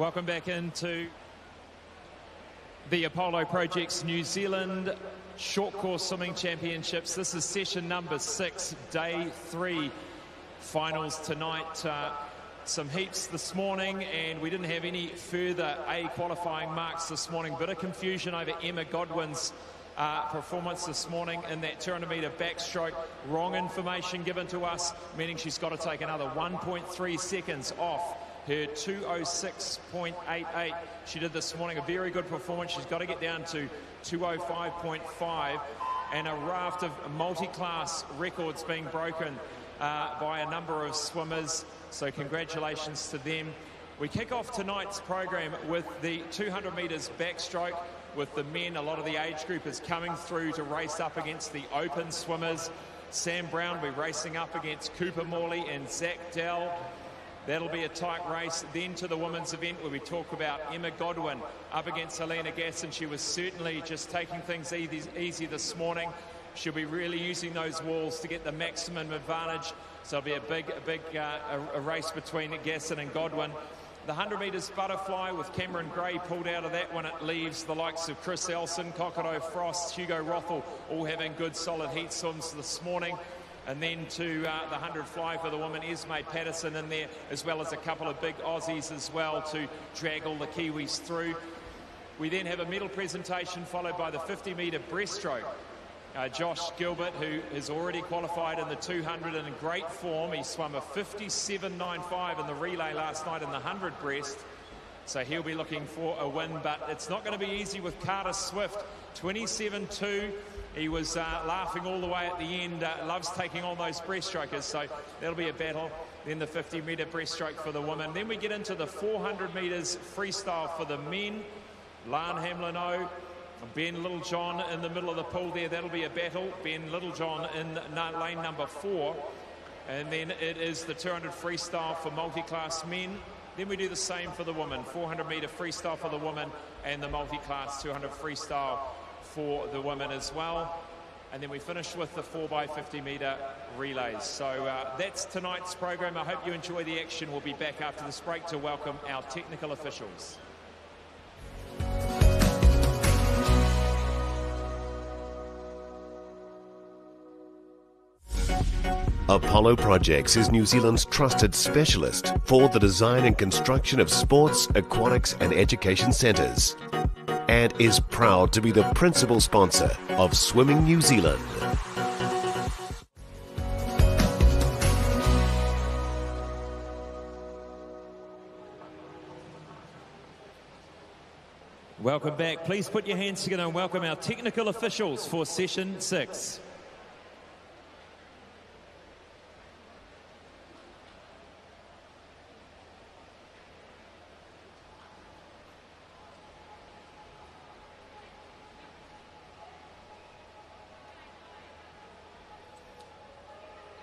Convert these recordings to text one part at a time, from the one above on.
Welcome back into the Apollo Project's New Zealand Short Course Swimming Championships. This is session number 6, day 3. Finals tonight. Some heats this morning, and we didn't have any further A qualifying marks this morning. Bit of confusion over Emma Godwin's performance this morning in that 200-metre backstroke. Wrong information given to us, meaning she's got to take another 1.3 seconds off her 206.88. She did this morning a very good performance. She's got to get down to 205.5, and a raft of multi-class records being broken by a number of swimmers. So congratulations to them. We kick off tonight's program with the 200 metres backstroke with the men. A lot of the age group is coming through to race up against the open swimmers. Sam Brown will be racing up against Cooper Morley and Zach Dell. That'll be a tight race. Then to the women's event where we talk about Emma Godwin up against Helena Gasson. She was certainly just taking things easy this morning. She'll be really using those walls to get the maximum advantage. So it'll be a big race between Gasson and Godwin. The 100 metres butterfly with Cameron Gray pulled out of that one. It leaves the likes of Chris Elson, Kokoro Frost, Hugo Rothel all having good solid heat swims this morning. And then to the 100 fly for the woman, Esme Patterson in there, as well as a couple of big Aussies as well to drag all the Kiwis through. We then have a medal presentation followed by the 50-metre breaststroke. Josh Gilbert, who has already qualified in the 200 and in great form. He swum a 57.95 in the relay last night in the 100 breast. So he'll be looking for a win, but it's not going to be easy with Carter Swift. 27.2. He was laughing all the way at the end. Loves taking on those breaststrokers, so that'll be a battle. Then the 50-metre breaststroke for the women. Then we get into the 400 metres freestyle for the men. Lan Hamlin-O, Ben Littlejohn in the middle of the pool there. That'll be a battle. Ben Littlejohn in lane number 4. And then it is the 200 freestyle for multi-class men. Then we do the same for the women. 400-metre freestyle for the women and the multi-class 200 freestyle for the women as well. And then we finish with the 4x50-metre relays. So that's tonight's program. I hope you enjoy the action. We'll be back after this break to welcome our technical officials. Apollo Projects is New Zealand's trusted specialist for the design and construction of sports, aquatics and education centres, and is proud to be the principal sponsor of Swimming New Zealand. Welcome back. Please put your hands together and welcome our technical officials for session 6.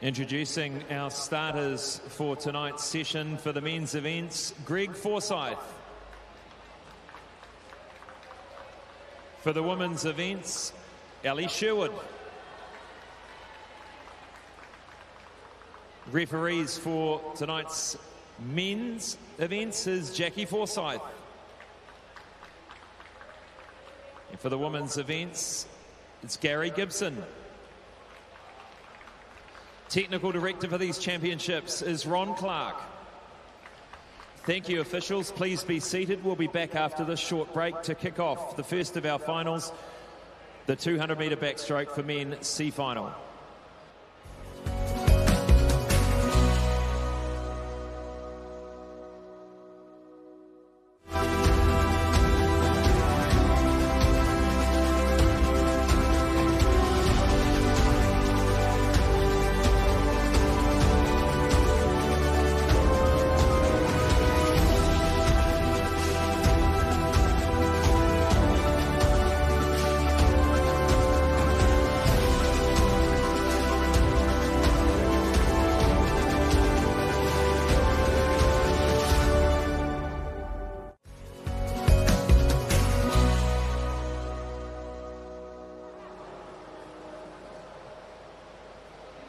Introducing our starters for tonight's session for the men's events, Greg Forsyth. For the women's events, Ellie Sherwood. Referees for tonight's men's events is Jackie Forsyth. And for the women's events, it's Gary Gibson. Technical director for these championships is Ron Clark. Thank you, officials. Please be seated. We'll be back after this short break to kick off the first of our finals, the 200-metre backstroke for men C final.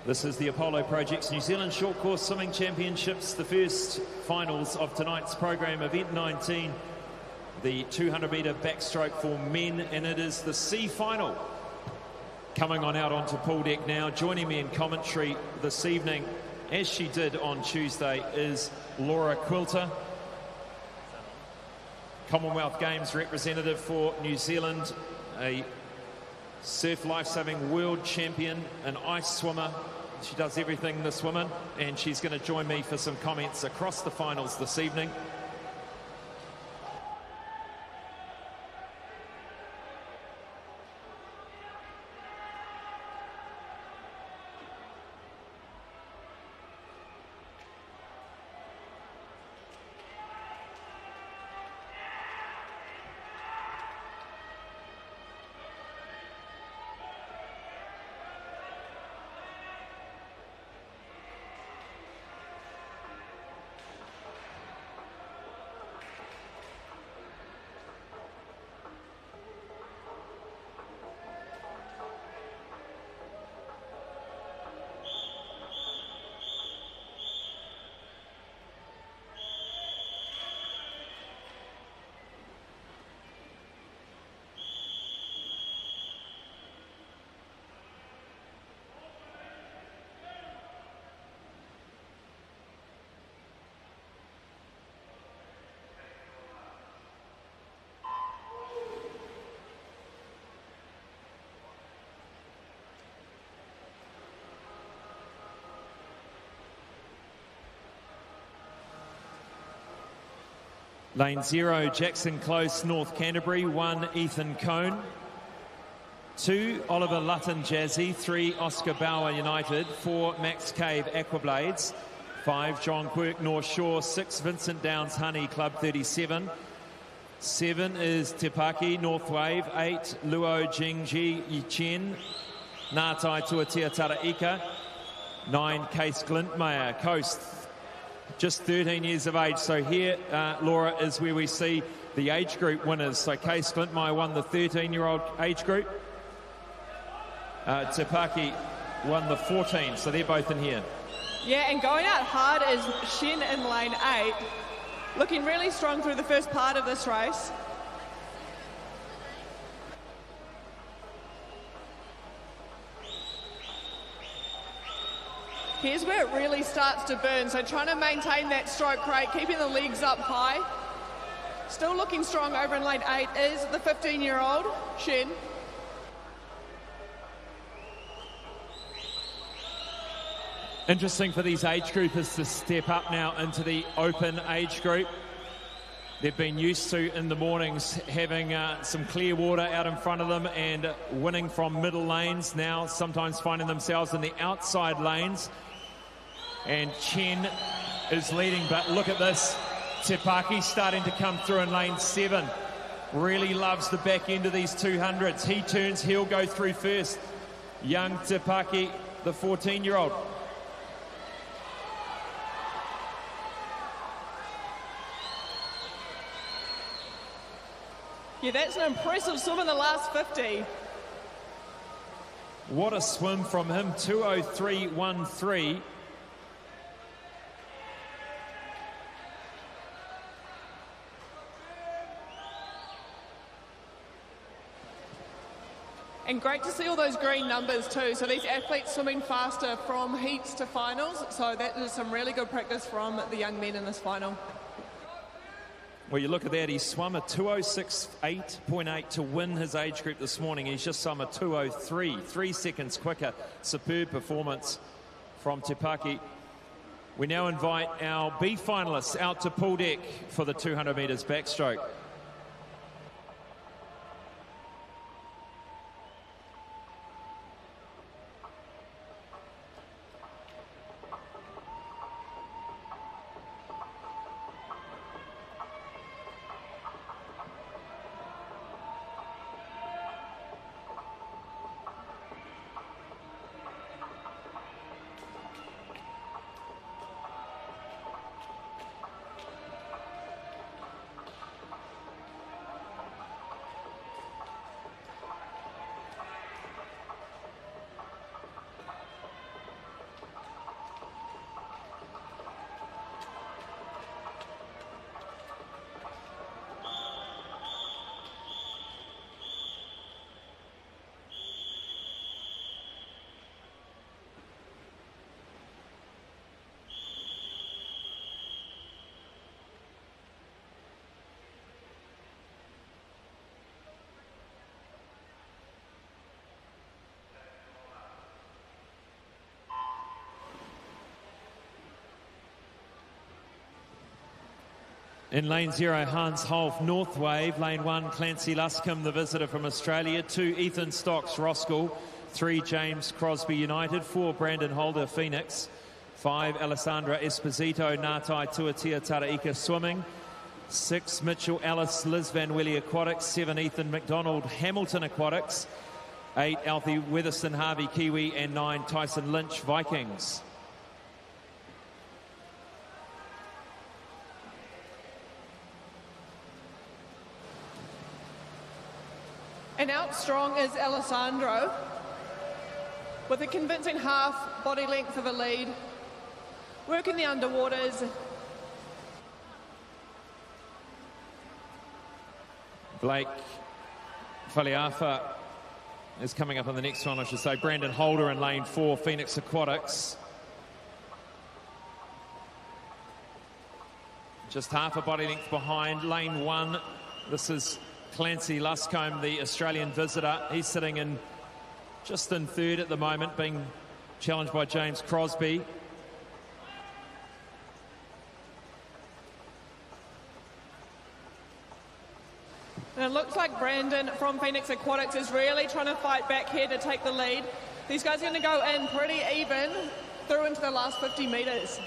This is the Apollo Project's New Zealand Short Course Swimming Championships, the first finals of tonight's program, event 19, the 200-metre backstroke for men, and it is the C final. Coming on out onto pool deck now, joining me in commentary this evening, as she did on Tuesday, is Laura Quilter, Commonwealth Games representative for New Zealand, a surf lifesaving world champion, an ice swimmer. She does everything, this woman, and she's going to join me for some comments across the finals this evening. Lane 0, Jackson Close, North Canterbury. 1, Ethan Cone. 2, Oliver Lutton Jazzy. 3, Oscar Bauer United. 4, Max Cave Aquablades. 5, John Quirk North Shore. 6, Vincent Downs Honey Club 37. 7 is Te North Wave. 8, Luo Jingji Yichen Ngātai Tuatea Taraika. 9, Case Glintmeyer Coast. Just 13 years of age. So here, Laura, is where we see the age group winners. So Case Glintmeyer won the 13-year-old age group. Te won the 14, so they're both in here. Yeah, and going out hard is Shen in lane 8. Looking really strong through the first part of this race. Here's where it really starts to burn, so trying to maintain that stroke rate, keeping the legs up high. Still looking strong over in lane 8 is the 15-year-old, Shen. Interesting for these age groupers to step up now into the open age group. They've been used to, in the mornings, having some clear water out in front of them and winning from middle lanes. Now sometimes finding themselves in the outside lanes. And Chen is leading, but look at this. Te starting to come through in lane 7. Really loves the back end of these 200s. He turns, he'll go through first. Young Te the 14-year-old. Yeah, that's an impressive swim in the last 50. What a swim from him, 2:03.13. And great to see all those green numbers too. So these athletes swimming faster from heats to finals. So that is some really good practice from the young men in this final. Well, you look at that, he swum a 2:06.8 to win his age group this morning. He's just swum a 2:03, 3 seconds quicker. Superb performance from Te We now invite our B finalists out to pool deck for the 200 metres backstroke. In lane 0, Hans Holf, North Wave. Lane 1, Clancy Luscombe, the visitor from Australia. 2, Ethan Stocks, Roskell. 3, James Crosby United. 4, Brandon Holder, Phoenix. 5, Alessandra Esposito, Ngātai Tuatia Taraika Swimming. 6, Mitchell Ellis, Liz Van Willie Aquatics. 7, Ethan McDonald, Hamilton Aquatics. 8, Alfie Weatherston, Harvey Kiwi. And 9, Tyson Lynch, Vikings. And out strong is Alessandro with a convincing half body length of a lead. Working the underwaters. Blake Faliafa is coming up on the next one, I should say. Brandon Holder in lane 4, Phoenix Aquatics. Just half a body length behind. Lane 1, this is Clancy Luscombe, the Australian visitor. He's sitting in just in third at the moment, being challenged by James Crosby. And it looks like Brandon from Phoenix Aquatics is really trying to fight back here to take the lead. These guys are going to go in pretty even through into the last 50 metres.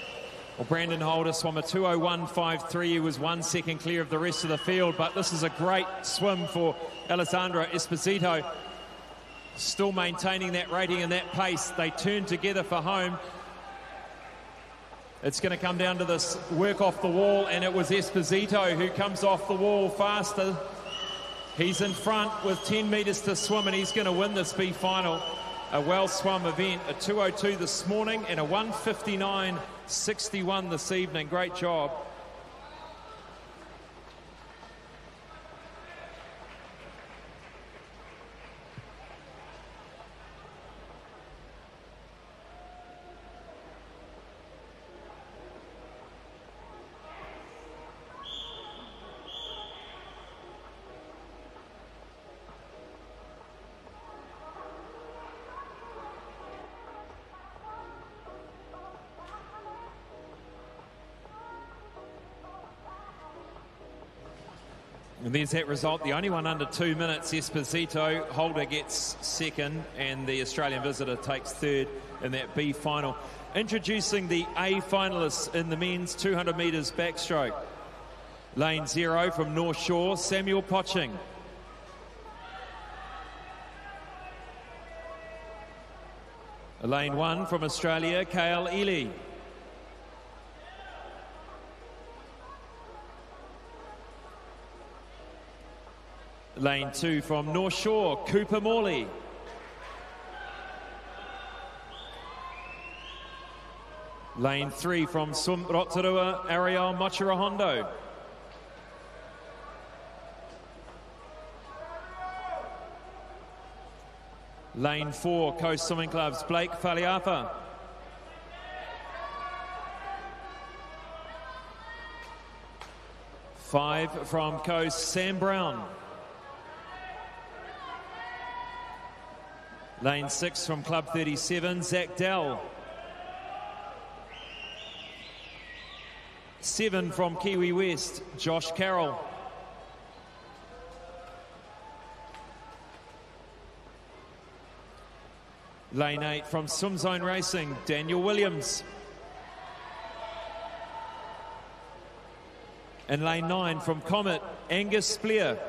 Well, Brandon Holder swam a 2:01.53. He was 1 second clear of the rest of the field, but this is a great swim for Alessandro Esposito. Still maintaining that rating and that pace. They turn together for home. It's going to come down to this work off the wall, and it was Esposito who comes off the wall faster. He's in front with 10 metres to swim, and he's going to win this B final. A well-swum event, a 2:02 this morning and a 1:59.61 this evening. Great job. And there's that result, the only one under 2 minutes. Esposito, Holder gets second, and the Australian visitor takes third in that B final. Introducing the A finalists in the men's 200 metres backstroke. Lane 0 from North Shore, Samuel Poching. Lane 1 from Australia, Kale Ely. Lane 2 from North Shore, Cooper Morley. Lane 3 from Swim Rotorua, Ariel Machirahondo. Lane 4, Coast Swimming Club's Blake Faliafa. Five from Coast, Sam Brown. Lane 6 from Club 37, Zach Dell. 7 from Kiwi West, Josh Carroll. Lane 8 from Swim Zone Racing, Daniel Williams. And lane 9 from Comet, Angus Spleer.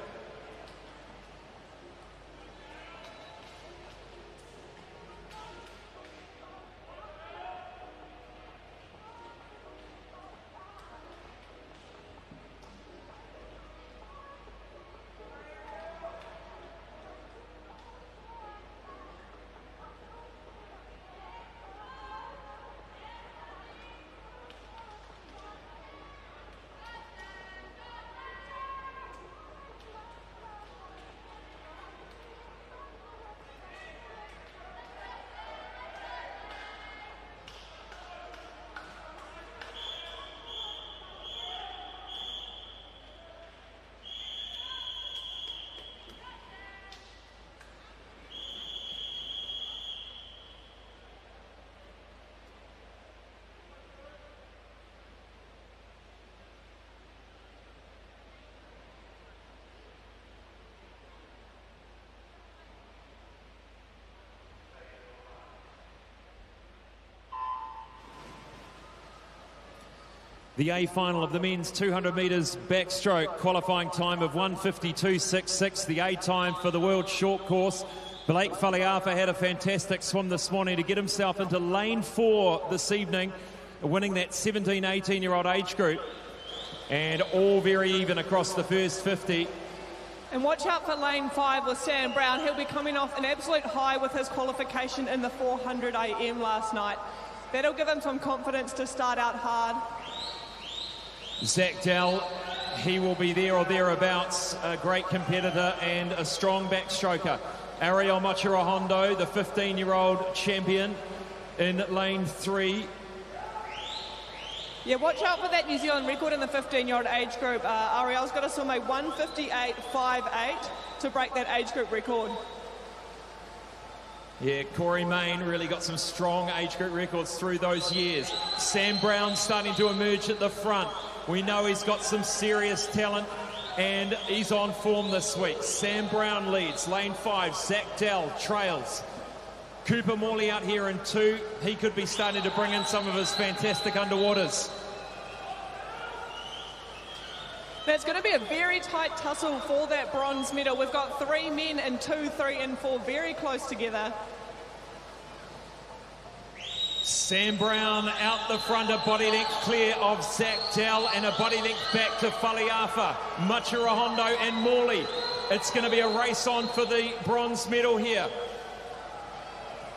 the A final of the men's 200 metres backstroke, qualifying time of 1:52.66, the A time for the world short course. Blake Faliafa had a fantastic swim this morning to get himself into lane 4 this evening, winning that 17-18-year-old age group, and all very even across the first 50. And watch out for lane 5 with Sam Brown. He'll be coming off an absolute high with his qualification in the 400 AM last night. That'll give him some confidence to start out hard. Zach Dell, he will be there or thereabouts, a great competitor and a strong backstroker. Ariel Machirahondo, the 15-year-old champion, in lane 3. Yeah, watch out for that New Zealand record in the 15-year-old age group. Ariel's got to swim a 1:58.58 to break that age group record. Yeah, Corey Main really got some strong age group records through those years. Sam Brown starting to emerge at the front. We know he's got some serious talent and he's on form this week. Sam Brown leads. Lane 5, Zach Dell trails. Cooper Morley out here in 2. He could be starting to bring in some of his fantastic underwaters. That's going to be a very tight tussle for that bronze medal. We've got 3 men in 2, 3 and 4 very close together. Sam Brown out the front, a body length clear of Zach Dell and a body length back to Faliafa, Machirahondo and Morley. It's going to be a race on for the bronze medal here.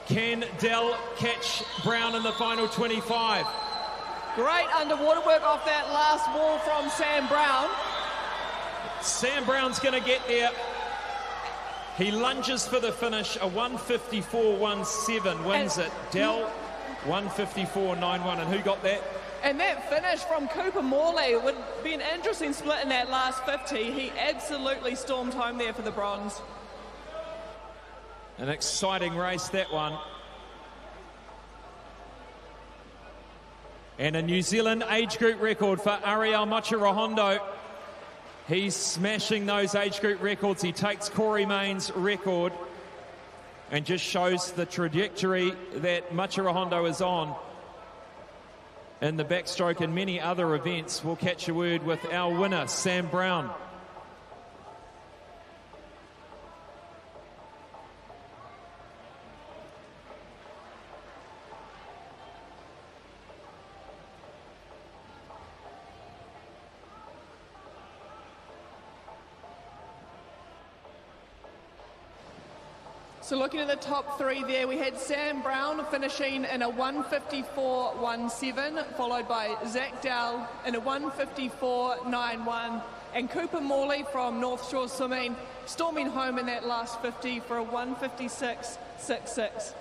Can Dell catch Brown in the final 25? Great underwater work off that last wall from Sam Brown. Sam Brown's going to get there. He lunges for the finish, a 1:54.17 wins it. Dell 1:54.91, and who got that? And that finish from Cooper Morley would be an interesting split in that last 50. He absolutely stormed home there for the bronze. An exciting race, that one. And a New Zealand age group record for Ariel Machirahondo. He's smashing those age group records. He takes Corey Main's record and just shows the trajectory that Machirahondo is on in the backstroke and many other events. We'll catch a word with our winner, Sam Brown. So looking at the top 3 there, we had Sam Brown finishing in a 1:54.17, followed by Zach Dell in a 1:54.91, and Cooper Morley from North Shore Swimming storming home in that last 50 for a 1:56.66.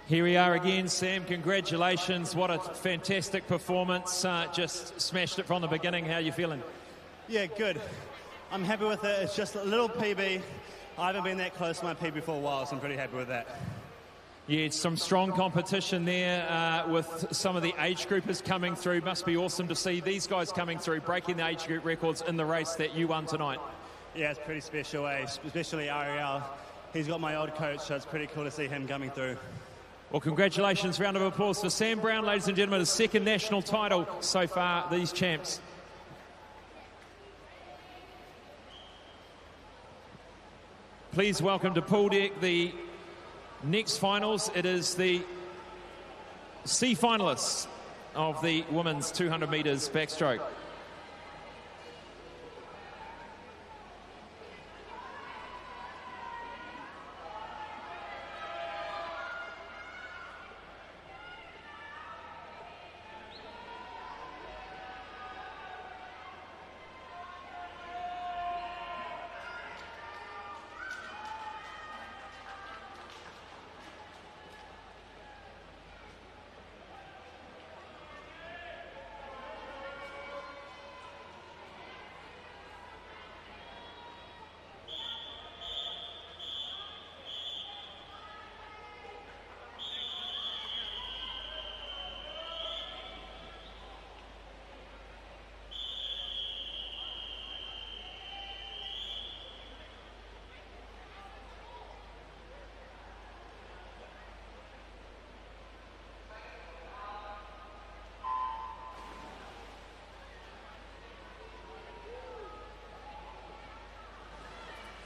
Here we are again, Sam. Congratulations. What a fantastic performance. Just smashed it from the beginning. How are you feeling? Yeah, good. I'm happy with it. It's just a little PB. I haven't been that close to my PB for a while, so I'm pretty happy with that. Yeah, it's some strong competition there with some of the age groupers coming through. Must be awesome to see these guys coming through, breaking the age group records in the race that you won tonight. Yeah, it's pretty special, especially Ariel. He's got my old coach, so it's pretty cool to see him coming through. Well, congratulations. Round of applause for Sam Brown, ladies and gentlemen. His second national title so far, these champs. Please welcome to pool deck the next finals. It is the C finalists of the women's 200 metres backstroke.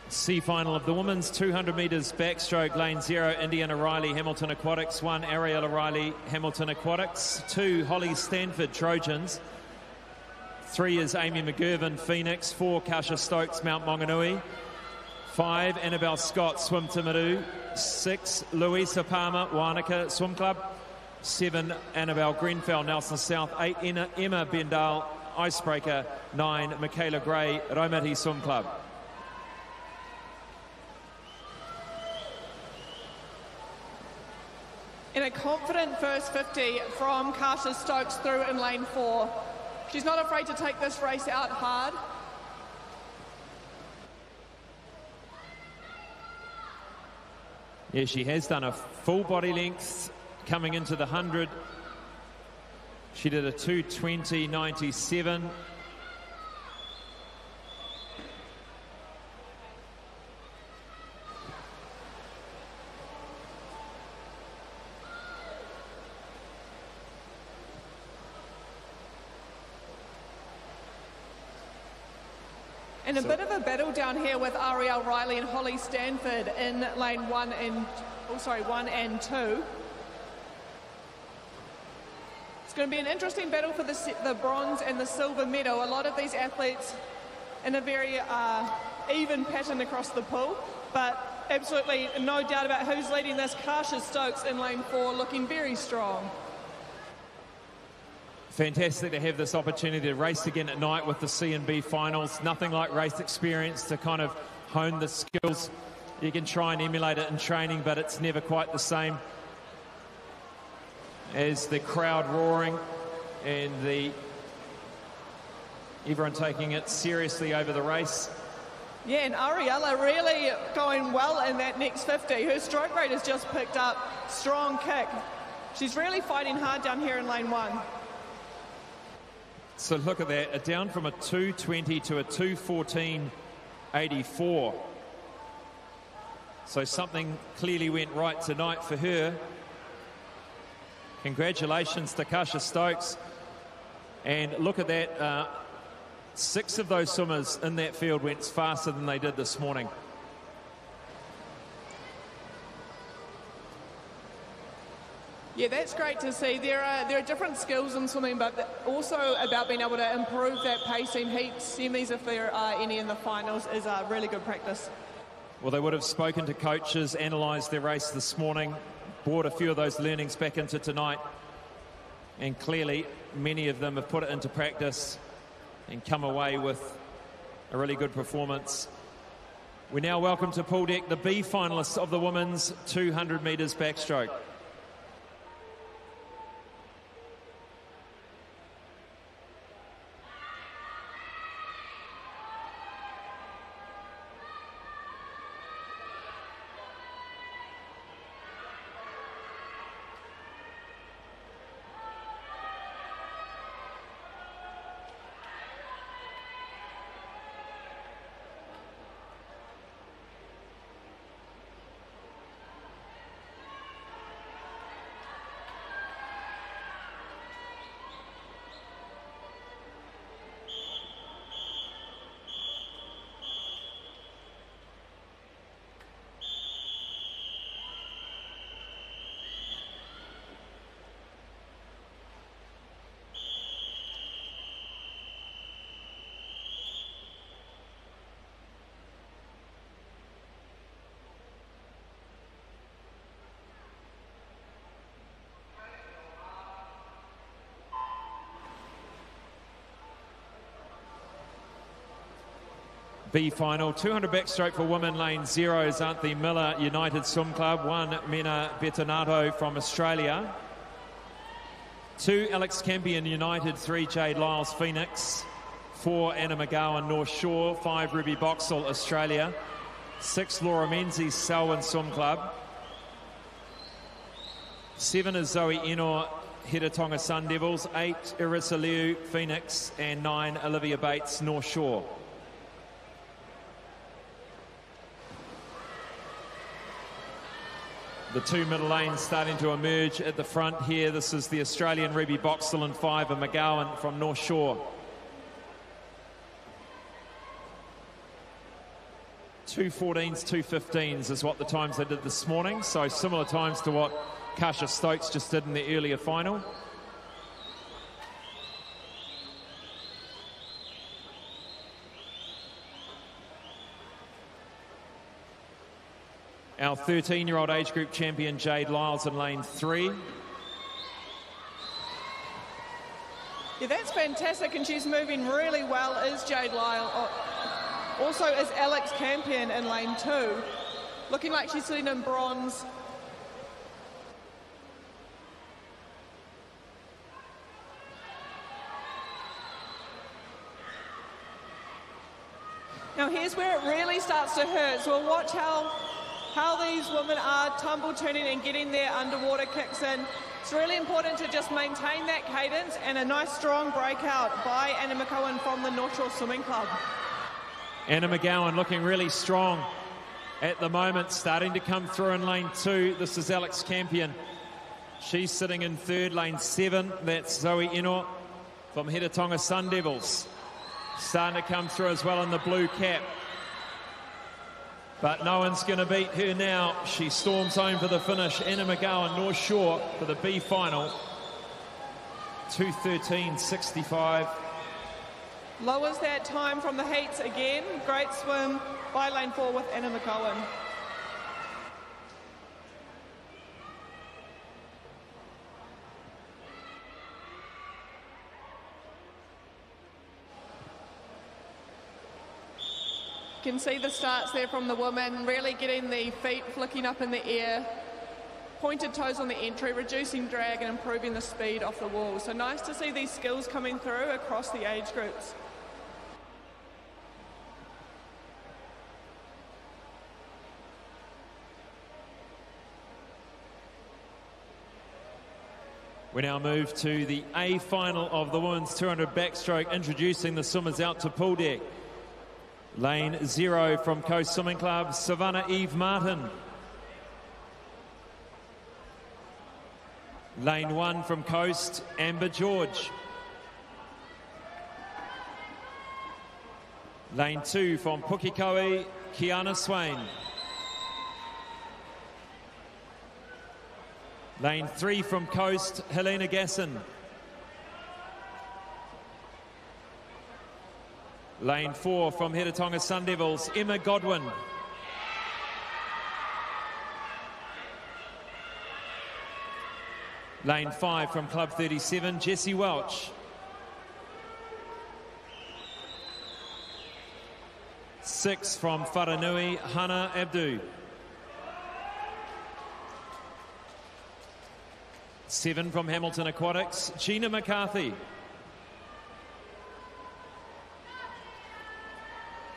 C final of the women's 200 metres backstroke, lane 0, Indiana Riley, Hamilton Aquatics, 1, Ariella Riley, Hamilton Aquatics, 2, Holly Stanford, Trojans, 3 is Amy McGurvin, Phoenix, 4, Kasha Stokes, Mount Maunganui, 5, Annabelle Scott, Swim Timaru, 6, Louisa Palmer, Wanaka Swim Club, 7, Annabelle Grenfell, Nelson South, 8, Emma Bendal, Icebreaker, 9, Michaela Gray, Raumati Swim Club. In a confident first 50 from Kasha Stokes through in lane 4. She's not afraid to take this race out hard. Yeah, she has done a full body length coming into the 100. She did a 2:20.97. And a bit of a battle down here with Arielle Riley and Holly Stanford in lane 1 and 2. It's going to be an interesting battle for the bronze and the silver medal. A lot of these athletes in a very even pattern across the pool, but absolutely no doubt about who's leading this. Kasha Stokes in lane 4 looking very strong. Fantastic to have this opportunity to race again at night with the C&B finals. Nothing like race experience to kind of hone the skills. You can try and emulate it in training, but it's never quite the same as the crowd roaring and everyone taking it seriously over the race. Yeah, and Ariella really going well in that next 50. Her stroke rate has just picked up. Strong kick. She's really fighting hard down here in lane 1. So look at that, down from a 2:20 to a 2:14.84. So something clearly went right tonight for her. Congratulations to Kasha Stokes. And look at that, 6 of those swimmers in that field went faster than they did this morning. Yeah, that's great to see. There are different skills in swimming, but also about being able to improve that pacing. Heat semis, if there are any in the finals, is a really good practice. Well, they would have spoken to coaches, analysed their race this morning, brought a few of those learnings back into tonight, and clearly many of them have put it into practice and come away with a really good performance. We now welcome to pool deck the B finalists of the women's 200 metres backstroke. B final, 200 backstroke for women, lane 0 is Anthony Miller, United Swim Club, 1 Mena Betanato from Australia, 2 Alex Campion, United, 3 Jade Lyles, Phoenix, 4 Anna McGowan, North Shore, 5 Ruby Boxall, Australia, 6 Laura Menzies, Selwyn Swim Club, 7 is Zoe Enor, Hiratonga Sun Devils, 8 Irissa Liu, Phoenix, and 9 Olivia Bates, North Shore. The 2 middle lanes starting to emerge at the front here. This is the Australian Ruby Boxall and 5 and McGowan from North Shore. 2:14s, 2:15s is what the times they did this morning. So similar times to what Kasha Stokes just did in the earlier final. Our 13-year-old age group champion, Jade Lyles, in lane 3. Yeah, that's fantastic, and she's moving really well, is Jade Lyle. Also is Alex Campion in lane 2. Looking like she's sitting in bronze. Now here's where it really starts to hurt, so we'll watch how these women are tumble turning and getting their underwater kicks in. It's really important to just maintain that cadence, and a nice strong breakout by Anna McCowan from the North Shore Swimming Club. Anna McGowan looking really strong at the moment, starting to come through in lane 2. This is Alex Campion. She's sitting in 3rd, lane 7. That's Zoe Eno from Hitatonga Sun Devils. Starting to come through as well in the blue cap. But no one's going to beat her now. She storms home for the finish. Anna McGowan, North Shore for the B final. 2:13.65. Lowers that time from the heats again. Great swim by lane 4 with Anna McCowan. You can see the starts there from the women, really getting the feet flicking up in the air, pointed toes on the entry, reducing drag and improving the speed off the wall. So nice to see these skills coming through across the age groups. We now move to the A final of the women's 200 backstroke, introducing the swimmers out to pool deck. Lane 0 from Coast Swimming Club, Savannah Eve Martin. Lane 1 from Coast, Amber George. Lane 2 from Pukekohe, Kiana Swain. Lane 3 from Coast, Helena Gasson. Lane 4 from Hitatonga Sun Devils, Emma Godwin. Lane 5 from Club 37, Jessie Welch. Six from Wharanui, Hannah Abdu. 7 from Hamilton Aquatics, Gina McCarthy.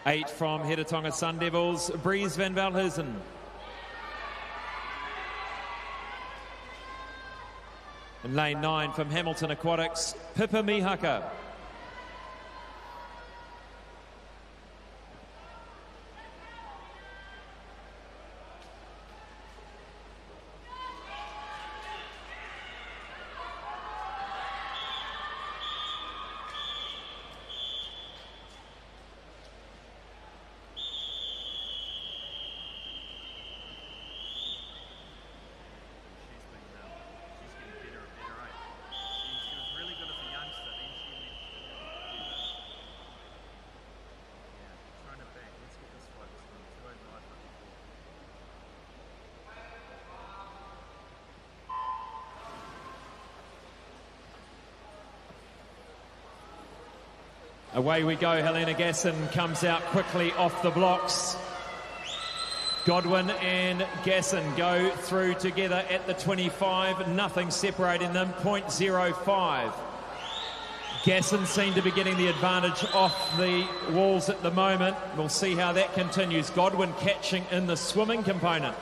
8 from Hitatonga Sun Devils, Breeze van Velhuizen. And lane 9 from Hamilton Aquatics, Pippa Mihaka. Away we go. Helena Gasson comes out quickly off the blocks. Godwin and Gasson go through together at the 25. Nothing separating them, 0.05. Gasson seemed to be getting the advantage off the walls at the moment. We'll see how that continues. Godwin catching in the swimming component.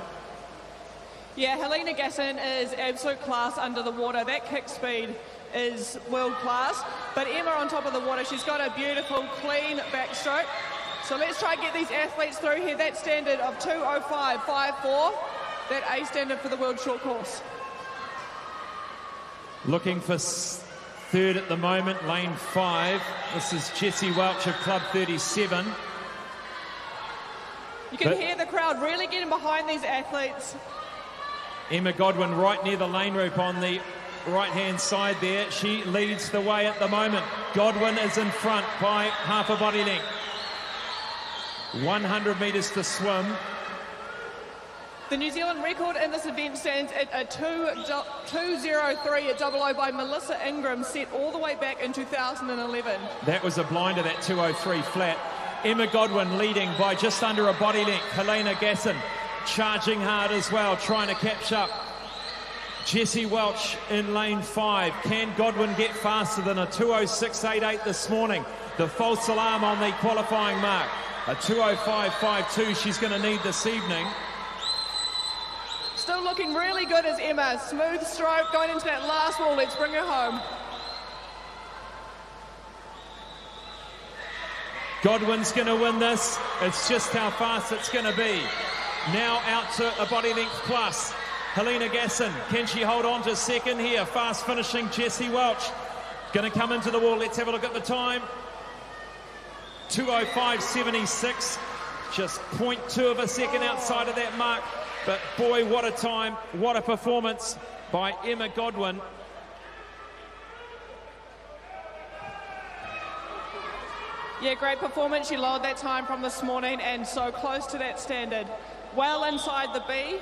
Yeah, Helena Gasson is absolute class under the water. That kick speed is world class. But Emma on top of the water, she's got a beautiful, clean backstroke. So let's try and get these athletes through here. That standard of 2:05.54, that A standard for the world short course. Looking for third at the moment, lane 5. This is Jessie Welch of Club 37. You can hear the crowd really getting behind these athletes. Emma Godwin right near the lane rope on the right-hand side there. She leads the way at the moment. Godwin is in front by half a body length. 100 metres to swim. The New Zealand record in this event stands at a 2:03 at double O by Melissa Ingram, set all the way back in 2011. That was a blinder, that 2:03 flat. Emma Godwin leading by just under a body length. Helena Gasson charging hard as well, trying to catch up. Jessie Welch in lane 5. Can Godwin get faster than a 2:06.88 this morning? The false alarm on the qualifying mark. A 2:05.52 she's going to need this evening. Still looking really good as Emma. Smooth stroke going into that last wall. Let's bring her home. Godwin's going to win this. It's just how fast it's going to be. Now out to a body length plus. Helena Gasson, can she hold on to second here? Fast finishing Jessie Welch. Going to come into the wall. Let's have a look at the time. 2:05.76. Just 0.2 of a second outside of that mark. But boy, what a time, what a performance by Emma Godwin. Yeah, great performance. She lowered that time from this morning and so close to that standard. Well inside the B.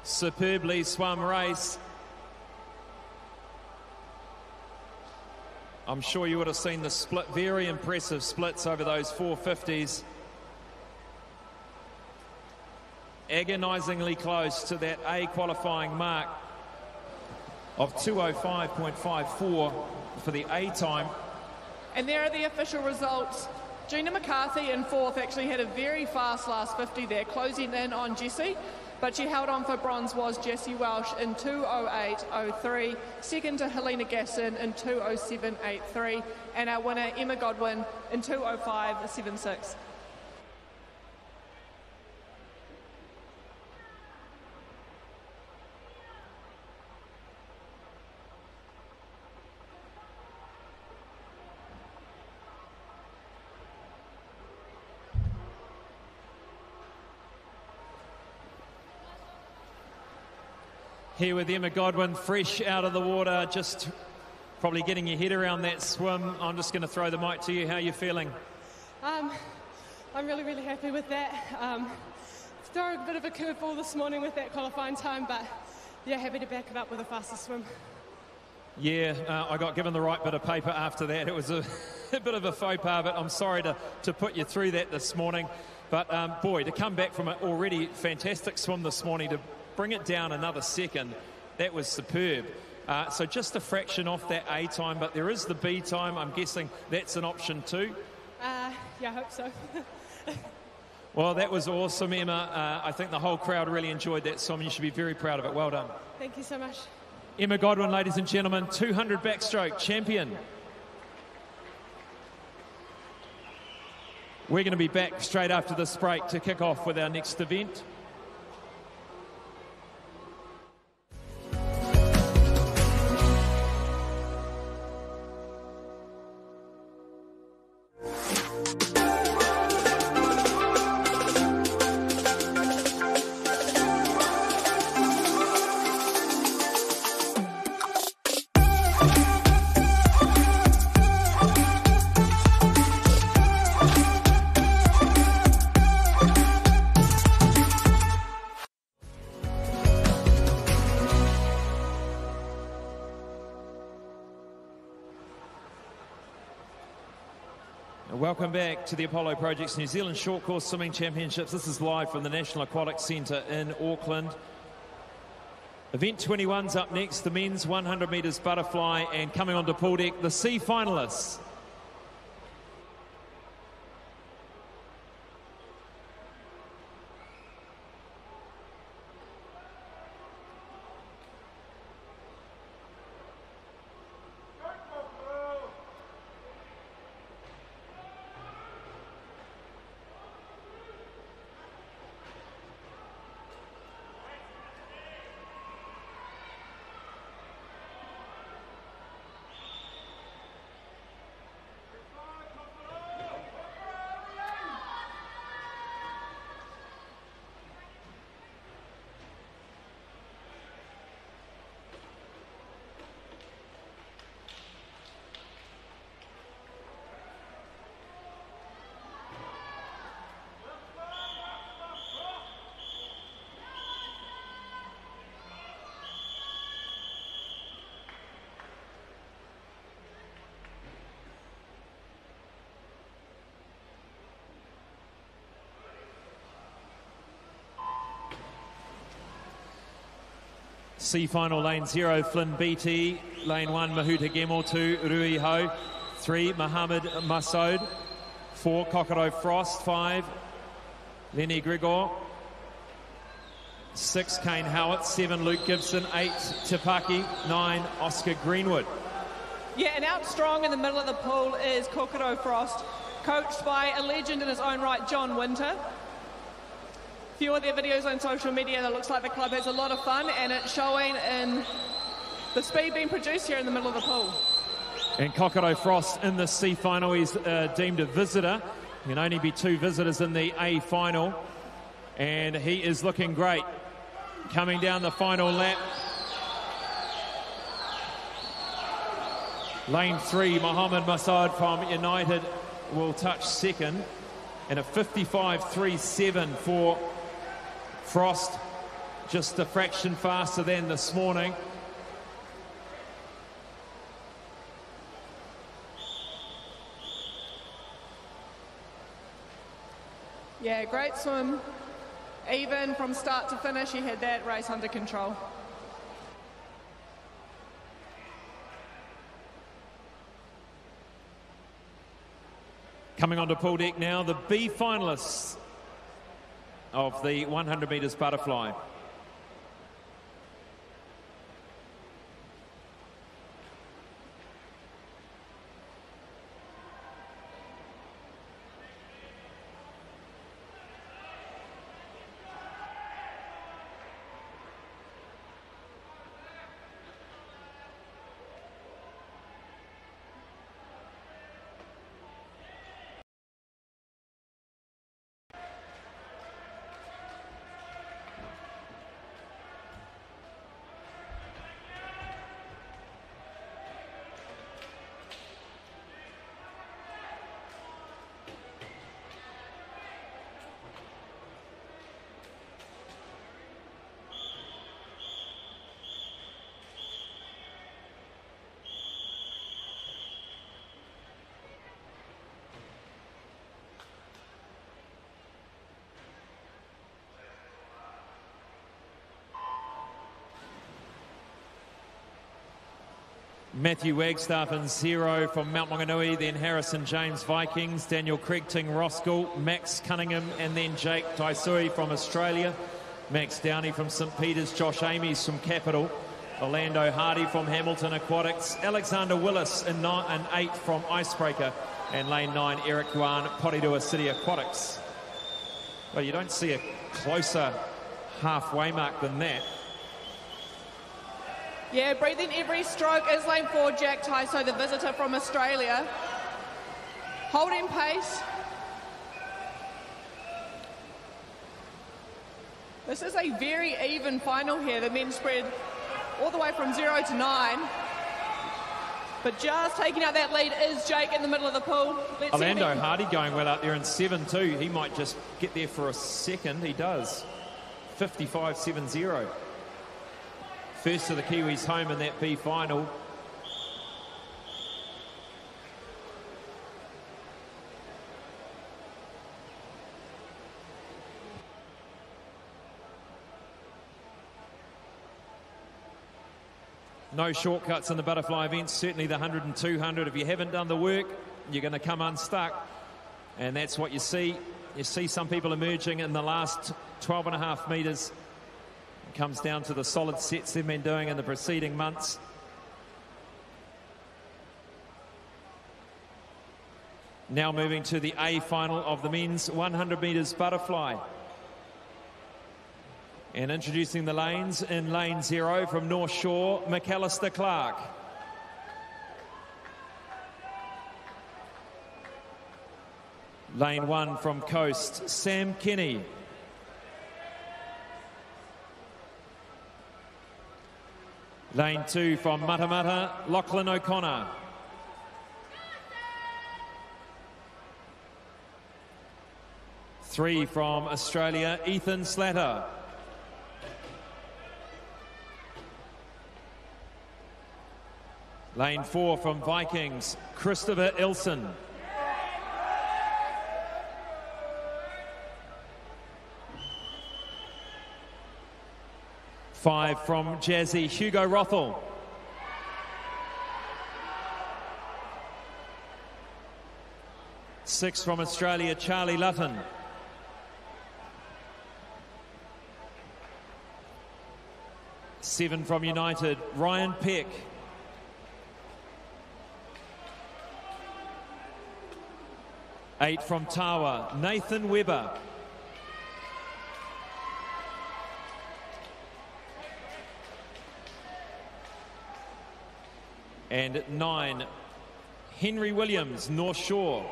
Superbly swum race. I'm sure you would have seen the split, very impressive splits over those 450s. Agonisingly close to that A qualifying mark of 2:05.54 for the A time. And there are the official results. Gina McCarthy in fourth actually had a very fast last 50 there, closing in on Jessie. But she held on for bronze was Jessie Welch in 2:08.03. Second to Helena Gasson in 2:07.83. And our winner, Emma Godwin, in 2:05.76. Here with Emma Godwin, fresh out of the water, just probably getting your head around that swim. I'm just going to throw the mic to you. How are you feeling? I'm really, really happy with that. Throw a bit of a curveball this morning with that qualifying time, but yeah, happy to back it up with a faster swim. Yeah, I got given the right bit of paper after that. It was a bit of a faux pas, but I'm sorry to put you through that this morning. But boy, to come back from an already fantastic swim this morning, to bring it down another second, that was superb. So just a fraction off that A time, but there is the B time. I'm guessing that's an option too. Yeah, I hope so. Well, that was awesome, Emma. I think the whole crowd really enjoyed that swim. You should be very proud of it. Well done. Thank you so much. Emma Godwin, ladies and gentlemen, 200 backstroke champion. We're going to be back straight after this break to kick off with our next event. Welcome back to the Apollo Project's New Zealand Short Course Swimming Championships. This is live from the National Aquatic Centre in Auckland. Event 21's up next, the men's 100 metres butterfly, and coming onto pool deck, the C finalists. C final, lane 0, Flynn BT. Lane 1, Mahuta Gemel. 2, Rui Ho. 3, Mohammed Masoud. 4, Kokoro Frost. 5, Lenny Grigor. 6, Kane Howard. 7, Luke Gibson. 8, Tipaki. 9, Oscar Greenwood. Yeah, and out strong in the middle of the pool is Kokoro Frost, coached by a legend in his own right, John Winter. A few of their videos on social media, and it looks like the club has a lot of fun, and it's showing in the speed being produced here in the middle of the pool. And Kokoro Frost in the C final, he's deemed a visitor. There can only be 2 visitors in the A final, and he is looking great. Coming down the final lap. Lane 3, Mohammed Masoud from United will touch second, and a 55.37 for Frost, just a fraction faster than this morning. Yeah, great swim. Even from start to finish, he had that race under control. Coming onto pool deck now, the B finalists of the 100 metres butterfly. Matthew Wagstaff in 0 from Mount Maunganui, then Harrison James Vikings, Daniel Craigting Roskill, Max Cunningham, and then Jake Taisui from Australia, Max Downey from St Peters, Josh Amies from Capital, Orlando Hardy from Hamilton Aquatics, Alexander Willis in 8 from Icebreaker, and lane 9 Eric Yuan, Porirua City Aquatics. Well, you don't see a closer halfway mark than that. Yeah, breathing every stroke is lane 4, Jack Taiso, the visitor from Australia. Holding pace. This is a very even final here. The men spread all the way from 0 to 9. But just taking out that lead is Jake in the middle of the pool. Orlando Hardy going well out there in 7-2. He might just get there for a second. He does. 55.70. First of the Kiwis home in that B final. No shortcuts in the butterfly events, certainly the 100 and 200. If you haven't done the work, you're going to come unstuck. And that's what you see. You see some people emerging in the last 12.5 metres. It comes down to the solid sets they've been doing in the preceding months. Now moving to the A final of the men's 100 metres butterfly. And introducing the lanes, in lane 0 from North Shore, McAllister Clark. Lane 1 from Coast, Sam Kenny. Lane 2 from Matamata, Lachlan O'Connor. Three from Australia, Ethan Slatter. Lane 4 from Vikings, Christopher Ilson. 5 from Jazzy, Hugo Rothel. 6 from Australia, Charlie Lutton. 7 from United, Ryan Peck. 8 from Tawa, Nathan Webber. 9, Henry Williams, North Shore.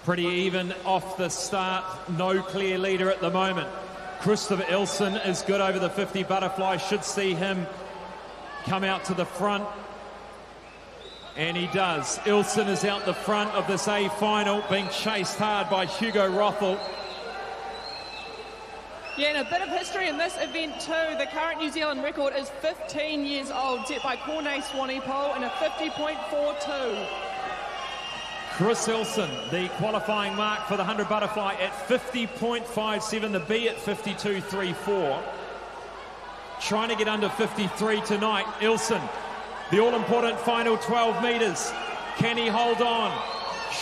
Pretty even off the start, no clear leader at the moment. Christopher Ilson is good over the 50 butterfly, should see him come out to the front. And he does. Ilson is out the front of this A final, being chased hard by Hugo Rothel. Yeah, and a bit of history in this event too. The current New Zealand record is 15 years old, set by Cornay Swanepoel in a 50.42. Chris Ilson, the qualifying mark for the 100 butterfly at 50.57, the B at 52.34. Trying to get under 53 tonight. Ilson, the all-important final 12 metres. Can he hold on?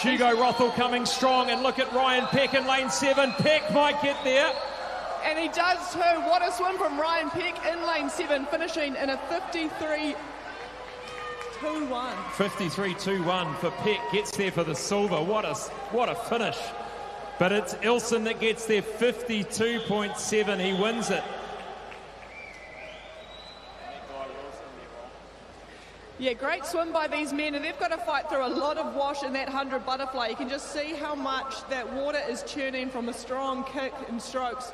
Hugo Rothel coming strong, and look at Ryan Peck in lane 7. Peck might get there. And he does too. What a swim from Ryan Peck in lane 7, finishing in a 53.21. 53.21 for Peck, gets there for the silver. What a finish. But it's Ilson that gets there, 52.7. He wins it. Yeah, great swim by these men, and they've got to fight through a lot of wash in that 100 butterfly. You can just see how much that water is churning from a strong kick and strokes.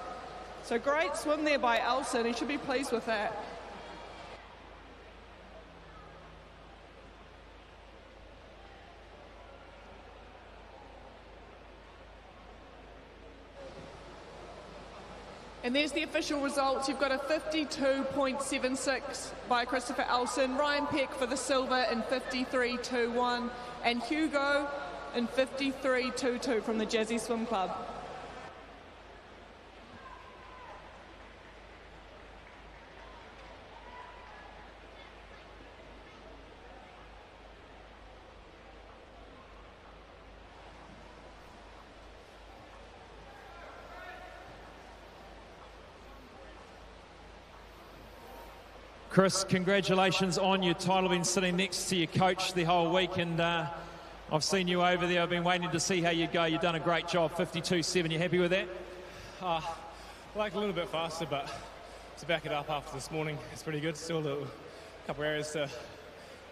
So great swim there by Ilson. He should be pleased with that. And there's the official results. You've got a 52.76 by Christopher Ilson, Ryan Peck for the silver in 53.21, and Hugo in 53.22 from the Jazzy Swim Club. Chris, congratulations on your title. Been sitting next to your coach the whole week, and I've seen you over there. I've been waiting to see how you go. You've done a great job, 52.7. You happy with that? Like a little bit faster, but to back it up after this morning, it's pretty good. Still a couple areas to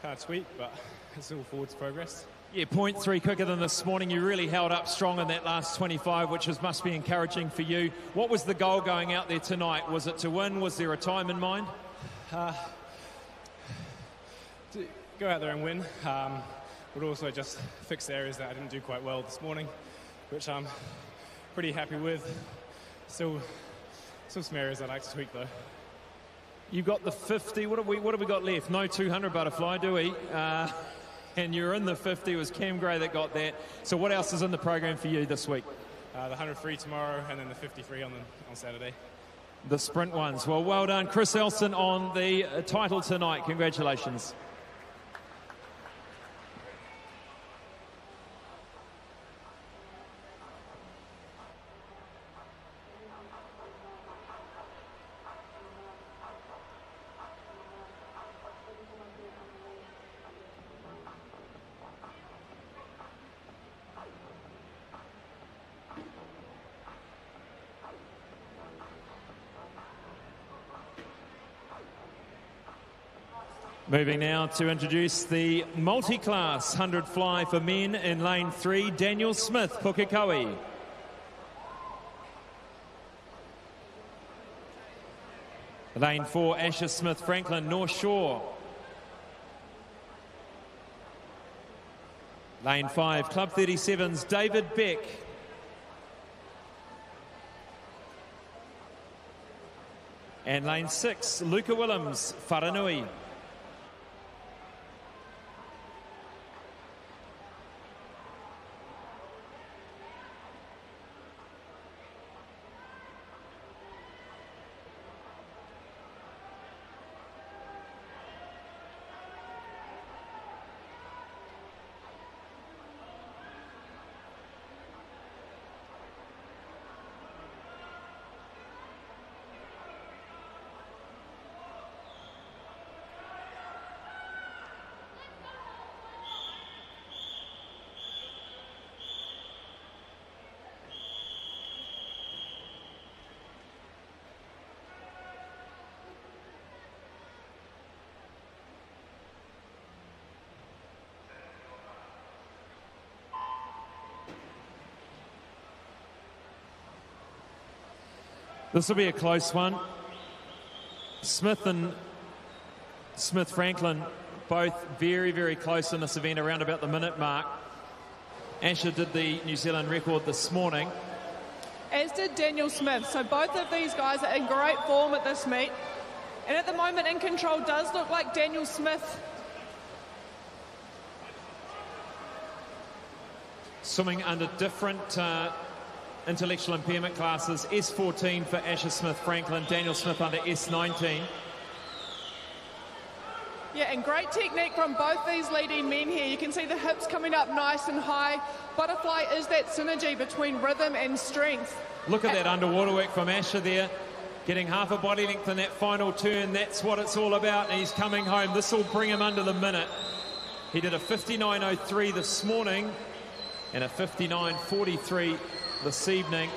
kind of tweak, but it's all forwards progress. Yeah, 0.3 quicker than this morning. You really held up strong in that last 25, which must be encouraging for you. What was the goal going out there tonight? Was it to win? Was there a time in mind? To go out there and win, but also just fix the areas that I didn't do quite well this morning, which I'm pretty happy with. Still some areas I'd like to tweak though. You got the 50. What have we got left? No 200 butterfly, do we? And you're in the 50. It was Cam Gray that got that. So what else is in the program for you this week? The 100 free tomorrow, and then the 50 free on Saturday. The sprint ones. Well done. Chris Ilson on the title tonight. Congratulations. Moving now to introduce the multi-class 100 fly for men in lane 3, Daniel Smith, Pukekohe. Lane 4, Asher Smith Franklin, North Shore. Lane 5, Club 37's David Beck. And lane 6, Luca Willems, Wharanui. This will be a close one. Smith and Smith Franklin both very, very close in this event, around about the minute mark. Asher did the New Zealand record this morning. As did Daniel Smith. So both of these guys are in great form at this meet. And at the moment in control does look like Daniel Smith. Swimming under different intellectual impairment classes. S14 for Asher Smith Franklin, Daniel Smith under S19. Yeah, and great technique from both these leading men here. You can see the hips coming up nice and high. Butterfly is that synergy between rhythm and strength. Look at that underwater work from Asher there, getting half a body length in that final turn. That's what it's all about, and he's coming home. This will bring him under the minute. He did a 59.03 this morning and a 59.43 this evening.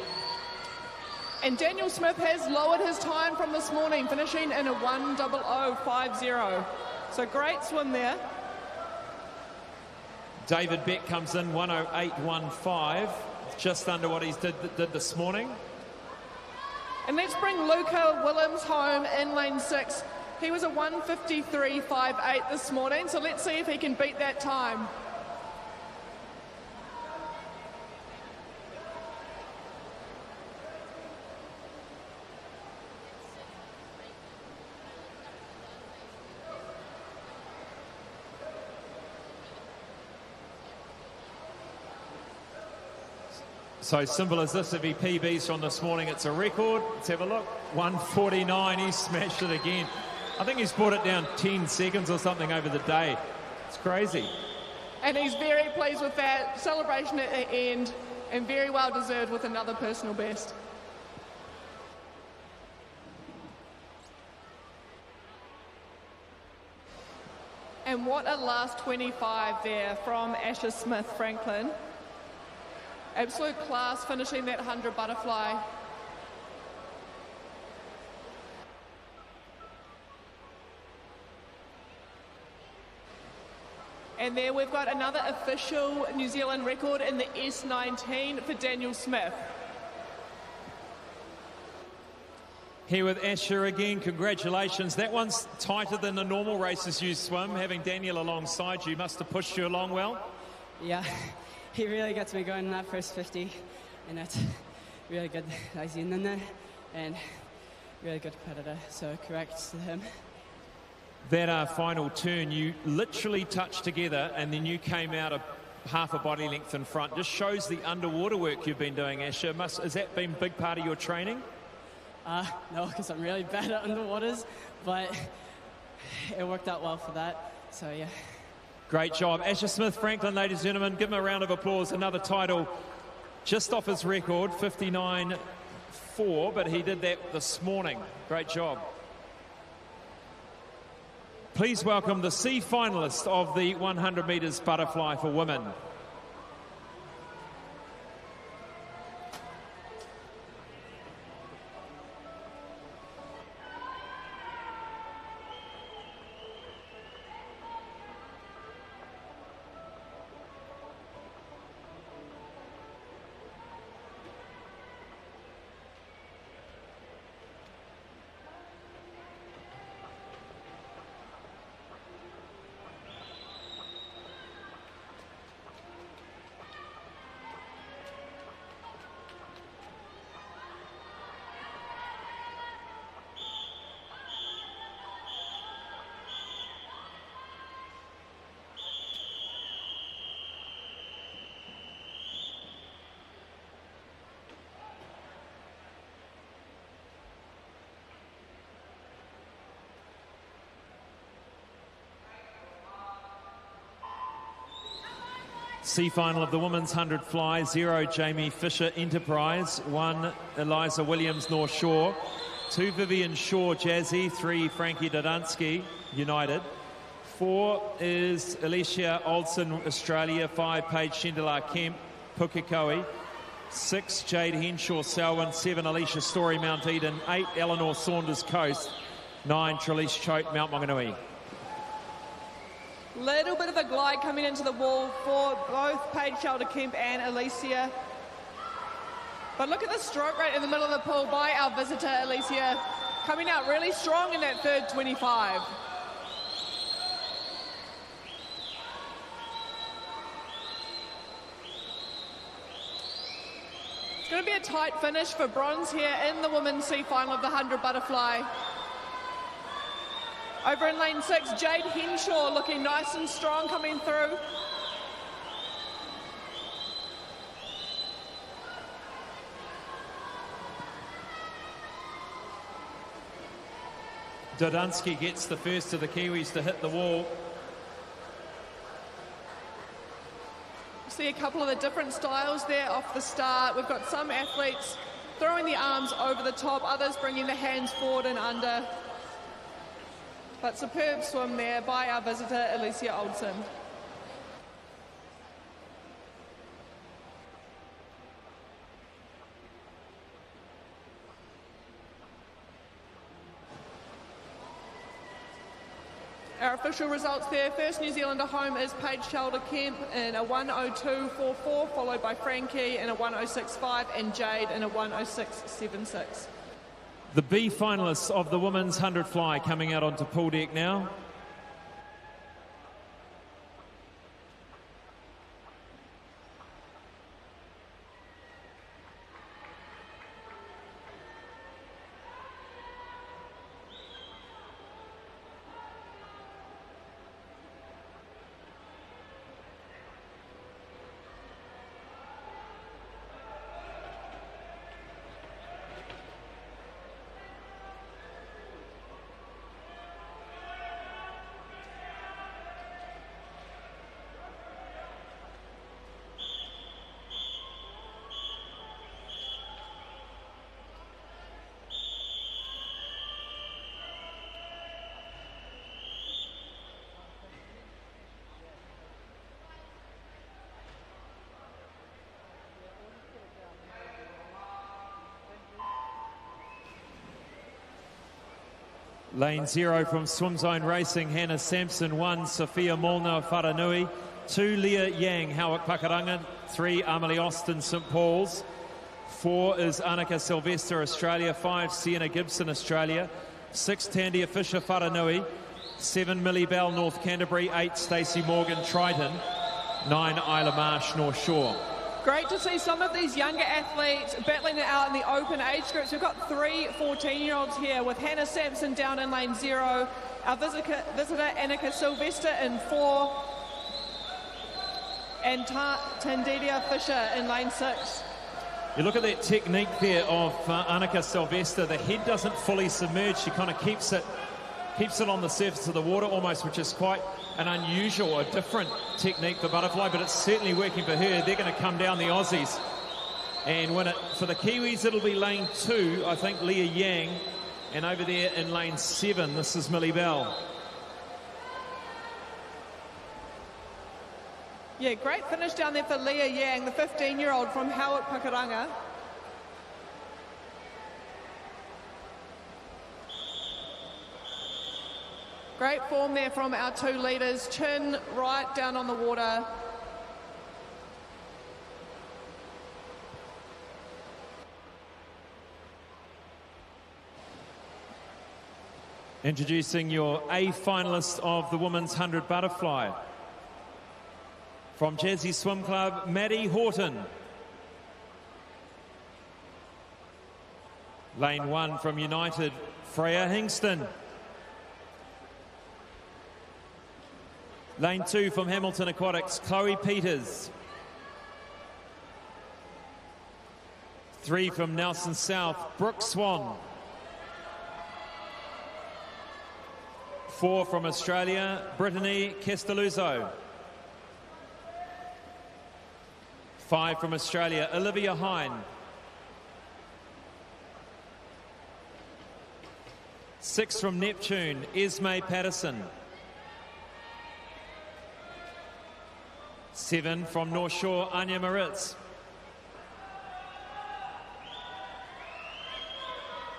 And Daniel Smith has lowered his time from this morning, finishing in a 1:00.50. So great swim there. David Beck comes in 1:08.15, just under what he did this morning. And let's bring Luca Willems home in lane 6. He was a 1:53.58 this morning, so let's see if he can beat that time. So simple as this, if he PBs from this morning, it's a record. Let's have a look. 1:49, he smashed it again. I think he's brought it down 10 seconds or something over the day. It's crazy. And he's very pleased with that celebration at the end, and very well deserved with another personal best. And what a last 25 there from Asher Smith Franklin. Absolute class finishing that 100 butterfly. And there we've got another official New Zealand record in the S19 for Daniel Smith. Here with Asher again, congratulations. That one's tighter than the normal races you swim. Having Daniel alongside you must have pushed you along well. Yeah, he really gets me going in that first 50, and that's really good that he's in there, and really good competitor, so correct to him. That final turn, you literally touched together and then you came out a half a body length in front. Just shows the underwater work you've been doing, Asher. Has that been a big part of your training? No, because I'm really bad at underwaters, but it worked out well for that, so yeah. Great job. Asher Smith Franklin, ladies and gentlemen, give him a round of applause. Another title just off his record, 59.4, but he did that this morning. Great job. Please welcome the C finalist of the 100 metres butterfly for women. C final of the women's 100 fly, 0 Jamie Fisher Enterprise, 1 Eliza Williams North Shore, 2 Vivian Shaw Jazzy, 3 Frankie Dodansky United, 4 is Alicia Olsen Australia, 5 Paige Shendelar Kemp Pukekohe, 6 Jade Henshaw Selwyn, 7 Alicia Story Mount Eden, 8 Eleanor Saunders Coast, 9 Trelise Choate Mount Maunganui. Little bit of a glide coming into the wall for both Paige Shelter Kemp and Alicia. But look at the stroke rate in the middle of the pool by our visitor, Alicia, coming out really strong in that third 25. It's going to be a tight finish for bronze here in the women's C final of the 100 butterfly. Over in lane 6, Jade Henshaw looking nice and strong coming through. Dodansky gets the first of the Kiwis to hit the wall. See a couple of the different styles there off the start. We've got some athletes throwing the arms over the top, others bringing the hands forward and under. But superb swim there by our visitor, Alicia Olsen. Our official results there. First New Zealander home is Paige Shelter Kemp in a 1:02.44, followed by Frankie in a 1:06.5 and Jade in a 1:06.76. The B finalists of the women's 100 fly coming out onto pool deck now. Lane 0 from Swim Zone Racing, Hannah Sampson, 1 Sophia Molnar Wharanui, 2 Leah Yang, Howick Pakuranga, 3 Amelie Austin St Paul's, 4 is Annika Sylvester Australia, 5 Sienna Gibson Australia, 6 Tandia Fisher Wharanui, 7 Millie Bell North Canterbury, 8 Stacey Morgan Triton, 9 Isla Marsh North Shore. Great to see some of these younger athletes battling it out in the open age groups. We've got 3 14-year-olds here with Hannah Sampson down in lane 0, our visitor Annika Sylvester in 4, and Tandia Fisher in lane 6. You look at that technique there of Annika Sylvester. The head doesn't fully submerge. She kind of keeps it on the surface of the water almost, which is quite an unusual, a different technique for butterfly, but it's certainly working for her. They're going to come down, the Aussies, and win it. For the Kiwis, it'll be lane 2, I think, Leah Yang, and over there in lane 7, this is Millie Bell. Yeah, great finish down there for Leah Yang, the 15-year-old from Howick Pakuranga. Great form there from our 2 leaders, chin right down on the water. Introducing your A finalist of the women's 100 butterfly. From Jazzy Swim Club, Maddie Horton. Lane 1 from United, Freya Hingston. Lane 2 from Hamilton Aquatics, Chloe Peters. 3 from Nelson South, Brooke Swan. 4 from Australia, Brittany Castelluzzo. 5 from Australia, Olivia Hine. 6 from Neptune, Esme Patterson. 7 from North Shore, Anya Maritz.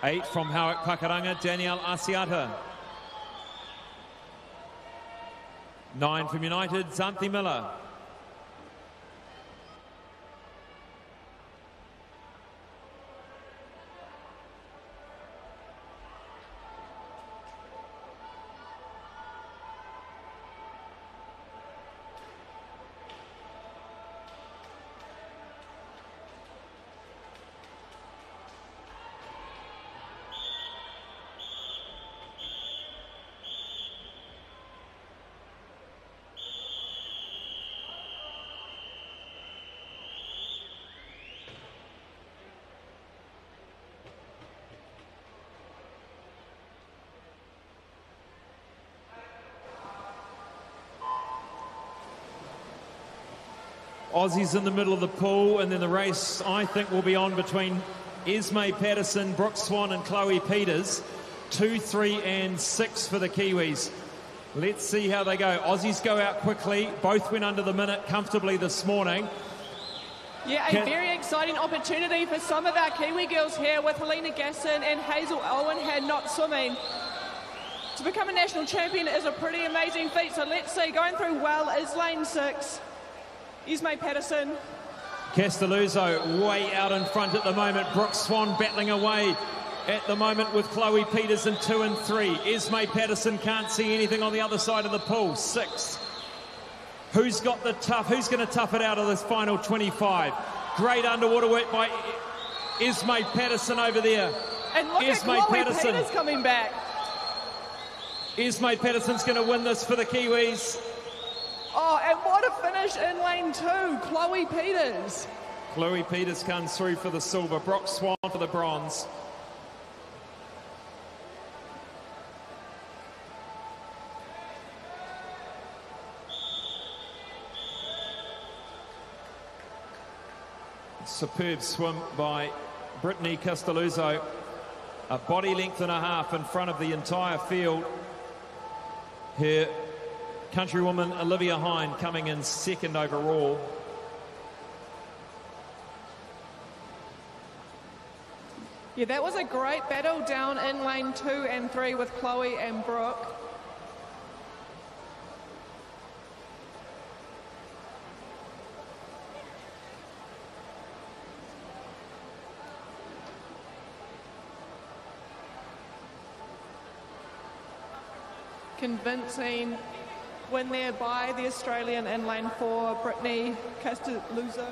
8 from Howick Pakaranga, Danielle Asiata. 9 from United, Xanthi Miller. Aussies in the middle of the pool, and then the race, I think, will be on between Esme Patterson, Brooke Swan and Chloe Peters. 2, 3 and 6 for the Kiwis. Let's see how they go. Aussies go out quickly. Both went under the minute comfortably this morning. Yeah, a very exciting opportunity for some of our Kiwi girls here, with Helena Gasson and Hazel Owen had not swimming. To become a national champion is a pretty amazing feat. So let's see, going through well is lane 6. Esme Patterson. Castelluzzo way out in front at the moment. Brooke Swan battling away at the moment with Chloe Peters in 2 and 3. Esme Patterson can't see anything on the other side of the pool. 6. Who's got the tough? Who's going to tough it out of this final 25? Great underwater work by Esme Patterson over there. And look at Chloe Peters coming back. Esme Patterson's going to win this for the Kiwis. Oh, and what a finish in lane 2, Chloe Peters. Chloe Peters comes through for the silver. Brooke Swan for the bronze. Superb swim by Brittany Castelluzzo. A body length and a half in front of the entire field. Her countrywoman Olivia Hine coming in 2nd overall. Yeah, that was a great battle down in lane 2 and 3 with Chloe and Brooke. Convincing win there by the Australian in lane 4, Brittany Castelluzzo.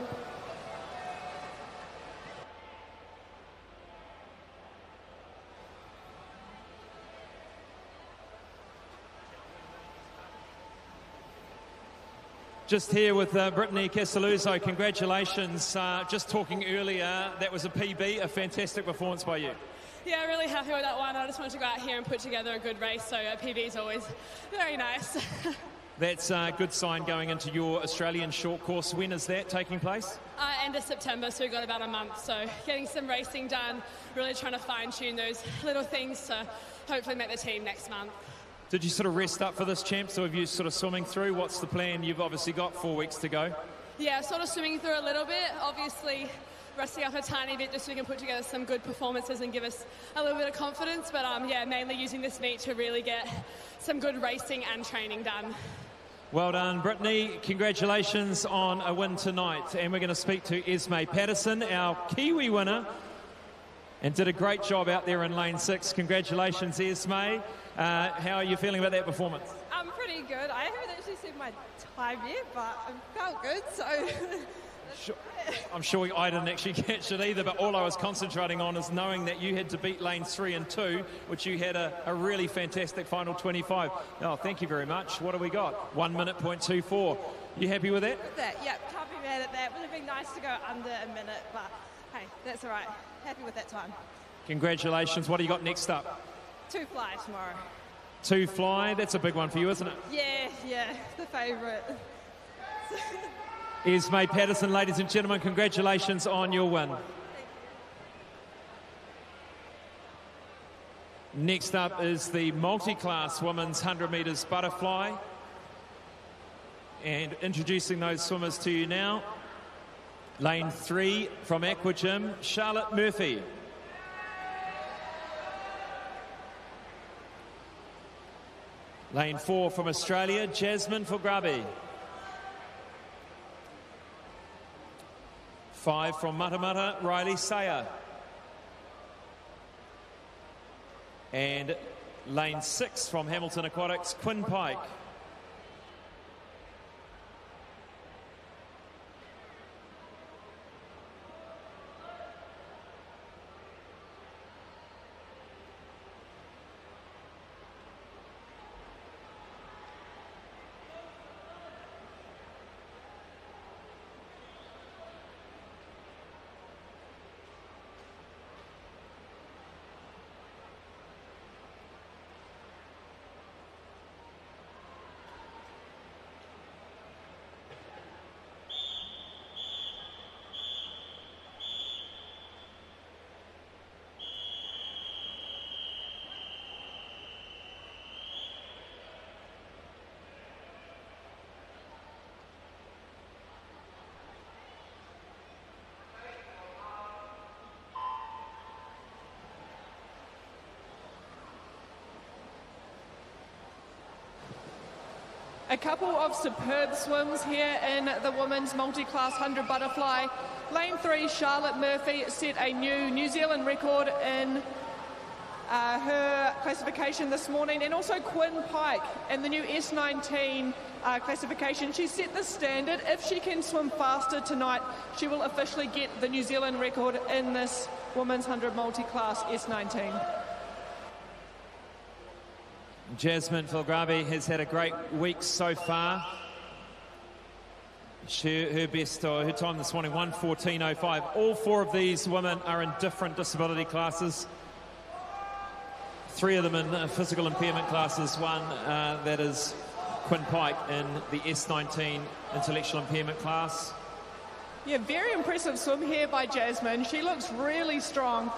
Just here with Brittany Castelluzzo, congratulations. Just talking earlier, that was a PB, a fantastic performance by you. Yeah, really happy with that one. I just wanted to go out here and put together a good race, so a PB is always very nice. That's a good sign going into your Australian short course. When is that taking place? End of September, so we've got about a month. So getting some racing done, really trying to fine-tune those little things to hopefully make the team next month. Did you sort of rest up for this, champ? So have you sort of swimming through? What's the plan? You've obviously got 4 weeks to go. Yeah, sort of swimming through a little bit. Obviously, resting up a tiny bit just so we can put together some good performances and give us a little bit of confidence. But yeah, mainly using this meet to really get some good racing and training done. Well done, Brittany. Congratulations on a win tonight. And we're going to speak to Esme Patterson, our Kiwi winner, and did a great job out there in lane 6. Congratulations, Esme. How are you feeling about that performance? I'm pretty good. I haven't actually seen my time yet, but I felt good, so... I'm sure I didn't actually catch it either, but all I was concentrating on is knowing that you had to beat lanes 3 and 2, which you had a really fantastic final 25. Oh, thank you very much. What have we got? 1 minute, .24. You happy with that? With that, yeah, can't be mad at that. Would have been nice to go under a minute, but hey, that's all right. Happy with that time. Congratulations. What do you got next up? 2 fly tomorrow. 2 fly, that's a big one for you, isn't it? Yeah, the favourite. Esme Patterson, ladies and gentlemen, congratulations on your win. Next up is the multi-class women's 100 metres butterfly. And introducing those swimmers to you now. Lane 3 from Aquatic, Charlotte Murphy. Lane 4 from Australia, Jasmine Fulgrabi. 5 from Matamata, Riley Sayer. And lane 6 from Hamilton Aquatics, Quinn Pike. A couple of superb swims here in the women's multi-class 100 butterfly. Lane 3, Charlotte Murphy set a New Zealand record in her classification this morning, and also Quinn Pike in the new S19 classification. She set the standard. If she can swim faster tonight, she will officially get the New Zealand record in this women's 100 multi-class S19. Jasmine Fulgrabi has had a great week so far. Her best, her time this morning, 1:14.05. All 4 of these women are in different disability classes. 3 of them in physical impairment classes. One, that is Quinn Pike in the S19 intellectual impairment class. Yeah, very impressive swim here by Jasmine. She looks really strong.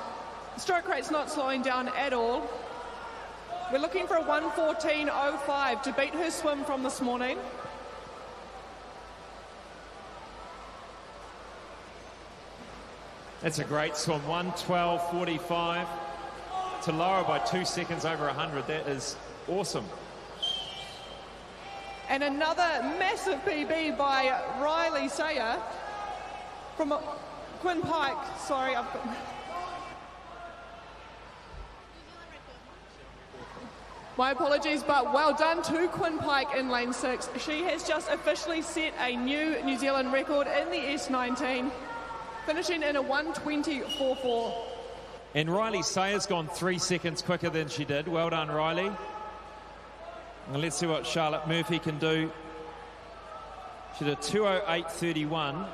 Stroke rate's not slowing down at all. We're looking for a 1:14.05 to beat her swim from this morning. That's a great swim, 1:12.45 to lower by 2 seconds over 100. That is awesome. And another massive PB by Riley Sayer from Quinn Pike. Sorry, I've got... My apologies, but well done to Quinn Pike in lane 6. She has just officially set a New Zealand record in the S19, finishing in a 1:20.44. And Riley Sayer's gone 3 seconds quicker than she did. Well done, Riley. And let's see what Charlotte Murphy can do. She did a 2:08.31.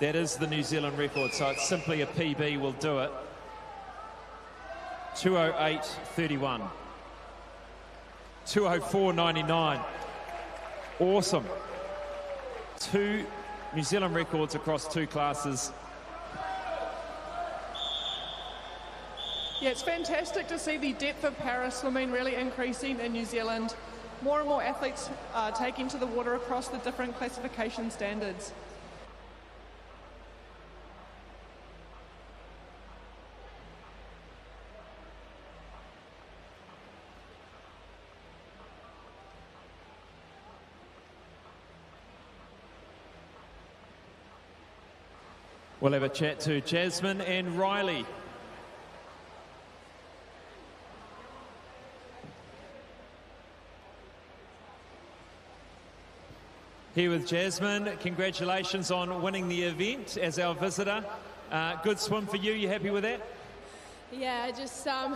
That is the New Zealand record, so it's simply a PB will do it. 2:08.31. 2:04.99. Awesome. 2 New Zealand records across 2 classes. Yeah, it's fantastic to see the depth of para swimming really increasing in New Zealand. More and more athletes are taking to the water across the different classification standards. We'll have a chat to Jasmine and Riley. Here with Jasmine, congratulations on winning the event as our visitor. Good swim for you, you happy with that? Yeah, just a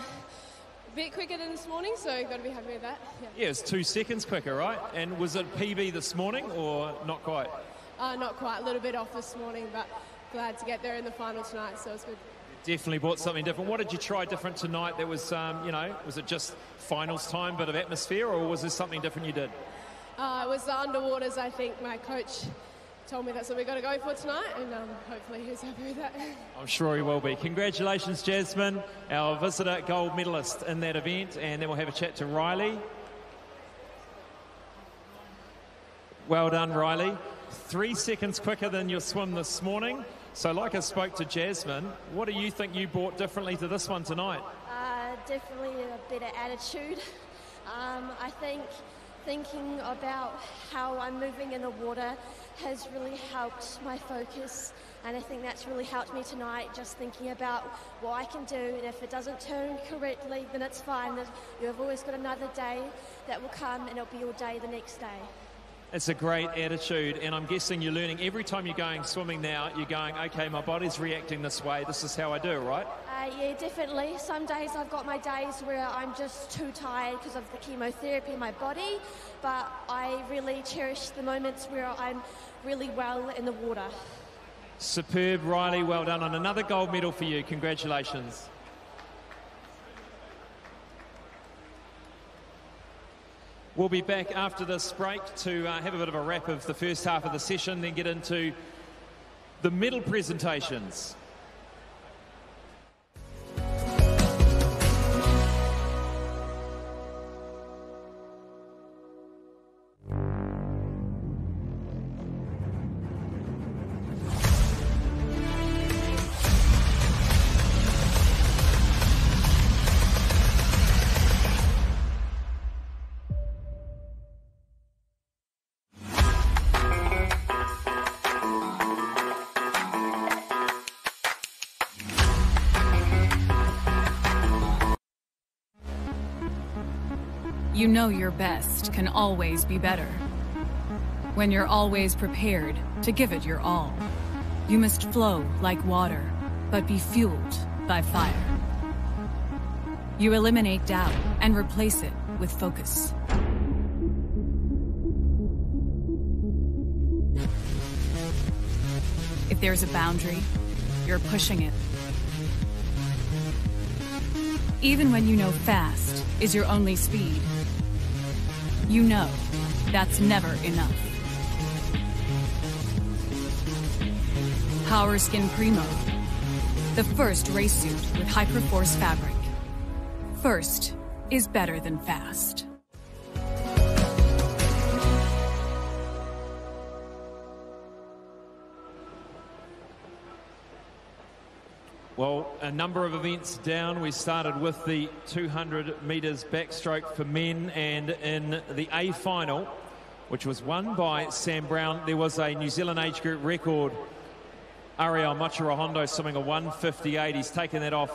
bit quicker than this morning, so got to be happy with that. Yeah, it's 2 seconds quicker, right? And was it PB this morning or not quite? Not quite, a little bit off this morning, but glad to get there in the final tonight, so it's good. Definitely brought something different. What did you try different tonight? That was, was it just finals time, bit of atmosphere, or was there something different you did? It was the underwaters, I think. My coach told me that's what we're going to go for tonight, and hopefully he's happy with that. I'm sure he will be. Congratulations, Jasmine, our visitor gold medalist in that event, and then we'll have a chat to Riley. Well done, Riley. 3 seconds quicker than your swim this morning. So like I spoke to Jasmine, what do you think you brought differently to this one tonight? Definitely a better attitude. I think thinking about how I'm moving in the water has really helped my focus, and I think that's really helped me tonight, just thinking about what I can do, and if it doesn't turn correctly, then it's fine. You have always got another day that will come, and it'll be your day the next day. It's a great attitude, and I'm guessing you're learning every time you're going swimming now, you're going, okay, my body's reacting this way, this is how I do, right? Yeah, definitely. Some days I've got my days where I'm just too tired because of the chemotherapy in my body, but I really cherish the moments where I'm really well in the water. Superb, Riley, well done, and another gold medal for you. Congratulations. We'll be back after this break to have a bit of a wrap of the first half of the session, then get into the medal presentations. You know your best can always be better. When you're always prepared to give it your all, you must flow like water, but be fueled by fire. You eliminate doubt and replace it with focus. If there's a boundary, you're pushing it. Even when you know fast is your only speed, you know that's never enough. Power Skin Primo, the first race suit with Hyperforce fabric. First is better than fast. Well, a number of events down. We started with the 200 metres backstroke for men, and in the A final, which was won by Sam Brown, there was a New Zealand age group record. Ariel Machirahondo swimming a 1:58. He's taken that off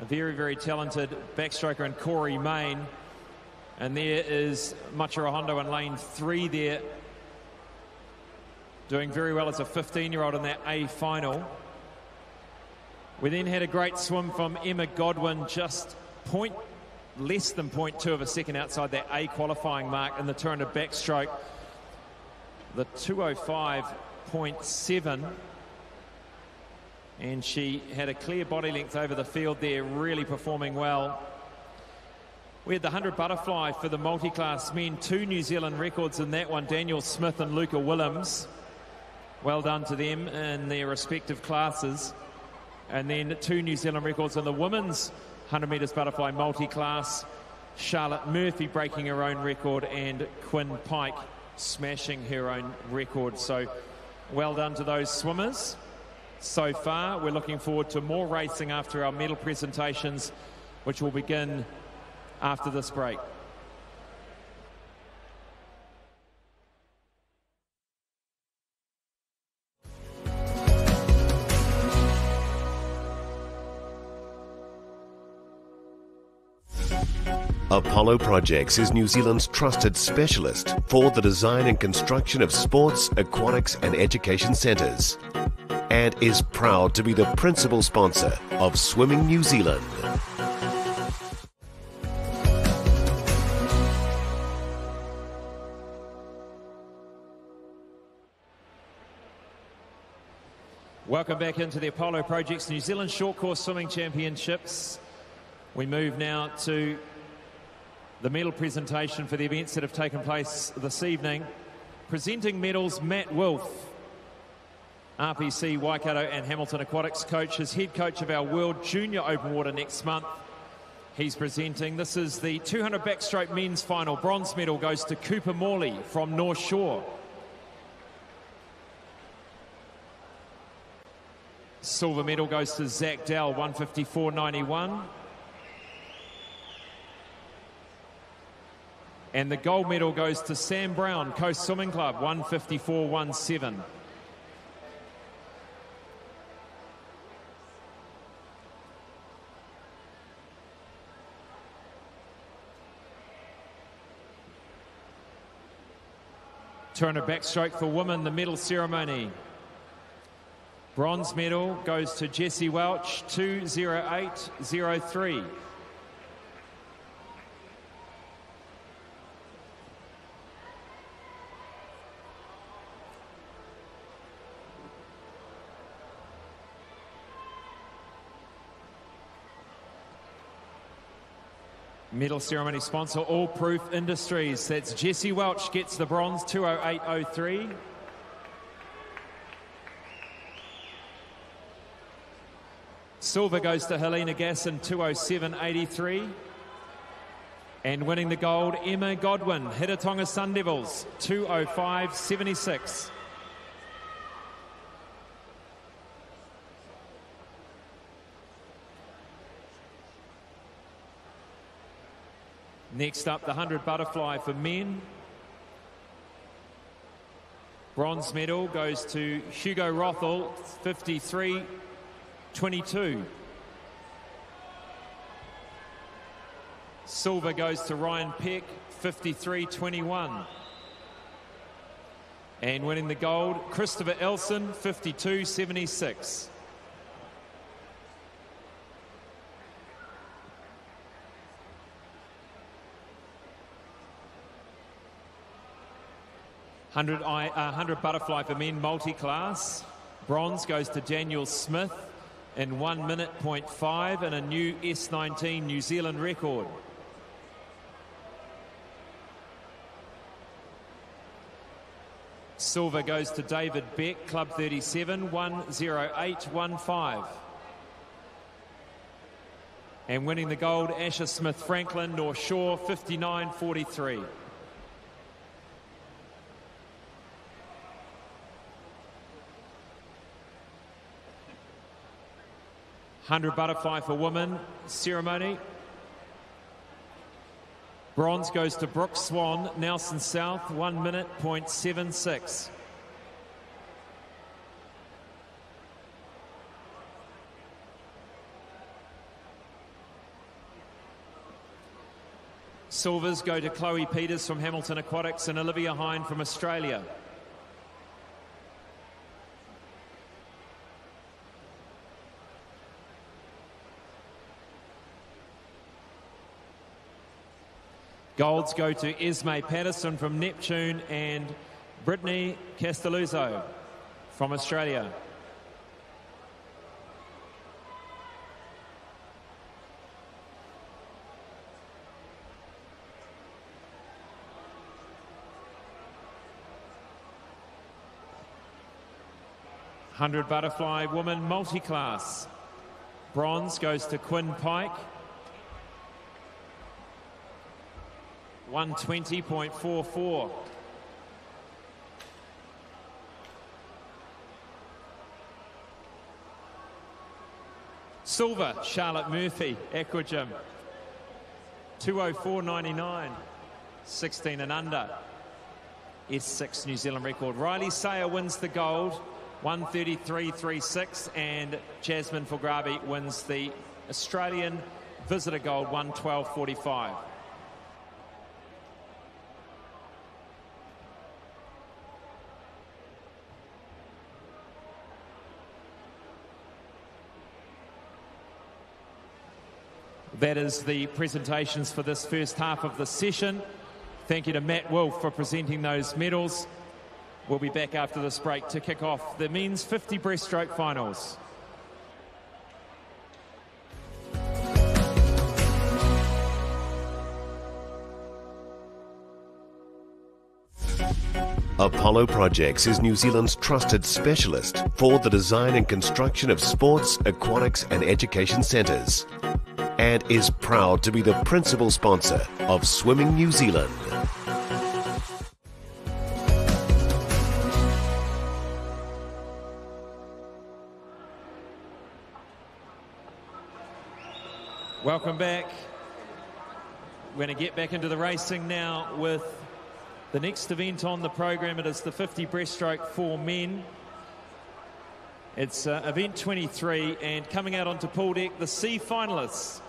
a very, very talented backstroker in Corey Main. And there is Machirahondo in lane 3 there, doing very well as a 15-year-old in that A final. We then had a great swim from Emma Godwin, just less than 0.2 of a second outside that A qualifying mark in the 200 backstroke. The 205.7. And she had a clear body length over the field there, really performing well. We had the 100 butterfly for the multi-class men, 2 New Zealand records in that one, Daniel Smith and Luca Willems. Well done to them in their respective classes. And then 2 New Zealand records in the women's 100 metres butterfly multi-class. Charlotte Murphy breaking her own record and Quinn Pike smashing her own record. So well done to those swimmers. So far, we're looking forward to more racing after our medal presentations, which will begin after this break. Apollo Projects is New Zealand's trusted specialist for the design and construction of sports, aquatics and education centres, and is proud to be the principal sponsor of Swimming New Zealand. Welcome back into the Apollo Projects New Zealand Short Course Swimming Championships. We move now to the medal presentation for the events that have taken place this evening. Presenting medals, Matt Wolf RPC, Waikato and Hamilton Aquatics coach, is head coach of our World Junior Open Water next month. He's presenting. This is the 200 backstroke men's final. Bronze medal goes to Cooper Morley from North Shore. Silver medal goes to Zach Dell, 154.91. And the gold medal goes to Sam Brown, Coast Swimming Club, 154.17. Turner backstroke for women, the medal ceremony. Bronze medal goes to Jessie Welch, 208.03. Medal ceremony sponsor, All Proof Industries. That's Jessie Welch gets the bronze, 208.03. Silver goes to Helena Gasson, 207.83. And winning the gold, Emma Godwin, Hitatonga Sun Devils, 205.76. Next up, the 100 butterfly for men. Bronze medal goes to Hugo Rothel, 53.22. Silver goes to Ryan Peck, 53.21. And winning the gold, Christopher Elson, 52.76. $100 butterfly for men multi-class. Bronze goes to Daniel Smith in 1 minute, 0.5 and a new S19 New Zealand record. Silver goes to David Beck, Club 37, 108.15. And winning the gold, Asher Smith Franklin, North Shore, 59.43. $100 butterfly for women ceremony. Bronze goes to Brooke Swan, Nelson South, 1 minute, 0.76. Silvers go to Chloe Peters from Hamilton Aquatics and Olivia Hine from Australia. Golds go to Esme Patterson from Neptune and Brittany Castelluzzo from Australia. $100 butterfly woman multi-class. Bronze goes to Quinn Pike. 120.44. Silver, Charlotte Murphy, Aquagym, 204.99, 16 and under. S6 New Zealand record. Riley Sayer wins the gold, 133.36, and Jasmine Fulgrabi wins the Australian visitor gold, 112.45. That is the presentations for this first half of the session. Thank you to Matt Wolf for presenting those medals. We'll be back after this break to kick off the men's 50 breaststroke finals. Apollo Projects is New Zealand's trusted specialist for the design and construction of sports, aquatics and education centres, and is proud to be the principal sponsor of Swimming New Zealand. Welcome back. We're going to get back into the racing now with the next event on the program. It is the 50 breaststroke for men. It's event 23, and coming out onto pool deck, the C finalists.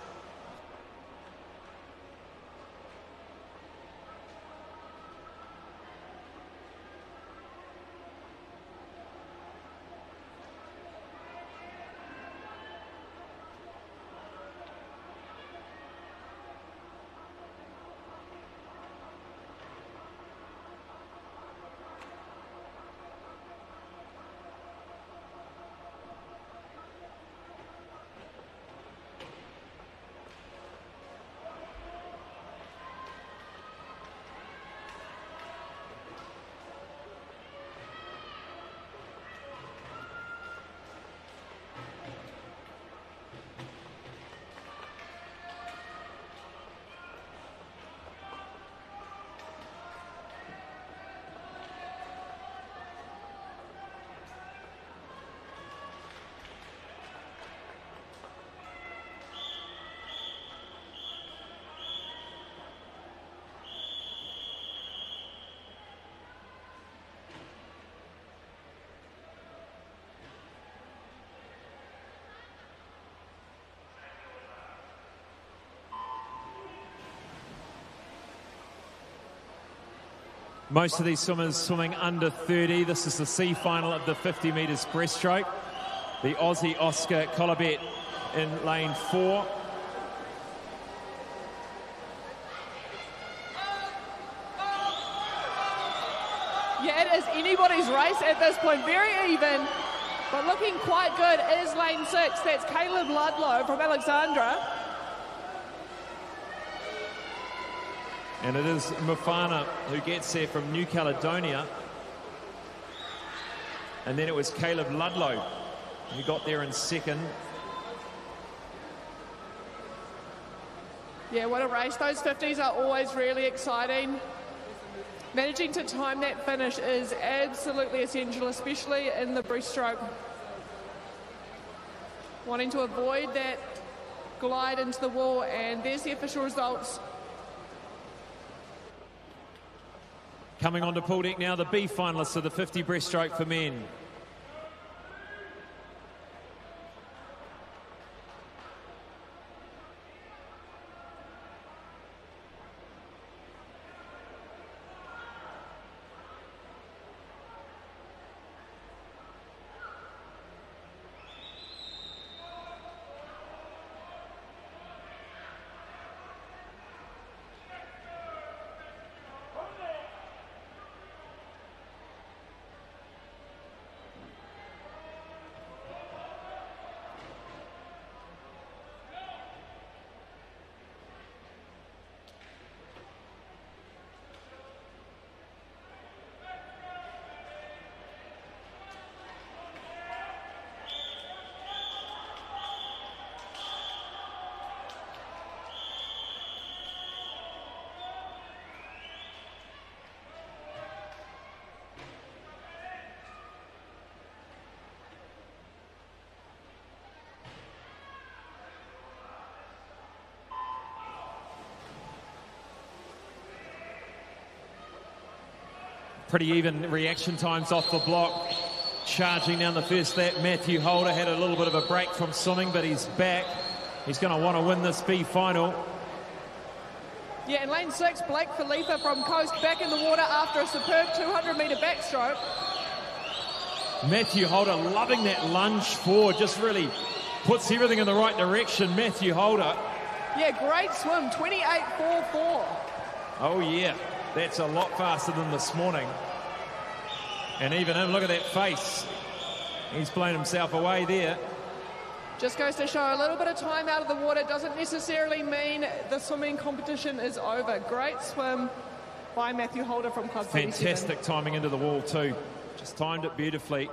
Most of these swimmers swimming under 30. This is the C final of the 50 metres breaststroke. The Aussie Oscar Colabet in lane 4. Yeah, it is anybody's race at this point. Very even, but looking quite good is lane 6. That's Caleb Ludlow from Alexandra. And it is Mufana who gets there from New Caledonia. And then it was Caleb Ludlow who got there in second. Yeah, what a race. Those 50s are always really exciting. Managing to time that finish is absolutely essential, especially in the breaststroke. Wanting to avoid that glide into the wall, and there's the official results. Coming onto pool deck now, the B finalists of the 50 breaststroke for men. Pretty even reaction times off the block. Charging down the first lap, Matthew Holder had a little bit of a break from swimming, but he's back. He's going to want to win this B final. Yeah, in lane 6, Blake Philippa from Coast back in the water after a superb 200-metre backstroke. Matthew Holder loving that lunge forward, just really puts everything in the right direction. Matthew Holder. Yeah, great swim, 28.44. Oh, yeah. That's a lot faster than this morning. And even him, look at that face. He's blown himself away there. Just goes to show a little bit of time out of the water doesn't necessarily mean the swimming competition is over. Great swim by Matthew Holder from Club 37. Fantastic timing into the wall too. Just timed it beautifully.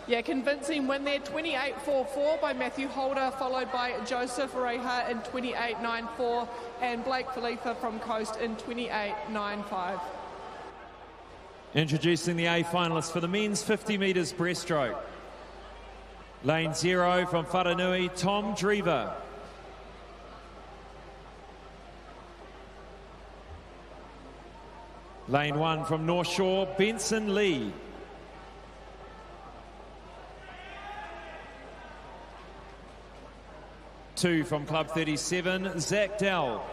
Yeah, convincing win there, 28.44 by Matthew Holder, followed by Joseph Reha in 28.94 and Blake Felifa from Coast in 28.95. Introducing the A finalists for the men's 50 metres breaststroke. Lane 0 from Wharanui, Tom Drever. Lane 1 from North Shore, Benson Lee. Two from Club 37, Zach Dell.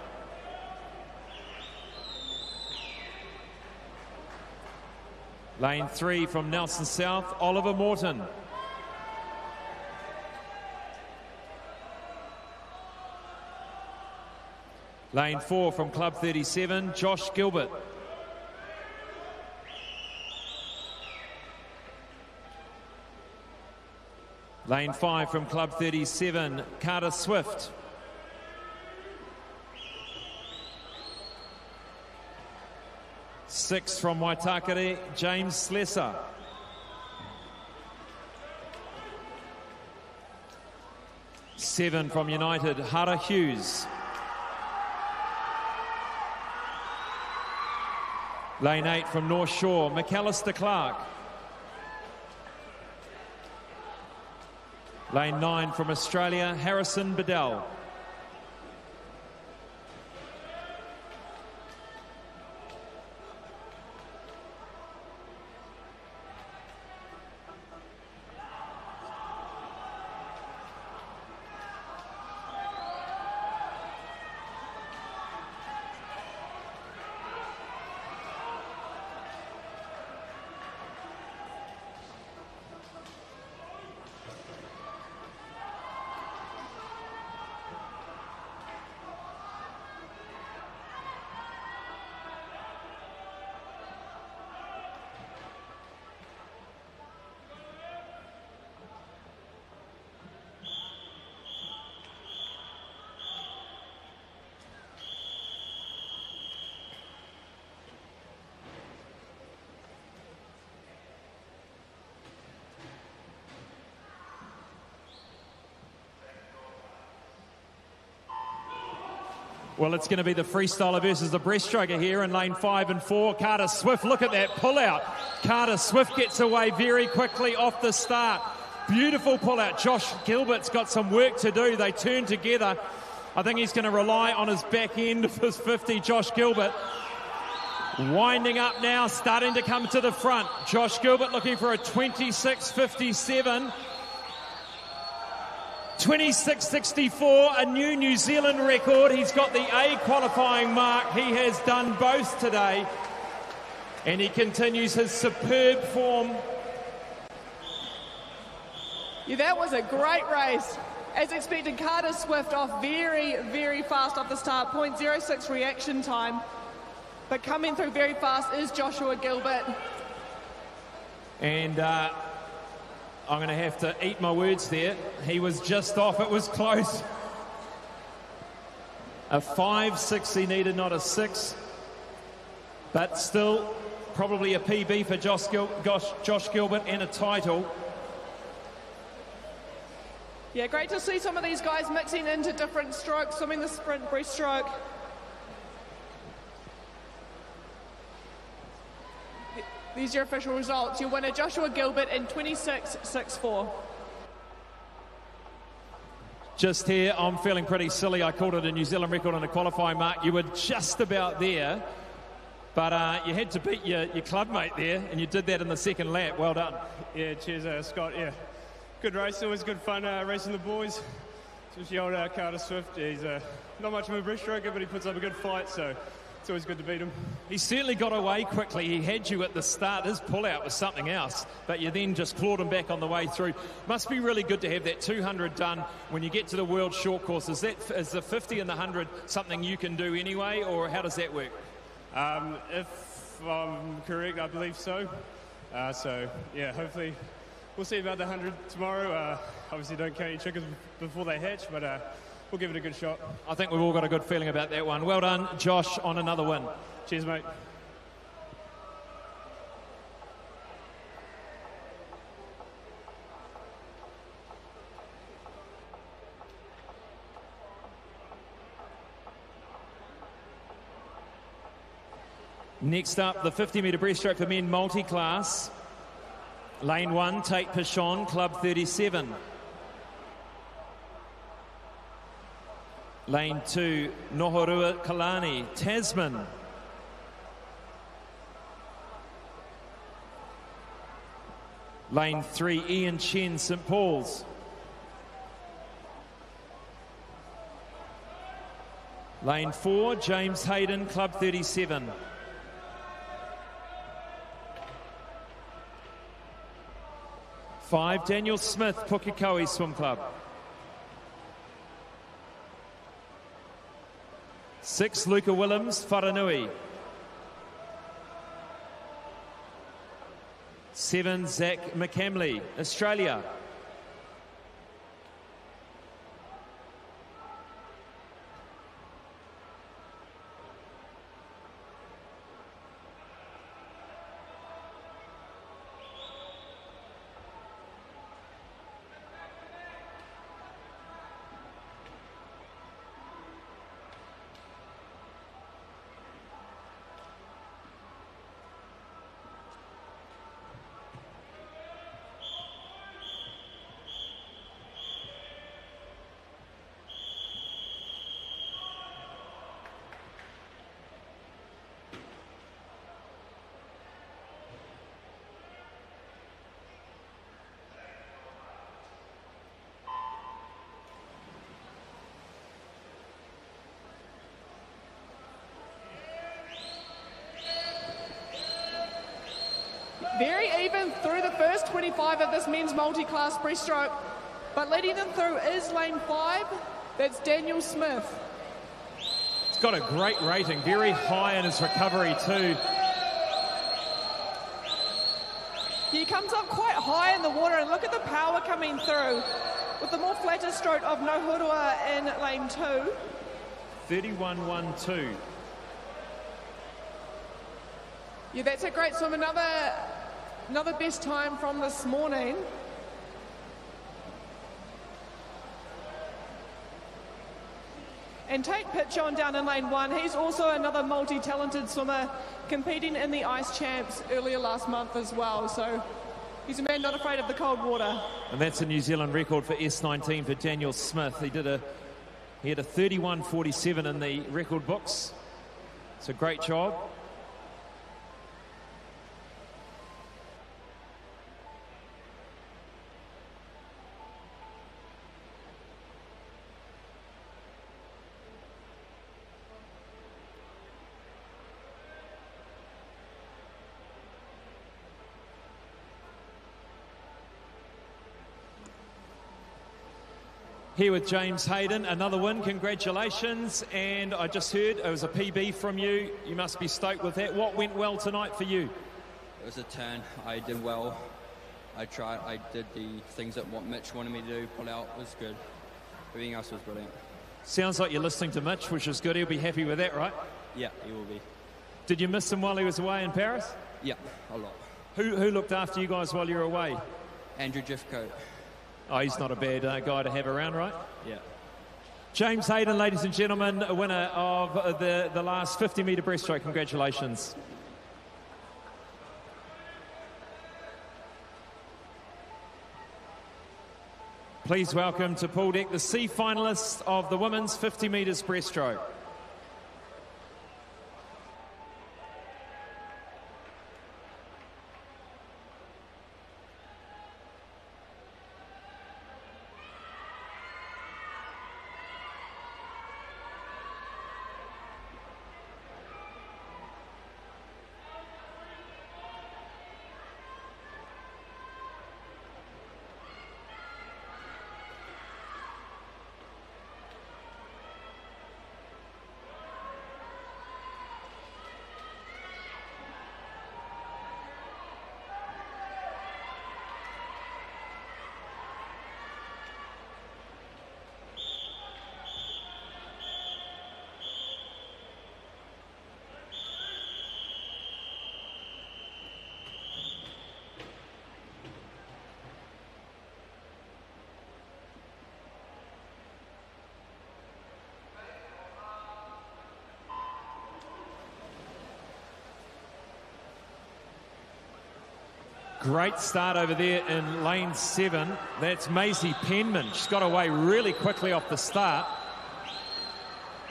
Lane 3 from Nelson South, Oliver Morton. Lane 4 from Club 37, Josh Gilbert. Lane 5 from Club 37, Carter Swift. Six from Waitakere, James Slesser. Seven from United, Hara Hughes. Lane 8 from North Shore, McAllister Clark. Lane 9 from Australia, Harrison Bedell. Well, it's going to be the freestyler versus the breaststroker here in lane 5 and 4. Carter Swift, look at that pull out. Carter Swift gets away very quickly off the start. Beautiful pull out. Josh Gilbert's got some work to do. They turn together. I think he's going to rely on his back end of his 50, Josh Gilbert. Winding up now, starting to come to the front. Josh Gilbert looking for a 26.57. 26.64, a New Zealand record. He's got the A qualifying mark. He has done both today. And he continues his superb form. Yeah, that was a great race. As expected, Carter Swift off very, very fast off the start. 0.06 reaction time. But coming through very fast is Joshua Gilbert. And I'm going to have to eat my words there. He was just off. It was close. A 5.6 he needed, not a 6. But still, probably a PB for Josh Gilbert and a title. Yeah, great to see some of these guys mixing into different strokes, swimming the sprint breaststroke. These are your official results. Your winner, Joshua Gilbert, in 26.64. Just here, I'm feeling pretty silly. I called it a New Zealand record and a qualifying mark. You were just about there, but you had to beat your clubmate there, and you did that in the second lap. Well done. Yeah, cheers, Scott. Yeah, good race. Always good fun racing the boys. Especially old Carter Swift. He's not much of a breaststroker, but he puts up a good fight, so it's always good to beat him. He certainly got away quickly. He had you at the start. His pull-out was something else, but you then just clawed him back on the way through. Must be really good to have that 200 done when you get to the world short course. Is the 50 and the 100 something you can do anyway, or how does that work? If If I'm correct, I believe so. So, yeah, hopefully we'll see about the 100 tomorrow. Obviously don't count your chickens before they hatch, but we'll give it a good shot. I think we've all got a good feeling about that one. Well done, Josh, on another win. Cheers, mate. Next up, the 50-metre breaststroke for men multi-class. Lane 1, Tate Pichon, Club 37. Lane 2, Nohorua Kalani, Tasman. Lane 3, Ian Chen, St Paul's. Lane 4, James Hayden, Club 37. Five, Daniel Smith, Pukekohe Swim Club. 6, Luca Willems, Wharanui. 7, Zach McCamley, Australia. 25 of this men's multi-class breaststroke, but leading them through is lane 5. That's Daniel Smith. He's got a great rating, very high in his recovery too. He comes up quite high in the water, and look at the power coming through with the more flatter stroke of Nohorua in lane 2. 31.12. Yeah, that's a great swim. Another best time from this morning. And Tate Pichon down in lane 1. He's also another multi-talented swimmer competing in the Ice Champs earlier last month as well. So he's a man not afraid of the cold water. And that's a New Zealand record for S19 for Daniel Smith. He had a 31.47 in the record books. It's a great job. Here with James Hayden, another win, congratulations. And I just heard it was a PB from you. You must be stoked with that. What went well tonight for you? It was a turn. I did well. I did the things that what Mitch wanted me to do. Pull out was good. Everything else was brilliant. Sounds like you're listening to Mitch, which is good. He'll be happy with that, right? Yeah, he will be. Did you miss him while he was away in Paris? Yeah, a lot. Who looked after you guys while you were away? Andrew Jeffcoat. Oh, he's not a bad guy to have around, right? Yeah. James Hayden, ladies and gentlemen, a winner of the last 50-metre breaststroke. Congratulations. Please welcome to pool deck the C finalists of the women's 50 metres breaststroke. Great start over there in lane 7. That's Maisie Penman. She's got away really quickly off the start.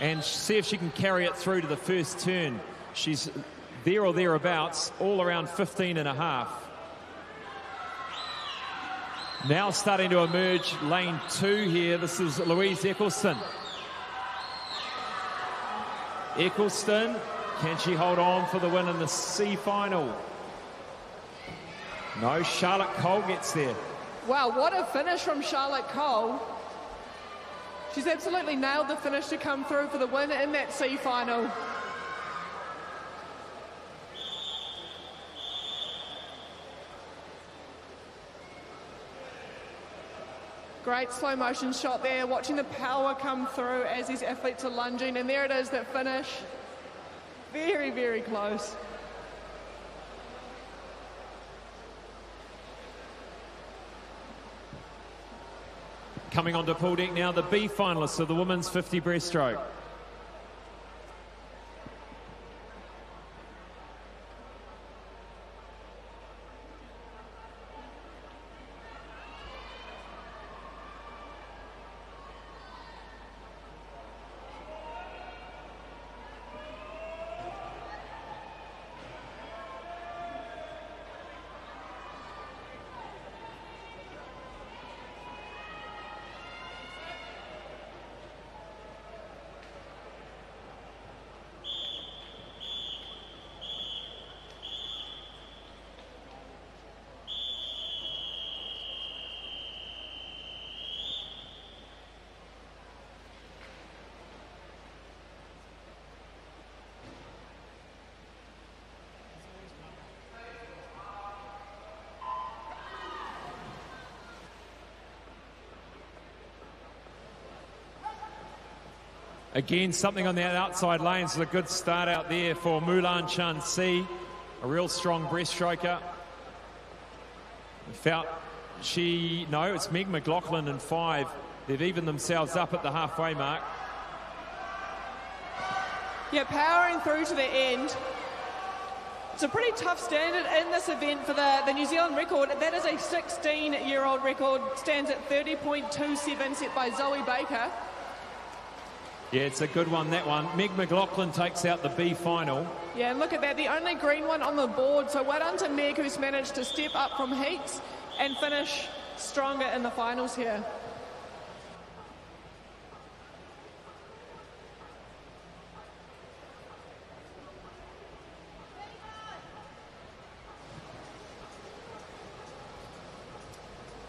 And see if she can carry it through to the first turn. She's there or thereabouts, all around 15.5. Now starting to emerge lane 2 here. This is Louise Eccleston. Eccleston, can she hold on for the win in the C final? No, Charlotte Cole gets there. Wow, what a finish from Charlotte Cole. She's absolutely nailed the finish to come through for the win in that C final. Great slow motion shot there, watching the power come through as these athletes are lunging, and there it is, that finish. Very, very close. Coming onto pool deck now, the B finalists of the women's 50 breaststroke. Again, something on that outside lane. So a good start out there for Mulan Chan Si, a real strong breaststroker. It's Meg McLaughlin in 5. They've evened themselves up at the halfway mark. Yeah, powering through to the end. It's a pretty tough standard in this event for the New Zealand record. That is a 16-year-old record, stands at 30.27, set by Zoe Baker. Yeah, it's a good one, that one. Meg McLaughlin takes out the B final. Yeah, and look at that, the only green one on the board. So well done to Meg, who's managed to step up from heats and finish stronger in the finals here.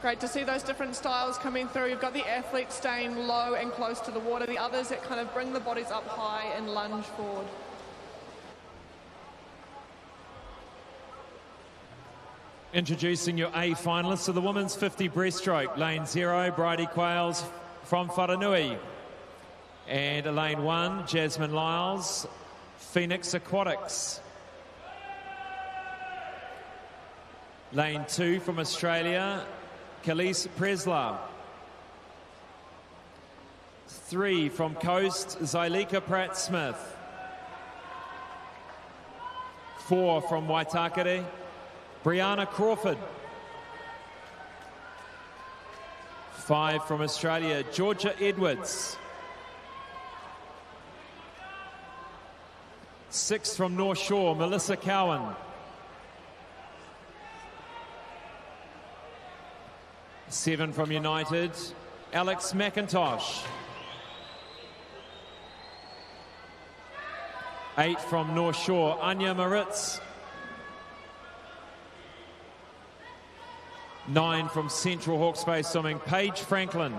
Great to see those different styles coming through. You've got the athletes staying low and close to the water, the others that kind of bring the bodies up high and lunge forward. Introducing your A finalists of the women's 50 breaststroke. Lane 0, Bridie Quayles from Wharanui. And lane 1, Jasmine Lyles, Phoenix Aquatics. Lane 2 from Australia, Khalees Preslar. 3 from Coast, Zylika Pratt-Smith. 4 from Waitakere, Brianna Crawford. 5 from Australia, Georgia Edwards. 6 from North Shore, Melissa Cowan. 7 from United, Alex McIntosh. 8 from North Shore, Anya Maritz. 9 from Central Hawke's Bay Swimming, Paige Franklin.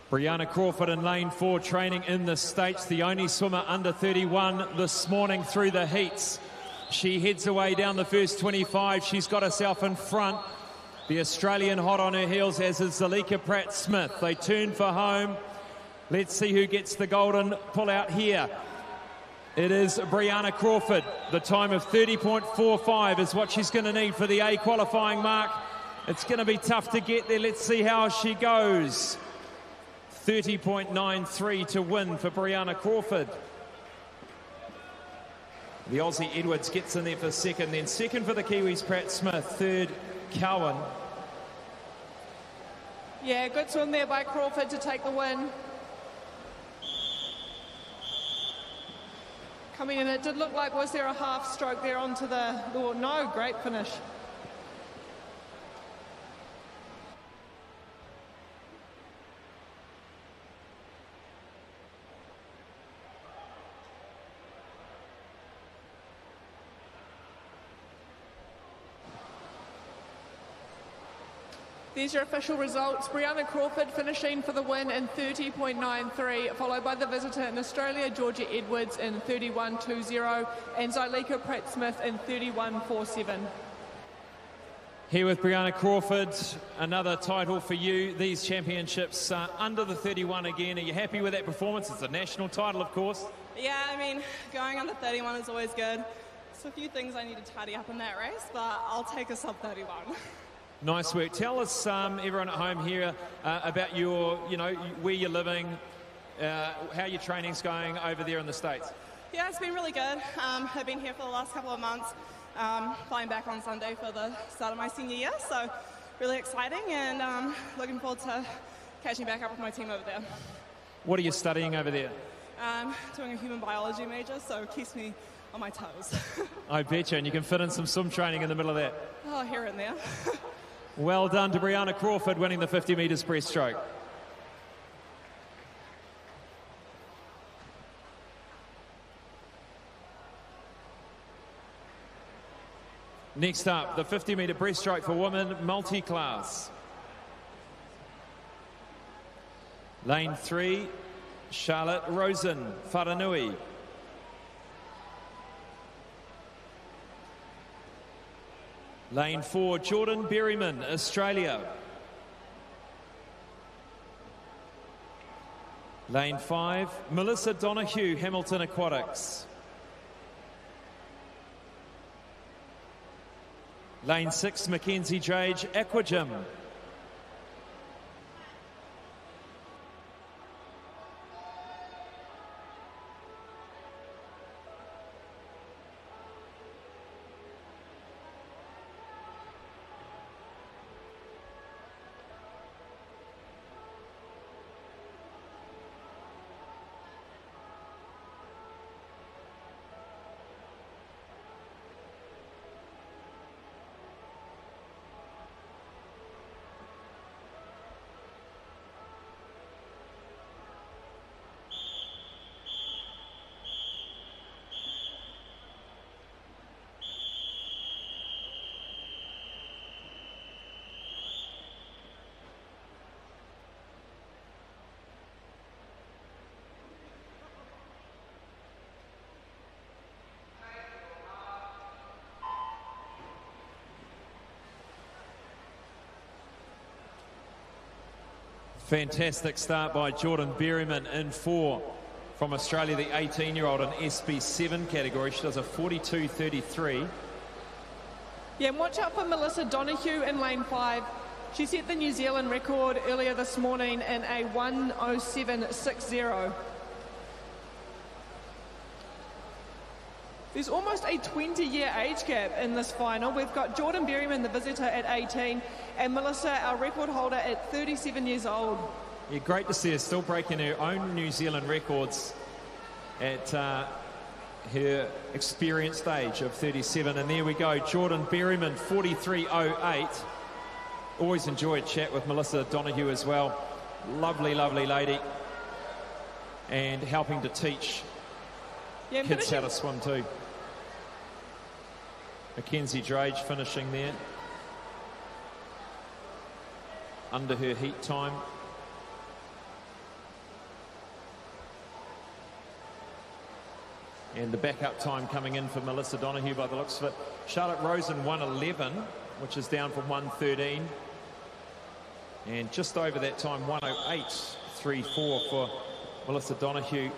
Brianna Crawford in lane 4, training in the States, the only swimmer under 31 this morning through the heats. She heads away down the first 25. She's got herself in front. The Australian hot on her heels, as is Zalika Pratt-Smith. They turn for home. Let's see who gets the golden pull out here. It is Brianna Crawford. The time of 30.45 is what she's going to need for the A qualifying mark. It's going to be tough to get there. Let's see how she goes. 30.93 to win for Brianna Crawford. The Aussie Edwards gets in there for second, then second for the Kiwis Pratt-Smith, third Cowan. Yeah, good swim there by Crawford to take the win. Coming in, it did look like, was there a half stroke there onto the, oh, no, great finish. There's your official results. Brianna Crawford finishing for the win in 30.93, followed by the visitor in Australia, Georgia Edwards, in 31.20, and Zalika Pratt-Smith in 31.47. Here with Brianna Crawford, another title for you. These championships under the 31 again. Are you happy with that performance? It's a national title, of course. Yeah, I mean, going under 31 is always good. There's a few things I need to tidy up in that race, but I'll take a sub 31. Nice work. Tell us, everyone at home here, about your, where you're living, how your training's going over there in the States. Yeah, it's been really good. I've been here for the last couple of months, flying back on Sunday for the start of my senior year, so really exciting, and looking forward to catching back up with my team over there. What are you studying over there? Doing a human biology major, so it keeps me on my toes. I bet you, and you can fit in some swim training in the middle of that. Oh, here and there. Well done to Brianna Crawford, winning the 50 metres breaststroke. Next up, the 50 metre breaststroke for women multi-class. Lane 3, Charlotte Rosen, Wharanui. Lane 4, Jordan Berryman, Australia. Lane 5, Melissa Donoghue, Hamilton Aquatics. Lane 6, Mackenzie Drage, Aquagym. Fantastic start by Jordan Berryman in 4 from Australia, the 18-year-old in SB7 category. She does a 42.33. Yeah, and watch out for Melissa Donoghue in lane 5. She set the New Zealand record earlier this morning in a 1:07.60. There's almost a 20-year age gap in this final. We've got Jordan Berryman, the visitor, at 18, and Melissa, our record holder, at 37 years old. Yeah, great to see her still breaking her own New Zealand records at her experienced age of 37. And there we go, Jordan Berryman, 43.08. Always enjoy a chat with Melissa Donoghue as well. Lovely, lovely lady. And helping to teach kids how to swim too. Mackenzie Drage finishing there under her heat time. And the backup time coming in for Melissa Donoghue by the looks of it. Charlotte Rosen 1:11, which is down from 1:13. And just over that time, 1:08.34 for Melissa Donoghue. You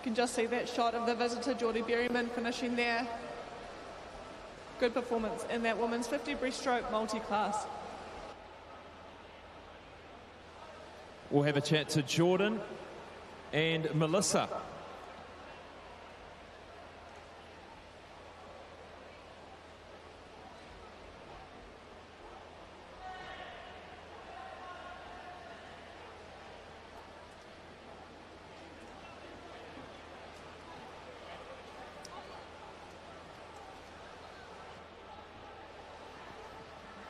can just see that shot of the visitor, Geordie Berryman, finishing there. Good performance in that women's 50 breaststroke multi-class. We'll have a chat to Jordan and Melissa.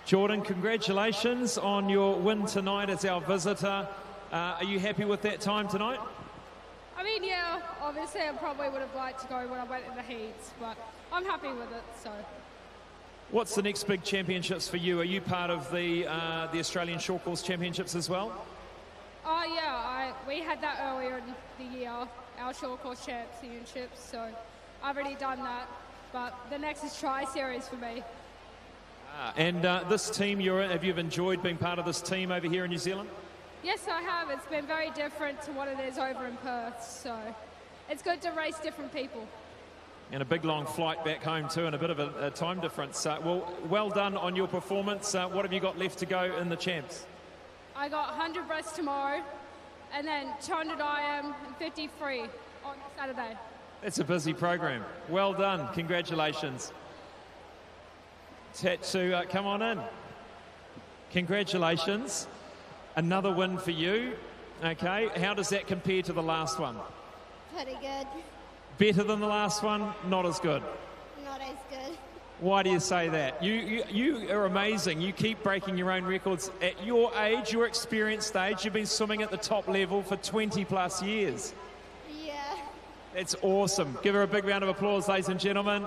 Jordan, congratulations on your win tonight as our visitor. Are you happy with that time tonight? I mean, yeah, obviously I probably would have liked to go when I went in the heats, but I'm happy with it, so. What's the next big championships for you? Are you part of the Australian Short Course Championships as well? Oh, yeah, we had that earlier in the year, our Short Course Championships, so I've already done that, but the next is Tri-Series for me. And this team you're in, have you enjoyed being part of this team over here in New Zealand? Yes, I have. It's been very different to what it is over in Perth, so it's good to race different people. And a big long flight back home too, and a bit of a time difference. Well done on your performance. What have you got left to go in the champs? I got 100 breasts tomorrow, and then 200 IM and 50 free on Saturday. That's a busy program. Well done. Congratulations. Tatsu, come on in. Congratulations. Another win for you. Okay, how does that compare to the last one? Pretty good. Better than the last one? Not as good? Not as good. Why do you say that? You are amazing. You keep breaking your own records. At your age, your experienced age, you've been swimming at the top level for 20 plus years. Yeah. That's awesome. Give her a big round of applause, ladies and gentlemen.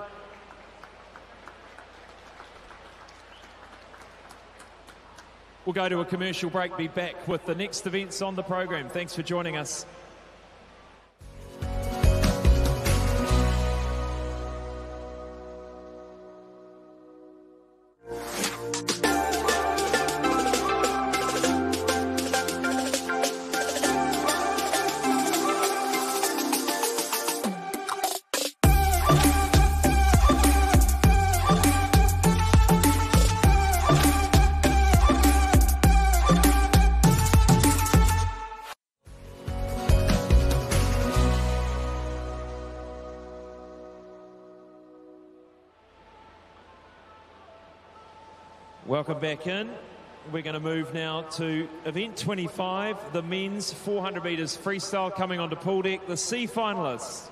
We'll go to a commercial break, be back with the next events on the program. Thanks for joining us. Welcome back in. We're going to move now to event 25, the men's 400 metres freestyle coming onto pool deck, the C finalists.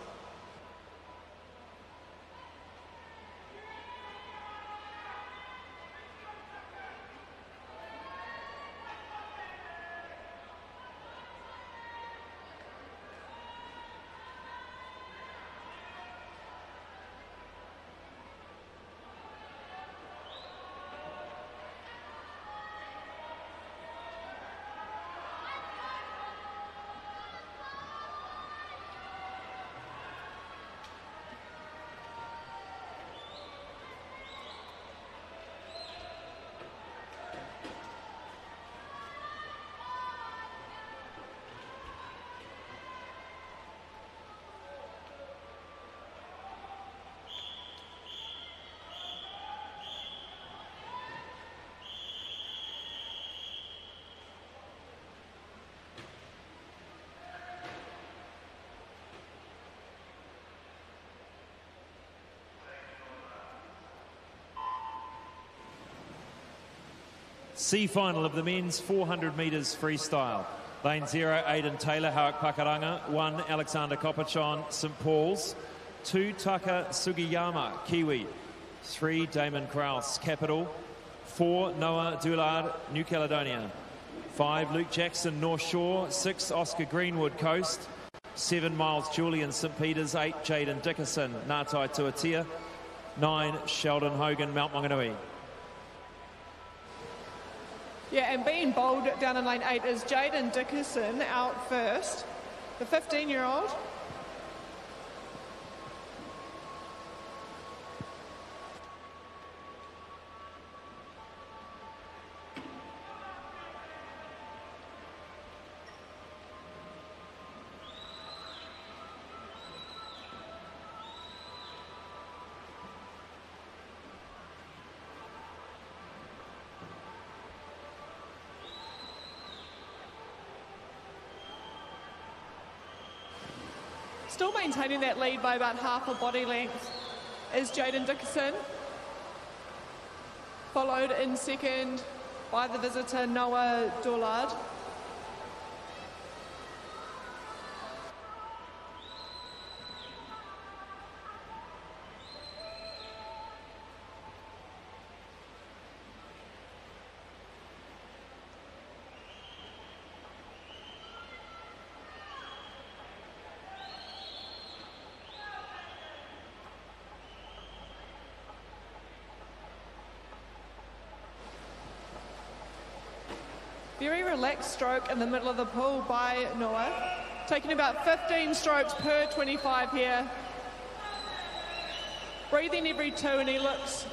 C final of the men's 400 metres freestyle. Lane 0, Aidan Taylor, Hawak Pakaranga. 1, Alexander Kopachon, St Paul's. 2, Taka Sugiyama, Kiwi. 3, Damon Kraus, Capital. 4, Noah Doulard, New Caledonia. 5, Luke Jackson, North Shore. 6, Oscar Greenwood, Coast. 7, Miles Julian, St Peters. 8, Jaden Dickerson, Ngātai Tuatea. 9, Sheldon Hogan, Mount Maunganui. Yeah, and being bowled down in lane 8 is Jaden Dickerson out first, the 15-year-old. Still maintaining that lead by about half a body length is Jaden Dickerson, followed in second by the visitor Noah Dollard. Very relaxed stroke in the middle of the pool by Noah, taking about 15 strokes per 25 here. Breathing every 2, and he looks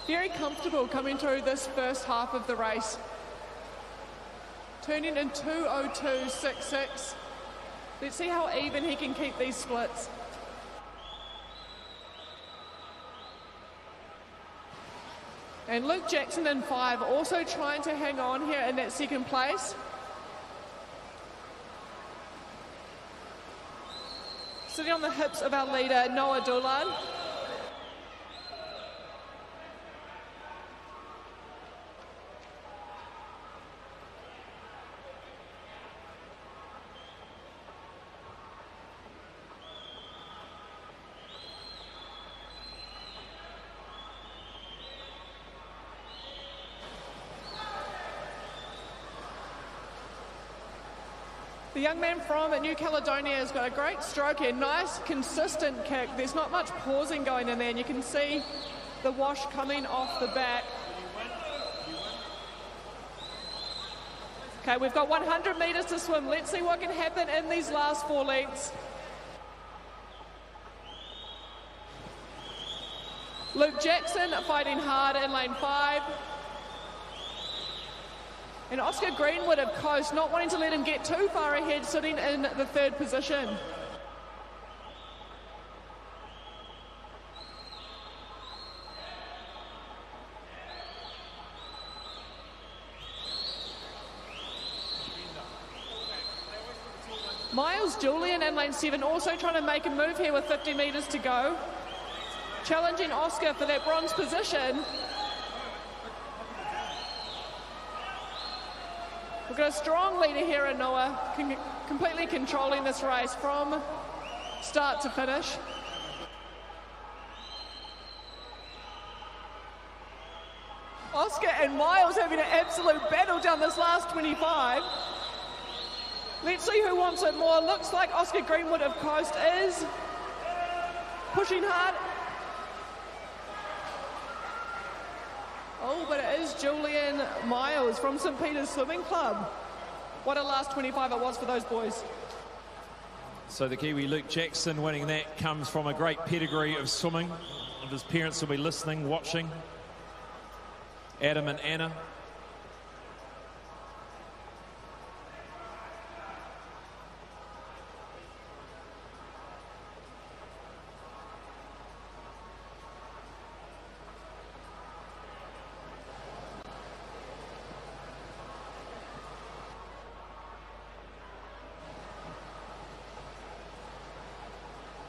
very comfortable coming through this first half of the race. Turning in 2:02.66. Let's see how even he can keep these splits. And Luke Jackson in 5, also trying to hang on here in that second place. Sitting on the hips of our leader, Noah Dollard. The young man from New Caledonia has got a great stroke here, nice consistent kick. There's not much pausing going in there, and you can see the wash coming off the back. Okay, we've got 100 metres to swim. Let's see what can happen in these last 4 lengths. Luke Jackson fighting hard in lane 5. And Oscar Greenwood of Coast not wanting to let him get too far ahead, sitting in the 3rd position. Miles Julian in lane 7 also trying to make a move here with 50 metres to go. Challenging Oscar for that bronze position. We've got a strong leader here in Noah, completely controlling this race from start to finish. Oscar and Miles having an absolute battle down this last 25. Let's see who wants it more. Looks like Oscar Greenwood of Coast is pushing hard. Oh, but it is Julian Miles from St. Peter's Swimming Club. What a last 25 it was for those boys. So the Kiwi Luke Jackson winning that comes from a great pedigree of swimming. And his parents will be listening, watching. Adam and Anna.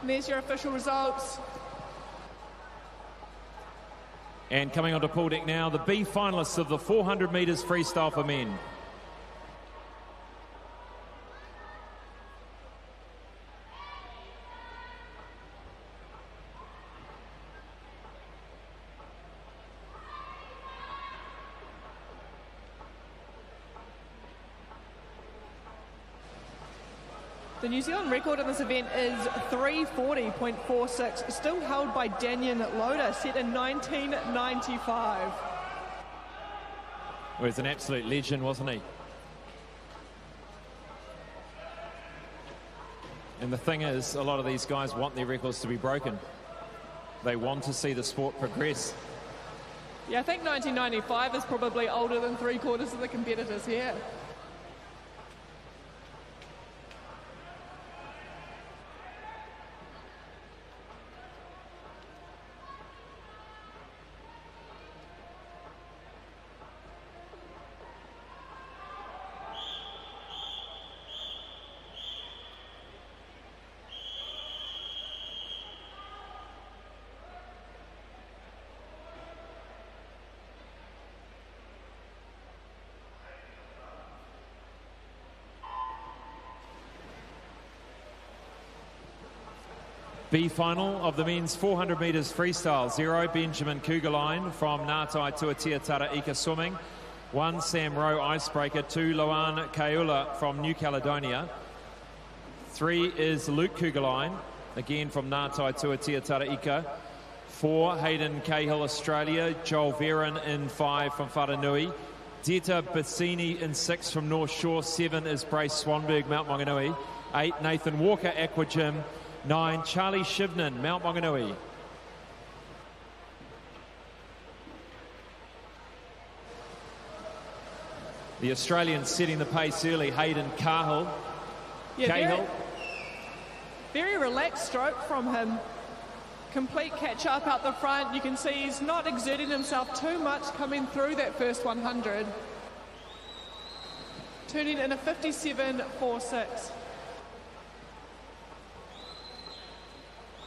And there's your official results. And coming onto pool deck now, the B finalists of the 400 metres freestyle for men. The New Zealand record in this event is 3:40.46, still held by Daniel Loader, set in 1995. Well, he's an absolute legend, wasn't he? And the thing is, a lot of these guys want their records to be broken. They want to see the sport progress. Yeah, I think 1995 is probably older than 3/4 of the competitors here. B final of the men's 400 metres freestyle. 0, Benjamin Kugelijn from Ngātai Tuatea Taraika Swimming. 1, Sam Rowe Icebreaker. 2, Loan Kaula from New Caledonia. 3 is Luke Kugelijn, again from Ngātai Tuatea Taraika. 4, Hayden Cahill, Australia. Joel Veron in 5 from Wharanui. Deta Bassini in 6 from North Shore. 7 is Brace Swanberg, Mount Maunganui. 8, Nathan Walker, Aqua Gym. 9, Charlie Shivnan, Mount Maunganui. The Australian setting the pace early, Hayden Cahill. Yeah, very relaxed stroke from him. Complete catch up out the front. You can see he's not exerting himself too much coming through that first 100. Turning in a 57.46.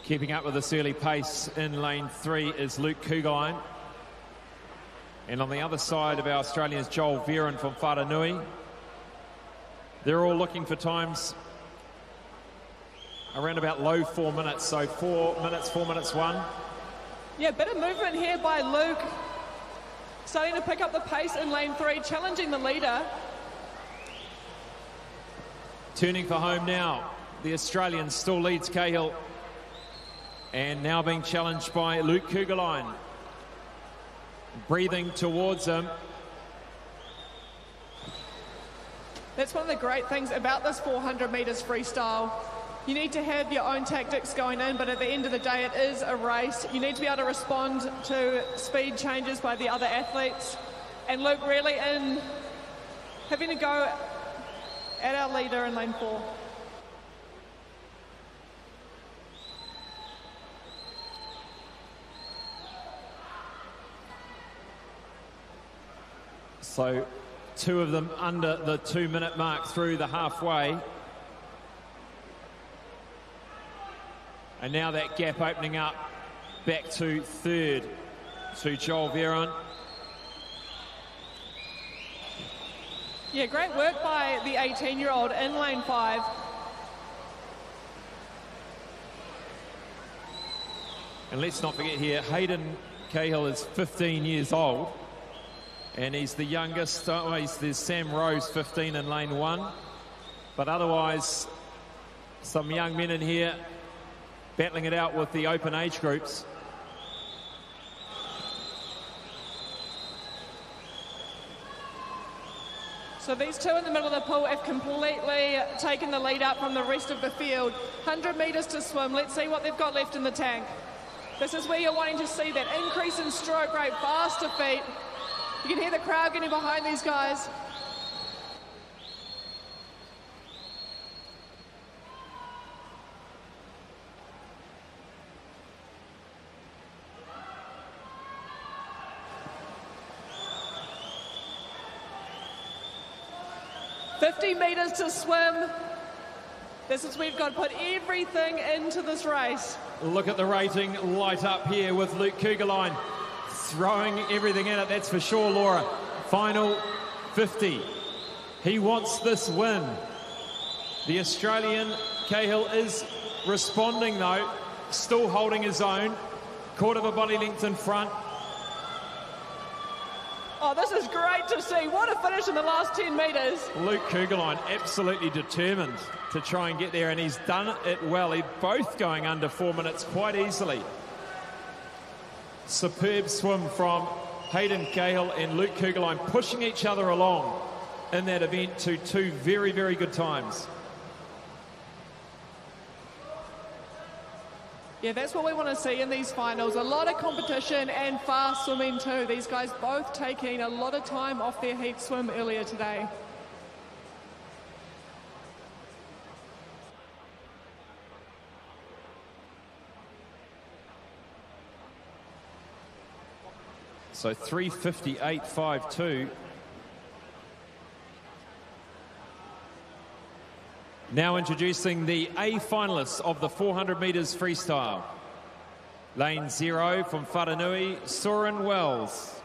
Keeping up with this early pace in lane 3 is Luke Kugelijn. And on the other side of our Australians, Joel Veron from Wharanui. They're all looking for times around about low 4 minutes. So 4 minutes 1. Yeah, bit of movement here by Luke. Starting to pick up the pace in lane 3, challenging the leader. Turning for home now. The Australian still leads Cahill. And now being challenged by Luke Kugelijn. Breathing towards him. That's one of the great things about this 400 metres freestyle. You need to have your own tactics going in, but at the end of the day, it is a race. You need to be able to respond to speed changes by the other athletes. And Luke really in having a go at our leader in lane 4. So 2 of them under the 2 minute mark through the halfway. And now that gap opening up back to 3rd to Joel Veron. Yeah, great work by the 18-year-old in lane 5. And let's not forget here, Hayden Cahill is 15 years old. And he's the youngest. There's Sam Rose, 15 in lane 1. But otherwise, some young men in here battling it out with the open age groups. So these 2 in the middle of the pool have completely taken the lead up from the rest of the field. 100 metres to swim. Let's see what they've got left in the tank. This is where you're wanting to see that increase in stroke rate, faster feet. You can hear the crowd getting behind these guys. $50 meters to swim. This is where we've got to put everything into this race. Look at the rating light up here with Luke Kugelijn. Throwing everything in it, that's for sure, Laura. Final 50. He wants this win. The Australian Cahill is responding, though. Still holding his own. Quarter of a body length in front. Oh, this is great to see. What a finish in the last 10 metres. Luke Kugelijn absolutely determined to try and get there, and he's done it well. They're both going under 4 minutes quite easily. Superb swim from Hayden Cahill and Luke Kugelheim pushing each other along in that event to 2 very, very good times. Yeah, that's what we want to see in these finals. A lot of competition and fast swimming too. These guys both taking a lot of time off their heat swim earlier today. So 3:58.52. Now introducing the A finalists of the 400 metres freestyle. Lane 0 from Wharanui, Soren Wells.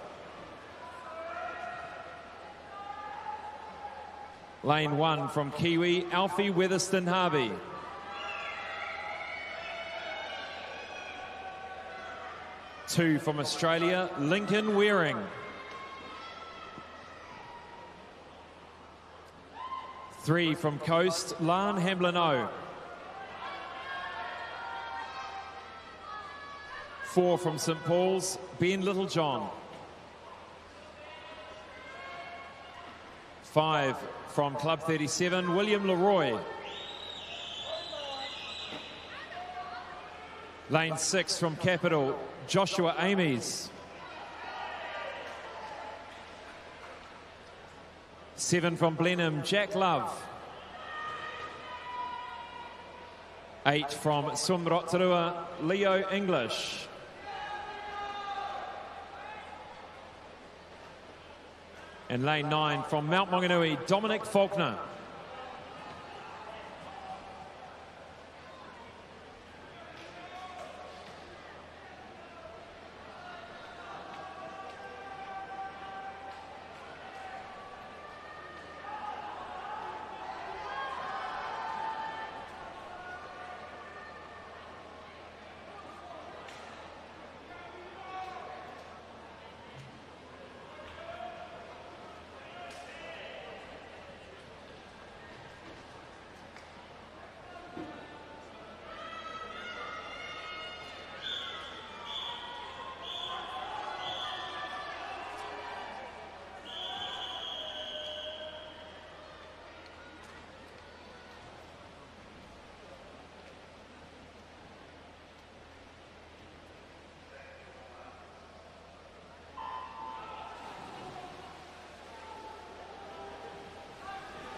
Lane 1 from Kiwi, Alfie Weatherston Harvey. Two from Australia, Lincoln Wearing. Three from Coast, Lan Hamlin-O. 4 from St Paul's, Ben Littlejohn. 5 from Club 37, William Leroy. Lane 6 from Capital, Joshua Amies. 7 from Blenheim, Jack Love. 8 from Swim Rotorua, Leo English. And lane 9 from Mount Maunganui, Dominic Faulkner.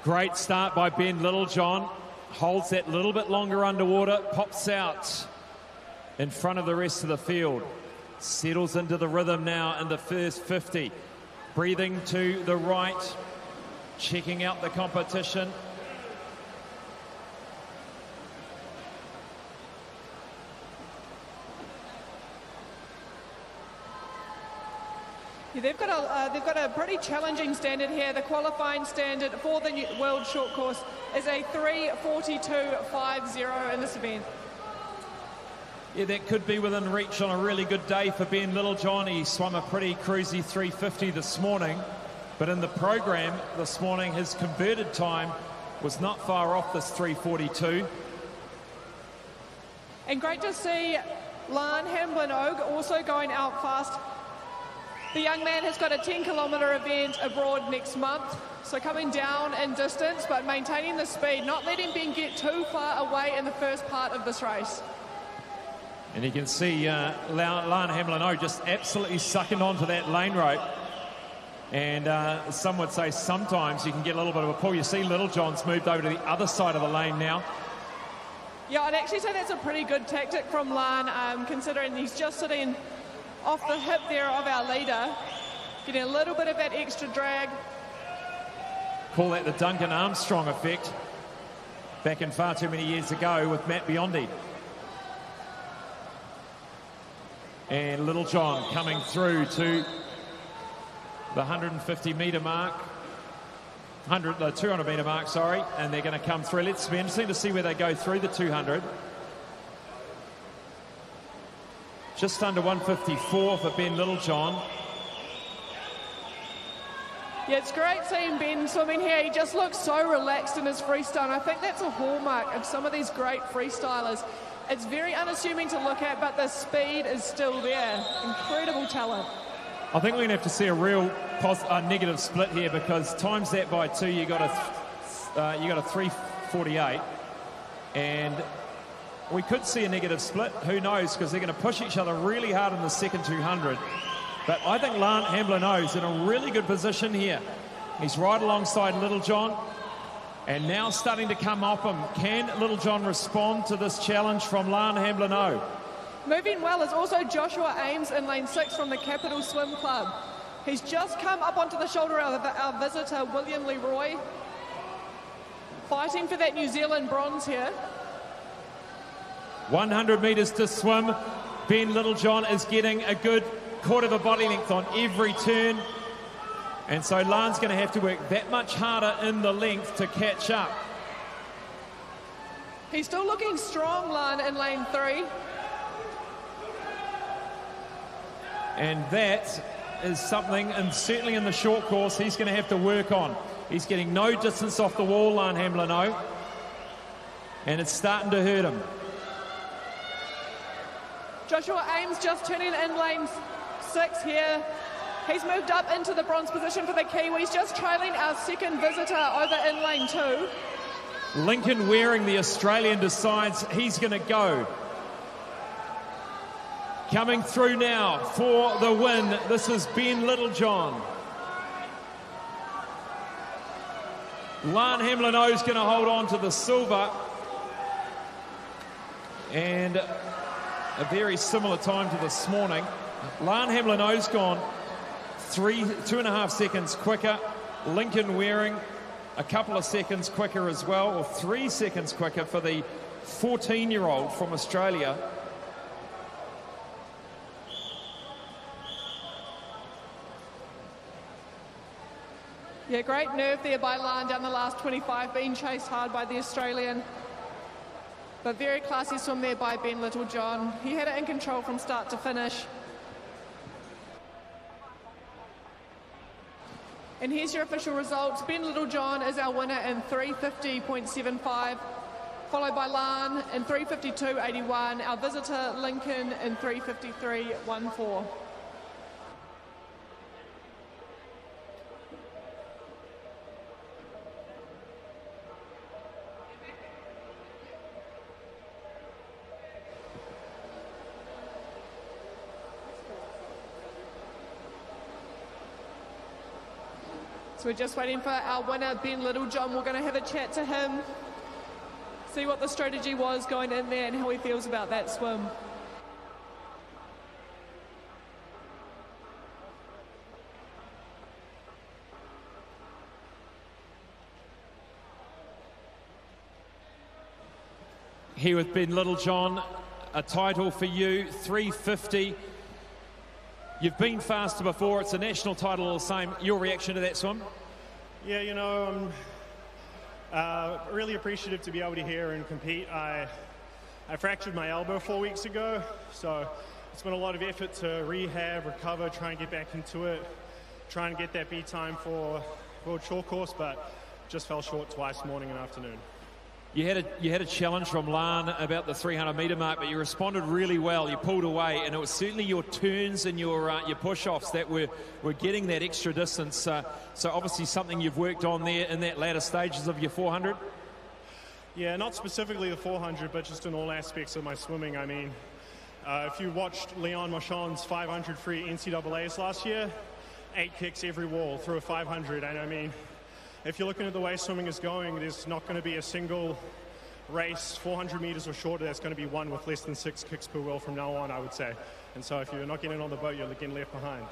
Great start by Ben Littlejohn. Holds that little bit longer underwater, pops out in front of the rest of the field. Settles into the rhythm now in the first 50. Breathing to the right, checking out the competition. Yeah, they've got a pretty challenging standard here. The qualifying standard for the World Short Course is a 3:42.50 in this event. Yeah, that could be within reach on a really good day for Ben Littlejohn. He swum a pretty cruisy 3:50 this morning, but in the program this morning, his converted time was not far off this 3:42. And great to see Lan Hamlin-O also going out fast. The young man has got a 10-kilometre event abroad next month, so coming down in distance but maintaining the speed, not letting Ben get too far away in the first part of this race. And you can see Lan Hamlin-O just absolutely sucking onto that lane rope. And some would say sometimes you can get a little bit of a pull. You see Littlejohn's moved over to the other side of the lane now. Yeah, I'd actually say that's a pretty good tactic from Lan, considering he's just sitting off the hip there of our leader, getting a little bit of that extra drag. Call that the Duncan Armstrong effect, back in far too many years ago with Matt Biondi. And Littlejohn coming through to the 150-metre mark, the 200-metre mark, sorry, and they're going to come through. Let's be interesting to see where they go through the 200. Just under 154 for Ben Littlejohn. Yeah, it's great seeing Ben swimming here. He just looks so relaxed in his freestyle. And I think that's a hallmark of some of these great freestylers. It's very unassuming to look at, but the speed is still there. Incredible talent. I think we're going to have to see a real negative split here, because times that by 2, you got a 3:48, and we could see a negative split. Who knows? Because they're going to push each other really hard in the second 200. But I think Lance Hamblinow's in a really good position here. He's right alongside Little John, and now starting to come off him. Can Little John respond to this challenge from Lance Hamblinov? Moving well is also Joshua Ames in lane 6 from the Capital Swim Club. He's just come up onto the shoulder of our visitor, William Leroy, fighting for that New Zealand bronze here. 100 metres to swim. Ben Littlejohn is getting a good quarter of a body length on every turn. And so Lan's going to have to work that much harder in the length to catch up. He's still looking strong, Lan, in lane 3. And that is something, and certainly in the short course, he's going to have to work on. He's getting no distance off the wall, Lan Hamblinov, and it's starting to hurt him. Joshua Ames just turning in lane 6 here. He's moved up into the bronze position for the Kiwis, just trailing our second visitor over in lane 2. Lincoln Waring, the Australian, decides he's going to go. Coming through now for the win, this is Ben Littlejohn. Lan Hamblinow's going to hold on to the silver. And a very similar time to this morning. Lan Hamblinow's gone 2.5 seconds quicker. Lincoln Waring a couple of seconds quicker as well, or 3 seconds quicker for the 14-year-old from Australia. Yeah, great nerve there by Lan down the last 25, being chased hard by the Australian. But very classy swim there by Ben Littlejohn. He had it in control from start to finish. And here's your official results. Ben Littlejohn is our winner in 3:50.75, followed by Lan in 3:52.81. Our visitor, Lincoln, in 3:53.14. So we're just waiting for our winner, Ben Littlejohn. We're going to have a chat to him, see what the strategy was going in there and how he feels about that swim. Here with Ben Littlejohn, a title for you, 3:50. You've been faster before, it's a national title all the same. Your reaction to that swim? Yeah, you know, I'm really appreciative to be able to hear and compete. I fractured my elbow 4 weeks ago, so it's been a lot of effort to rehab, recover, try and get back into it, try and get that beat time for World Short Course, but just fell short twice, morning and afternoon. You had a challenge from Lan about the 300-metre mark, but you responded really well. You pulled away, and it was certainly your turns and your push-offs that were getting that extra distance. So obviously something you've worked on there in that latter stages of your 400? Yeah, not specifically the 400, but just in all aspects of my swimming. I mean, if you watched Leon Marchand's 500 free NCAAs last year, 8 kicks every wall through a 500, and I mean, if you're looking at the way swimming is going, there's not going to be a single race 400 meters or shorter that's going to be won with less than 6 kicks per wheel from now on, I would say. And so if you're not getting on the boat, you're getting left behind.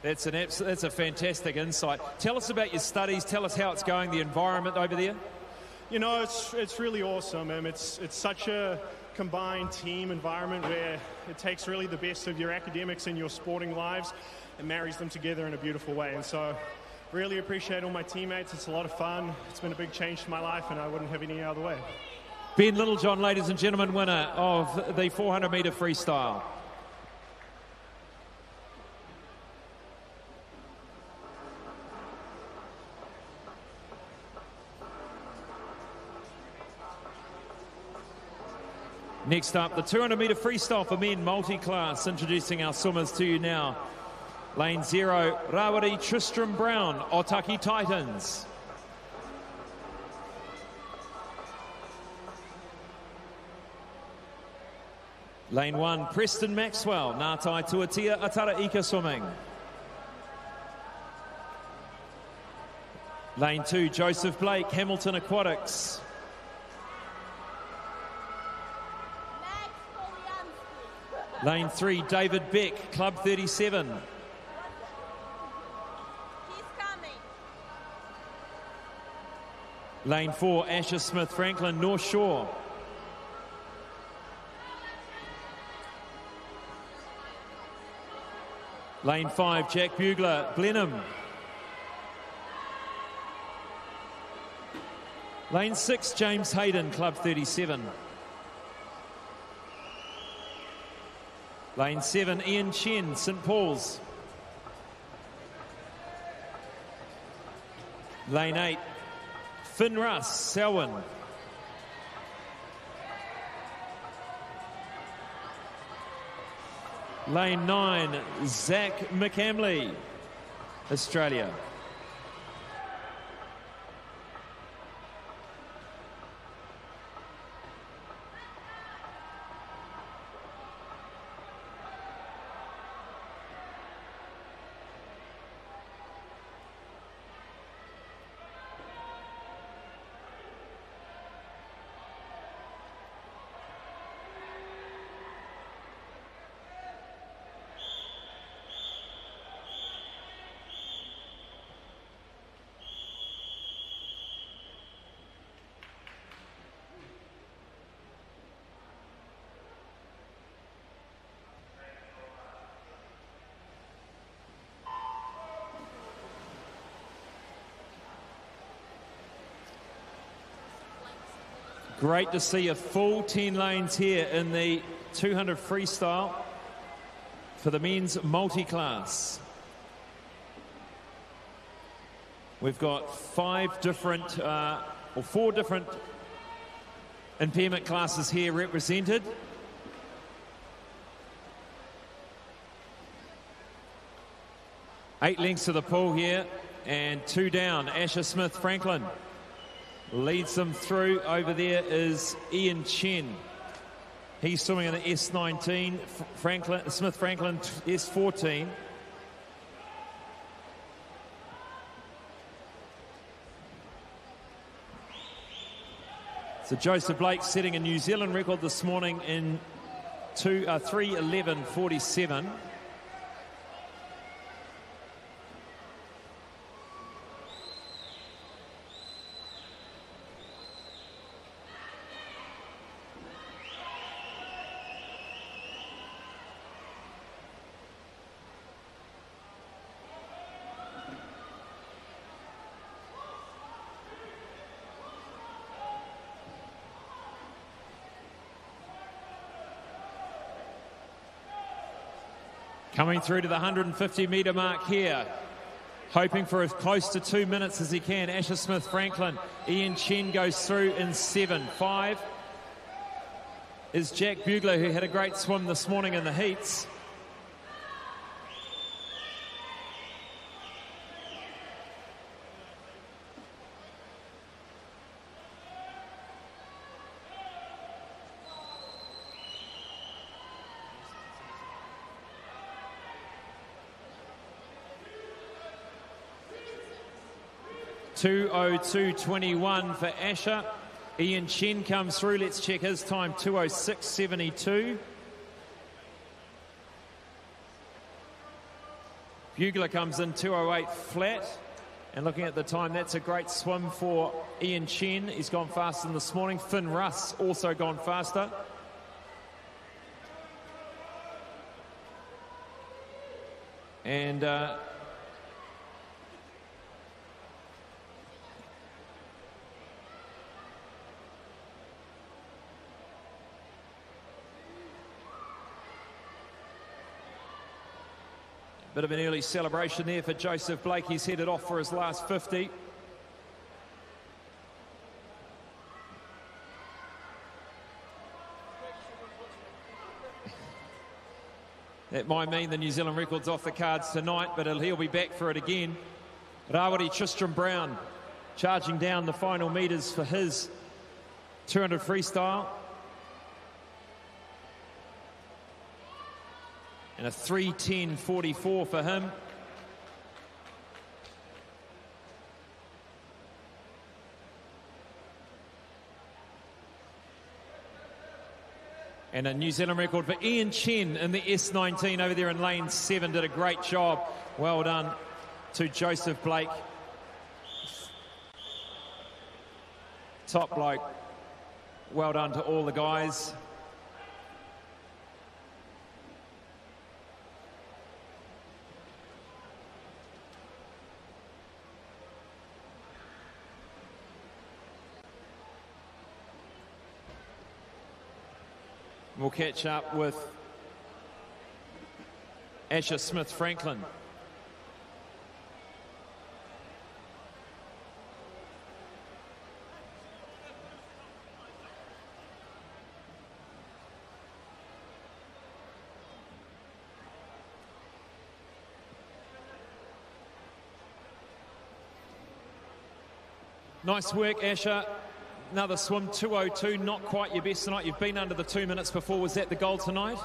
That's a fantastic insight. Tell us about your studies. Tell us how it's going, the environment over there. You know, it's really awesome. It's such a combined team environment where it takes really the best of your academics and your sporting lives and marries them together in a beautiful way. And so really appreciate all my teammates. It's a lot of fun. It's been a big change to my life, and I wouldn't have it any other way. Ben Littlejohn, ladies and gentlemen, winner of the 400-metre freestyle. Next up, the 200-metre freestyle for men multi-class. Introducing our swimmers to you now. Lane 0, Rawari Tristram Brown, Otaki Titans. Lane 1, Preston Maxwell, Ngātai Tuatia Atara Ika Swimming. Lane 2, Joseph Blake, Hamilton Aquatics. Lane 3, David Beck, Club 37. Lane 4, Asher Smith Franklin, North Shore. Lane 5, Jack Bugler, Blenheim. Lane 6, James Hayden, Club 37. Lane 7, Ian Chen, St Paul's. Lane 8, Finn Russ, Selwyn. Lane 9, Zach McCamley, Australia. Great to see a full 10 lanes here in the 200 freestyle for the men's multi-class. We've got 4 different impairment classes here represented. Eight lengths to the pool here and 2 down. Asher Smith Franklin leads them through. Over there is Ian Chen. He's swimming in the S19. Smith Franklin S14. So Joseph Blake setting a New Zealand record this morning in 3:11:47. Coming through to the 150-metre mark here. Hoping for as close to 2 minutes as he can. Asher Smith Franklin. Ian Chen goes through in 7. 5 is Jack Bugler, who had a great swim this morning in the heats. (2:02.21 for Asher. Ian Chen comes through. Let's check his time. 2:06.72. Bugler comes in 2:08 flat. And looking at the time, that's a great swim for Ian Chen. He's gone faster than this morning. Finn Russ also gone faster. And bit of an early celebration there for Joseph Blake. He's headed off for his last 50. That might mean the New Zealand record's off the cards tonight, but he'll be back for it again. Rawiri Tristram Brown charging down the final metres for his 200 freestyle. And a 3:10.44 for him. And a New Zealand record for Ian Chen in the S19 over there in lane 7. Did a great job. Well done to Joseph Blake. Top bloke. Well done to all the guys. We'll catch up with Asher Smith-Franklin. Nice work, Asher. Another swim, 2:02, not quite your best tonight. You've been under the 2 minutes before. Was that the goal tonight?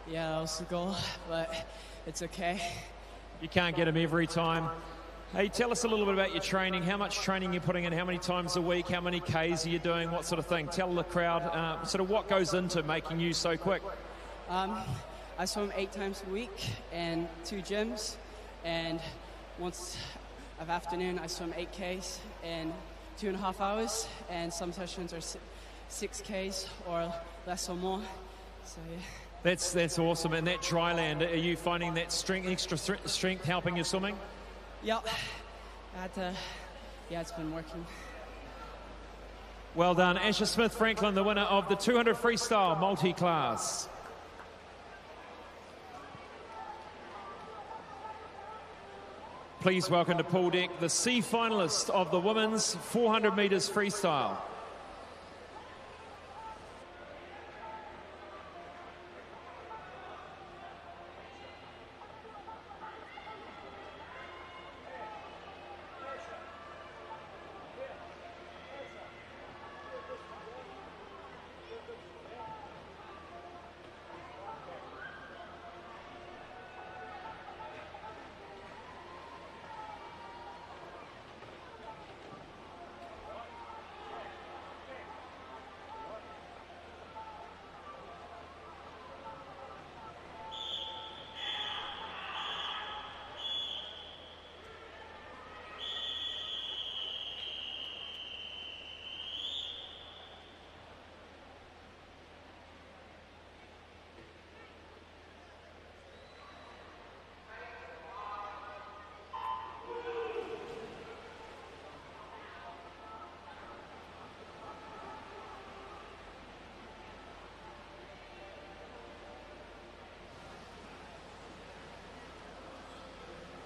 Yeah, that was the goal, but it's okay. You can't get them every time. Hey, tell us a little bit about your training. How much training you're putting in, how many times a week, how many Ks are you doing, what sort of thing? Tell the crowd sort of what goes into making you so quick. I swim 8 times a week and 2 gyms, and once of afternoon I swim 8 Ks in 2.5 hours, and some sessions are 6 Ks or less or more. So yeah. That's awesome. And that dry land, are you finding that extra strength helping your swimming? Yeah, it's been working. Well done, Asher Smith-Franklin, the winner of the 200 freestyle multi-class. Please welcome to pool deck the C finalist of the women's 400 metres freestyle.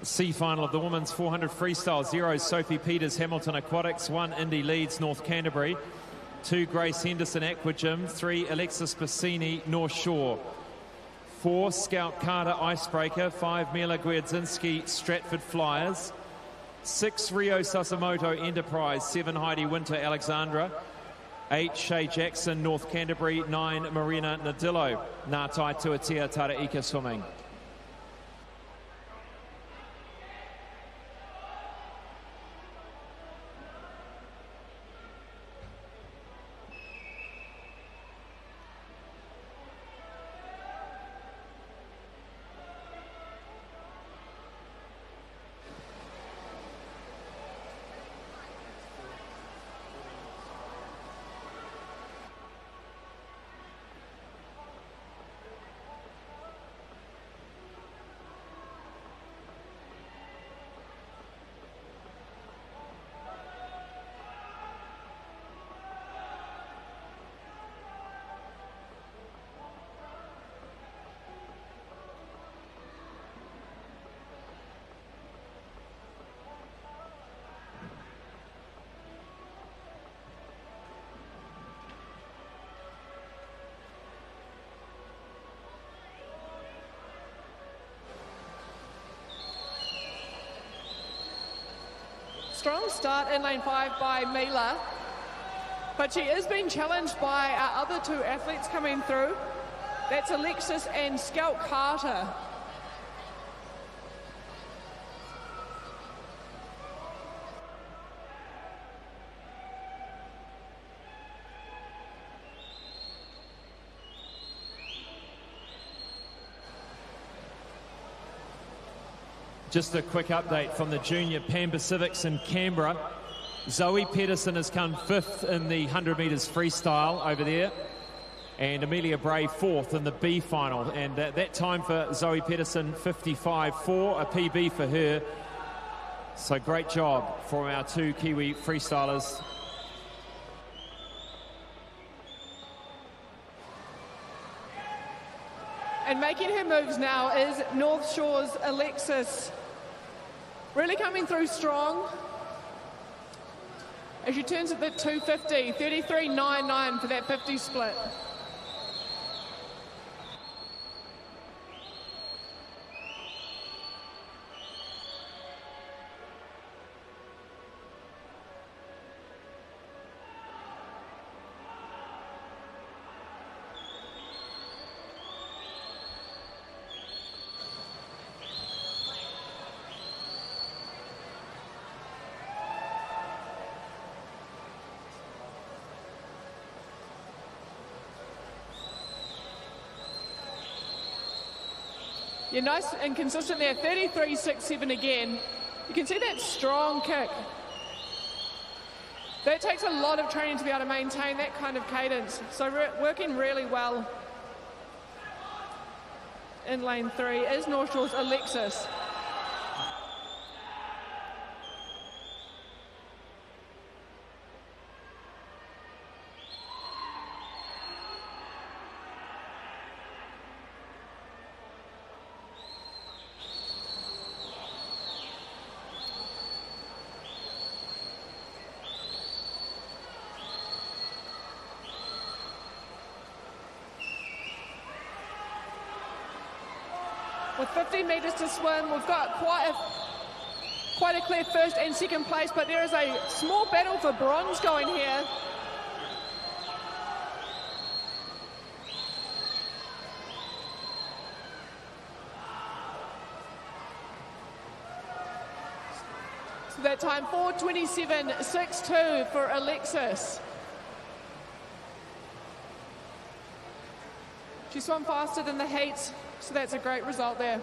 C final of the women's 400 freestyle. 0 Sophie Peters, Hamilton Aquatics. 1 Indy Leeds, North Canterbury. 2 Grace Henderson, Aquagym. 3 Alexis Bassini, North Shore. 4 Scout Carter, Icebreaker. 5 Mila Gwierdzinski, Stratford Flyers. 6 Rio Sasimoto, Enterprise. 7 Heidi Winter, Alexandra. 8 Shay Jackson, North Canterbury. 9 Marina Nadillo, Ngātai Tuatea Taraika Swimming. Strong start in lane 5 by Mila, but she is being challenged by our other two athletes coming through. That's Alexis and Scout Carter. Just a quick update from the Junior Pan Pacifics in Canberra. Zoe Pedersen has come 5th in the 100 metres freestyle over there, and Amelia Bray 4th in the B final. And that time for Zoe Pedersen, 55.4, a PB for her. So great job from our two Kiwi freestylers. And making her moves now is North Shore's Alexis. Really coming through strong. As she turns at the 250, 33.99 for that 50 split. Yeah, nice and consistent there, 33.67 again. You can see that strong kick. That takes a lot of training to be able to maintain that kind of cadence. So working really well in lane 3 is North Shore's Alexis. With 50 metres to swim, we've got quite a clear first and second place, but there is a small battle for bronze going here. So that time 4:27.62 for Alexis. She swam faster than the heats, so that's a great result there.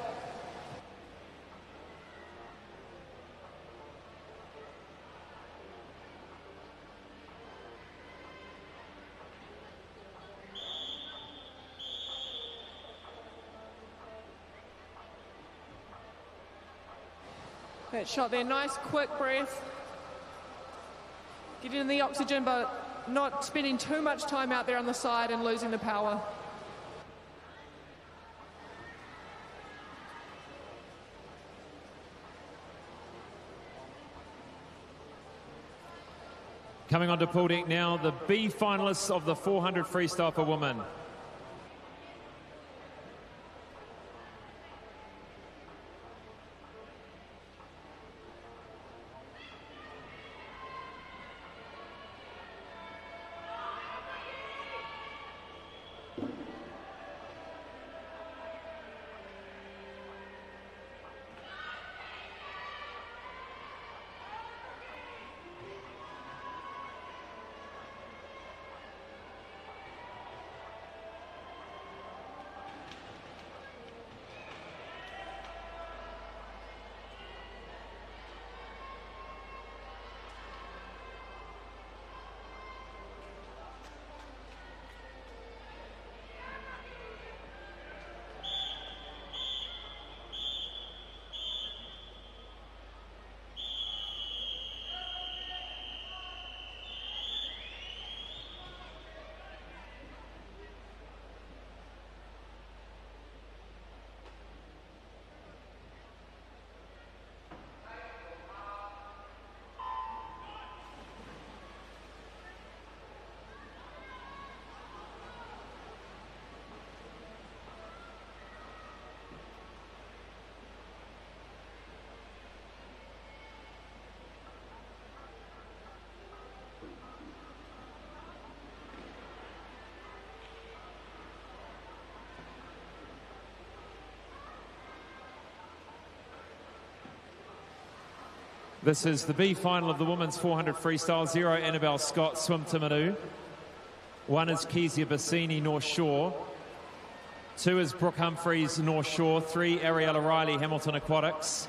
That shot there, nice quick breath. Getting in the oxygen, but not spending too much time out there on the side and losing the power. Coming on to pool deck now, the B finalists of the 400 freestyle for women. This is the B final of the women's 400 freestyle. 0, Annabelle Scott, swim Timaru. 1 is Kezia Bassini, North Shore. 2 is Brooke Humphreys, North Shore. 3, Ariella Riley, Hamilton Aquatics.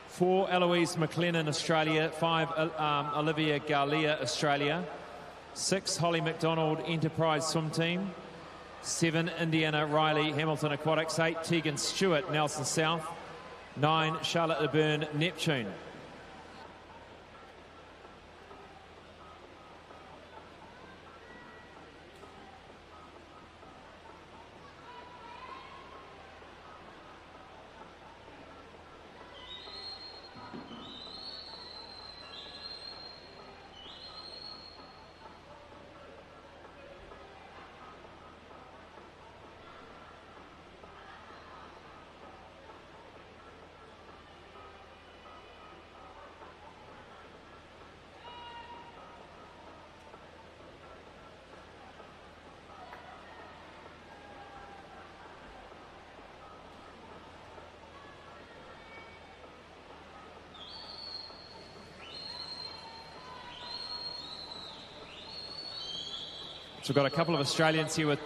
4, Eloise McLennan, Australia. 5, Olivia Garlia, Australia. 6, Holly McDonald, Enterprise Swim Team. 7, Indiana Riley, Hamilton Aquatics. 8, Tegan Stewart, Nelson South. 9, Charlotte LeBurn, Neptune. So we've got a couple of Australians here with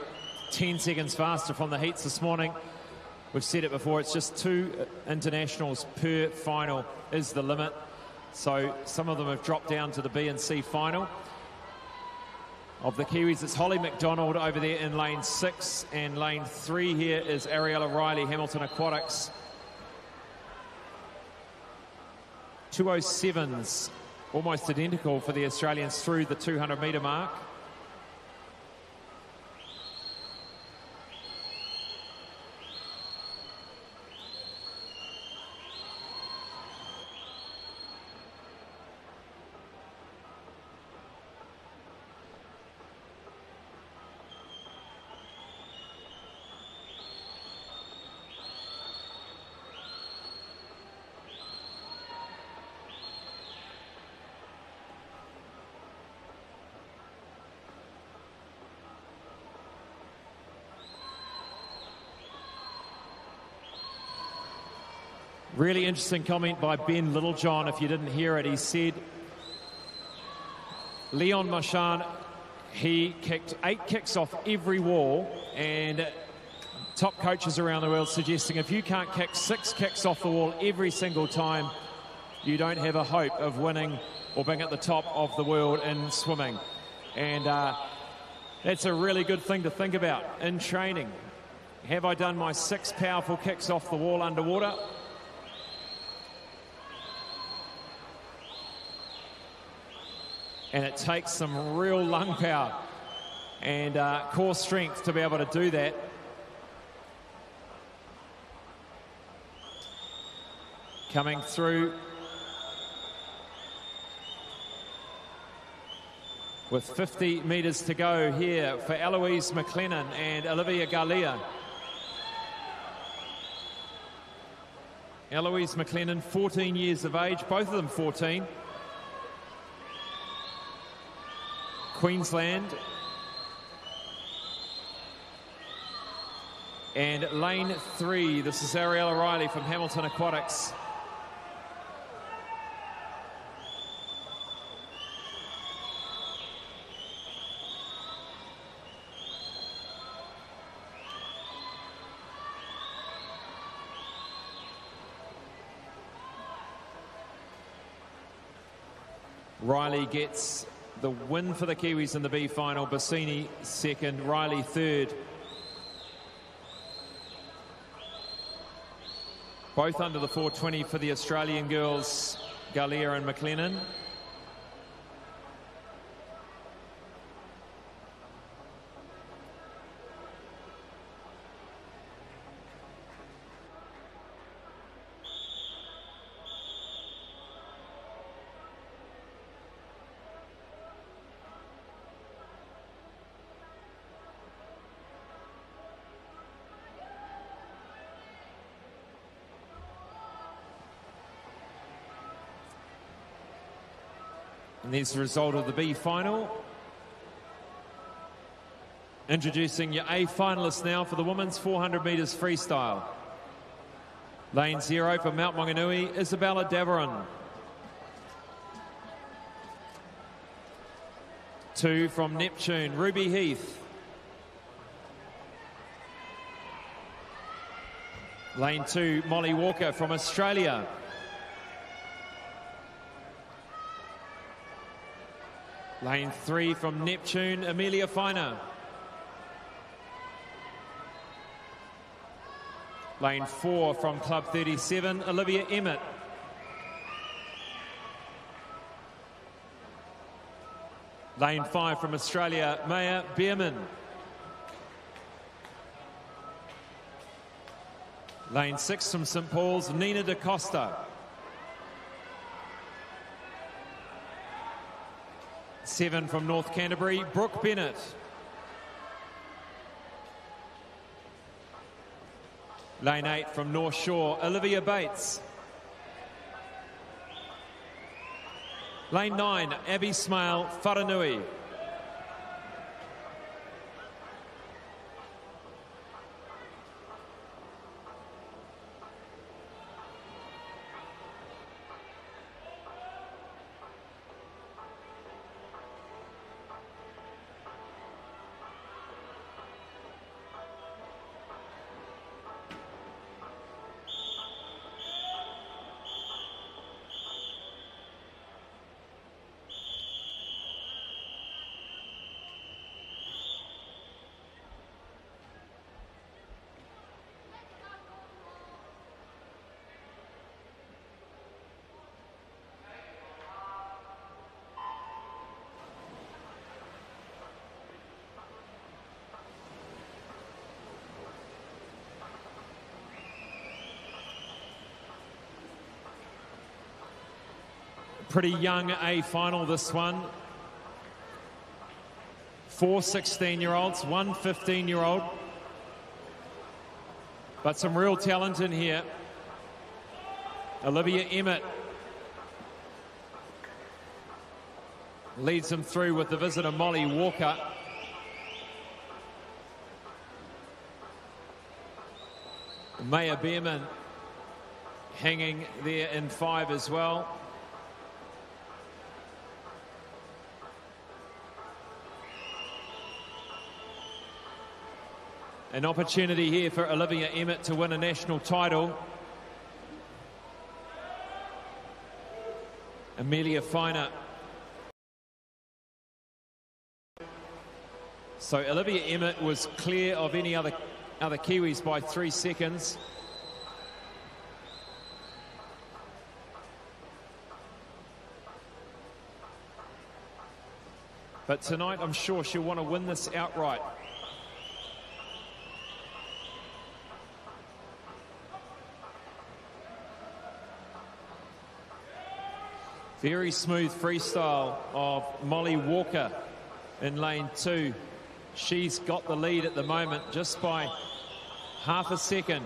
10 seconds faster from the heats this morning. We've said it before, it's just 2 internationals per final is the limit. So some of them have dropped down to the B and C final. Of the Kiwis, it's Holly McDonald over there in lane 6, and lane 3 here is Ariella Riley, Hamilton Aquatics. 2:07s, almost identical for the Australians through the 200-metre mark. Really interesting comment by Ben Littlejohn, if you didn't hear it. He said, Leon Marchand, he kicked 8 kicks off every wall, and top coaches around the world suggesting if you can't kick 6 kicks off the wall every single time, you don't have a hope of winning or being at the top of the world in swimming. And that's a really good thing to think about in training. Have I done my 6 powerful kicks off the wall underwater? And it takes some real lung power and core strength to be able to do that. Coming through with 50 metres to go here for Eloise McLennan and Olivia Garlia. Eloise McLennan, 14 years of age, both of them 14. Queensland. And lane 3, this is Ariella Riley from Hamilton Aquatics. Riley gets the win for the Kiwis in the B final. Bassini second, Riley third. Both under the 420 for the Australian girls, Garlia and McLennan. And there's the result of the B final. Introducing your A finalists now for the women's 400 metres freestyle. Lane 0 for Mount Maunganui, Isabella Davaron. 2 from Neptune, Ruby Heath. Lane 2, Molly Walker from Australia. Lane 3 from Neptune, Amelia Finer. Lane 4 from Club 37, Olivia Emmett. Lane 5 from Australia, Maya Bierman. Lane 6 from St Paul's, Nina Da Costa. 7 from North Canterbury, Brooke Bennett. Lane 8 from North Shore, Olivia Bates. Lane 9, Abby Smale, Wharanui. Pretty young A final, this one. 4 16-year-olds, 1 15-year-old. But some real talent in here. Olivia Emmett leads them through with the visitor Molly Walker. Maya Bierman hanging there in 5 as well. An opportunity here for Olivia Emmett to win a national title. Amelia Finer. So Olivia Emmett was clear of any other Kiwis by 3 seconds. But tonight, I'm sure she'll want to win this outright. Very smooth freestyle of Molly Walker in lane 2. She's got the lead at the moment just by half a second.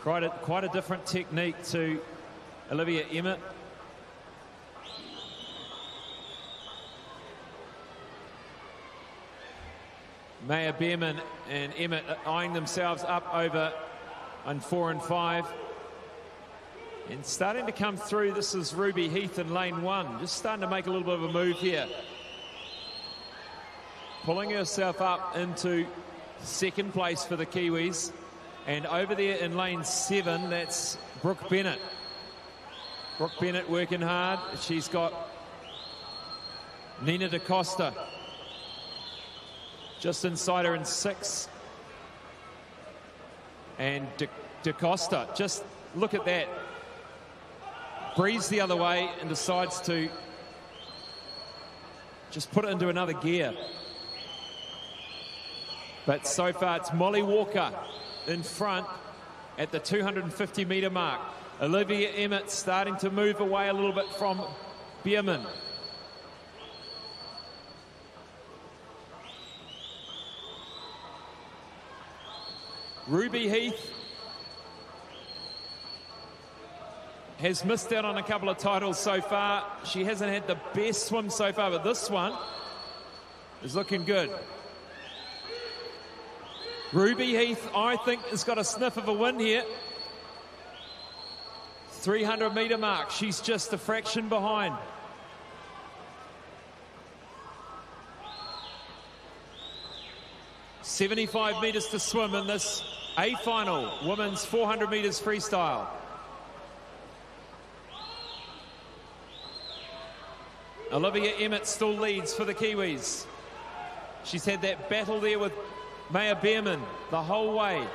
Quite a different technique to Olivia Emmett. Maya Bierman and Emmett eyeing themselves up over on 4 and 5. And starting to come through, this is Ruby Heath in lane 1. Just starting to make a little bit of a move here. Pulling herself up into second place for the Kiwis. And over there in lane 7, that's Brooke Bennett. Brooke Bennett working hard. She's got Nina Da Costa just inside her in 6. And Da Costa, just look at that. Breathes the other way and decides to just put it into another gear. But so far it's Molly Walker in front at the 250-metre mark. Olivia Emmett starting to move away a little bit from Bierman. Ruby Heath has missed out on a couple of titles so far. She hasn't had the best swim so far, but this one is looking good. Ruby Heath, I think, has got a sniff of a win here. 300 metre mark. She's just a fraction behind. "75 metres to swim in this A final, women's 400 metres freestyle. Olivia Emmett still leads for the Kiwis. She's had that battle there with Maya Behrman the whole way.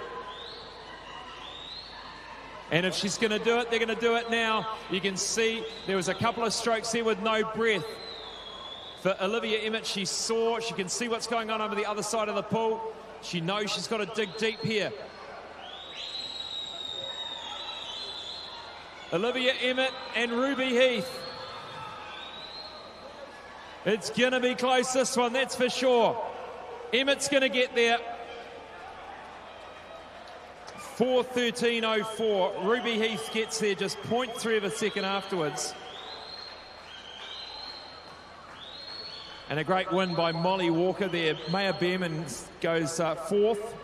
And if she's going to do it, they're going to do it now. You can see there was a couple of strokes there with no breath. For Olivia Emmett, she can see what's going on over the other side of the pool. She knows she's got to dig deep here. Olivia Emmett and Ruby Heath. It's going to be close, this one, that's for sure. Emmett's going to get there. 4:13.04. Ruby Heath gets there just 0.3 of a second afterwards. And a great win by Molly Walker there. Maya Behrman goes fourth.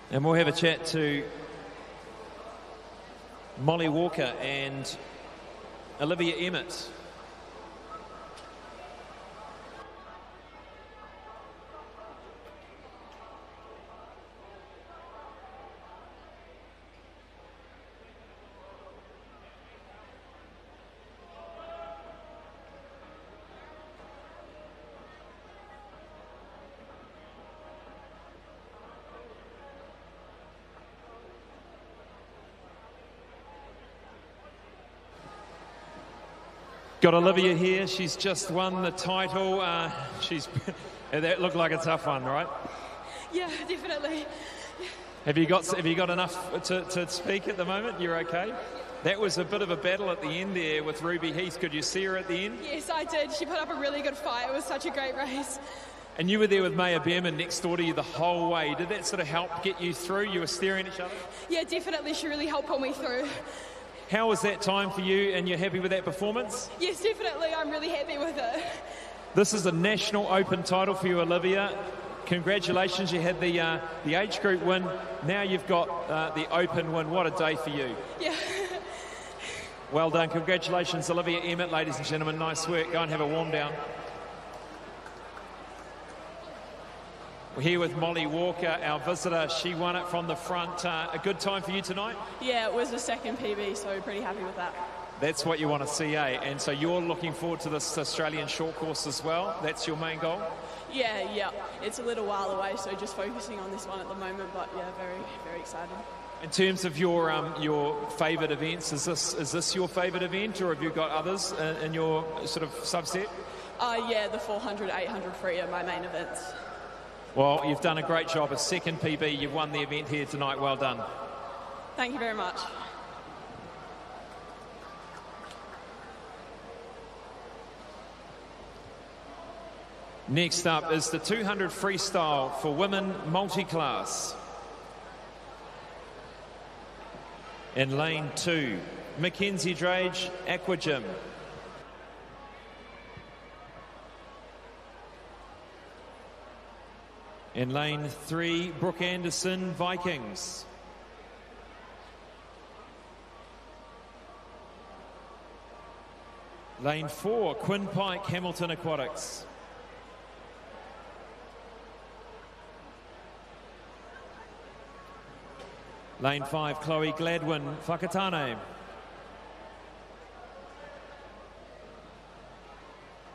And we'll have a chat to Molly Walker and Olivia Emmett. Got Olivia here. She's just won the title. That looked like a tough one, right? Yeah, definitely. Have you got enough to speak at the moment? You're okay? That was a bit of a battle at the end there with Ruby Heath. Could you see her at the end? Yes, I did. She put up a really good fight. It was such a great race. And you were there with Maya Behrman next door to you the whole way. Did that sort of help get you through? You were staring at each other? Yeah, definitely. She really helped pull me through. How was that time for you, and you're happy with that performance? Yes, definitely. I'm really happy with it. This is a national open title for you, Olivia. Congratulations, you had the age group win. Now you've got the open win. What a day for you. Yeah. Well done. Congratulations, Olivia Emmett, ladies and gentlemen. Nice work. Go and have a warm down. We're here with Molly Walker, our visitor. She won it from the front. A good time for you tonight? Yeah, it was the second PB, so pretty happy with that. That's what you want to see, eh? And so you're looking forward to this Australian short course as well? That's your main goal? Yeah. It's a little while away, so just focusing on this one at the moment, but yeah, very, very excited. In terms of your favourite events, is this your favourite event, or have you got others in your sort of subset? Yeah, the 400, 800 free are my main events. Well, you've done a great job. A second PB, you've won the event here tonight. Well done. Thank you very much. Next up is the 200 freestyle for women multi-class. In lane 2, Mackenzie Drage, Aquagym. In lane 3, Brooke Anderson, Vikings. Lane 4, Quinn Pike, Hamilton Aquatics. Lane 5, Chloe Gladwin, Whakatane.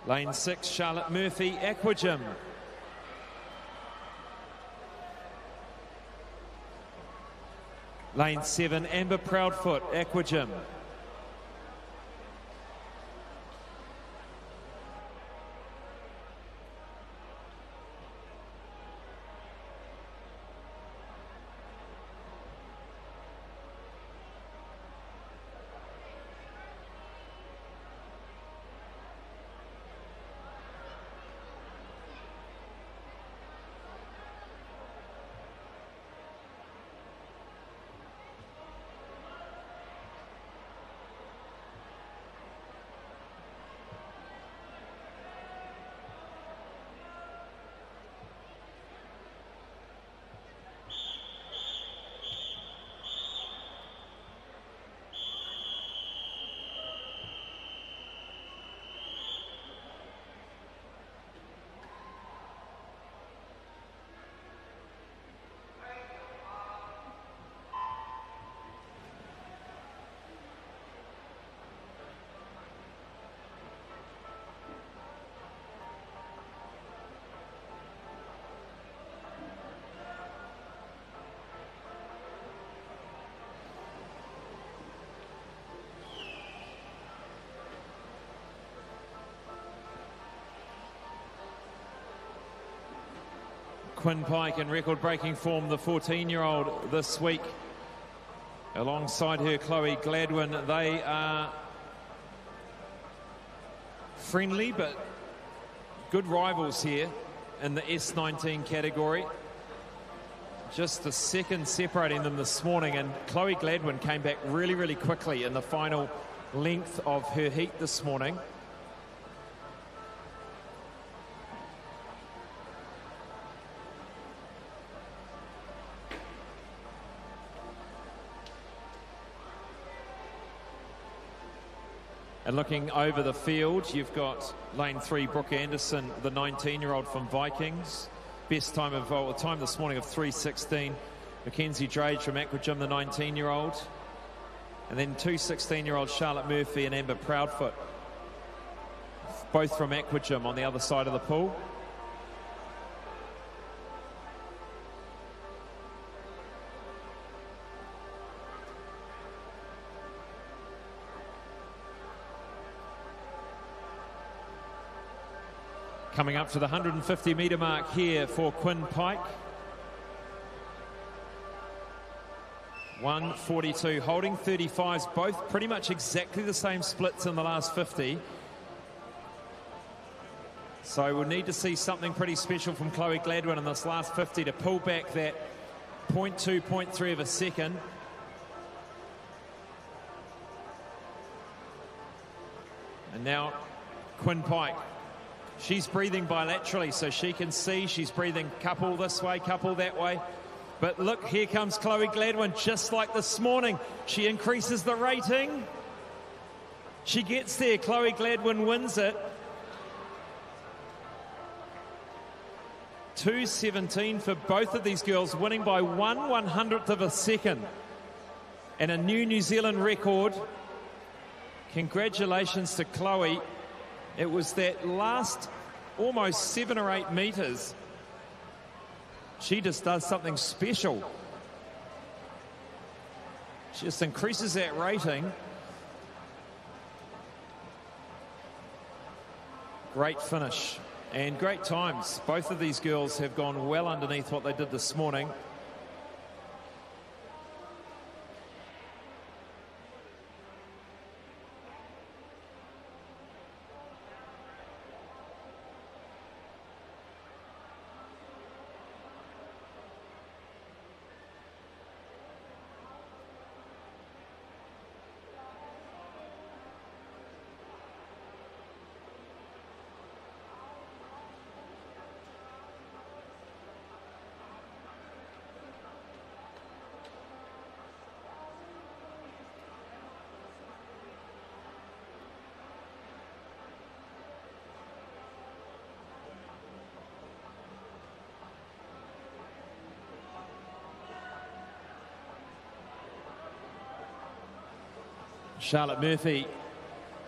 Lane 6, Charlotte Murphy, Aquagym. Lane 7, Amber Proudfoot, Aquagym. Quinn Pike in record-breaking form, the 14-year-old this week. Alongside her, Chloe Gladwin. They are friendly but good rivals here in the S19 category. Just a second separating them this morning, and Chloe Gladwin came back really, really quickly in the final length of her heat this morning. And looking over the field, you've got lane 3, Brooke Anderson, the 19-year-old from Vikings. Best time of time this morning of 3:16. Mackenzie Drage from Aquatic, the 19-year-old. And then 2 16-year-olds, Charlotte Murphy and Amber Proudfoot. Both from Aquatic on the other side of the pool. Coming up to the 150-metre mark here for Quinn Pike. 1:42, holding 35s, both pretty much exactly the same splits in the last 50. So we'll need to see something pretty special from Chloe Gladwin in this last 50 to pull back that 0.2, 0.3 of a second. And now Quinn Pike. She's breathing bilaterally, so she can see. She's breathing couple this way, couple that way. But look, here comes Chloe Gladwin, just like this morning. She increases the rating. She gets there. Chloe Gladwin wins it. 2:17 for both of these girls, winning by 1/100th of a second. And a New Zealand record. Congratulations to Chloe. It was that last almost 7 or 8 metres. She just does something special. She just increases that rating. Great finish and great times. Both of these girls have gone well underneath what they did this morning. Charlotte Murphy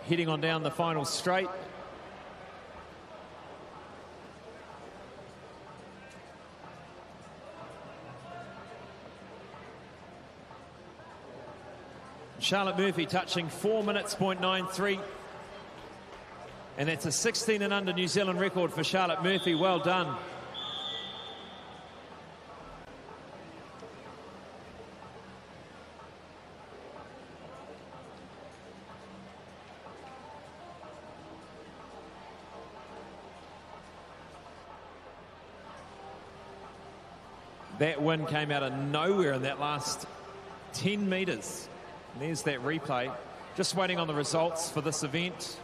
heading on down the final straight. Charlotte Murphy touching 4 minutes, 0.93. And that's a 16 and under New Zealand record for Charlotte Murphy. Well done. That win came out of nowhere in that last 10 metres. And there's that replay. Just waiting on the results for this event.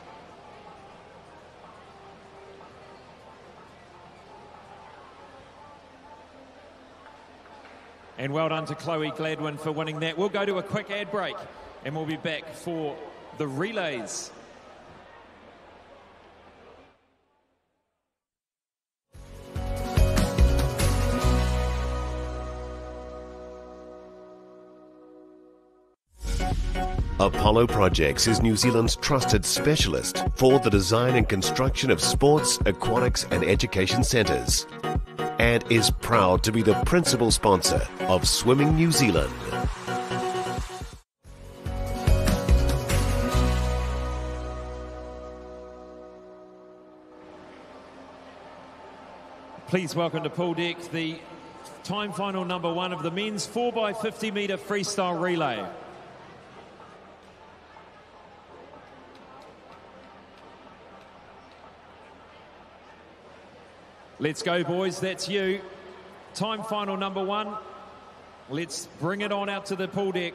And well done to Chloe Gladwin for winning that. We'll go to a quick ad break and we'll be back for the relays. Apollo Projects is New Zealand's trusted specialist for the design and construction of sports, aquatics and education centres, and is proud to be the principal sponsor of Swimming New Zealand. Please welcome to pool deck the time final number 1 of the men's 4x50 metre freestyle relay. Let's go, boys. That's you. Time final number 1. Let's bring it on out to the pool deck.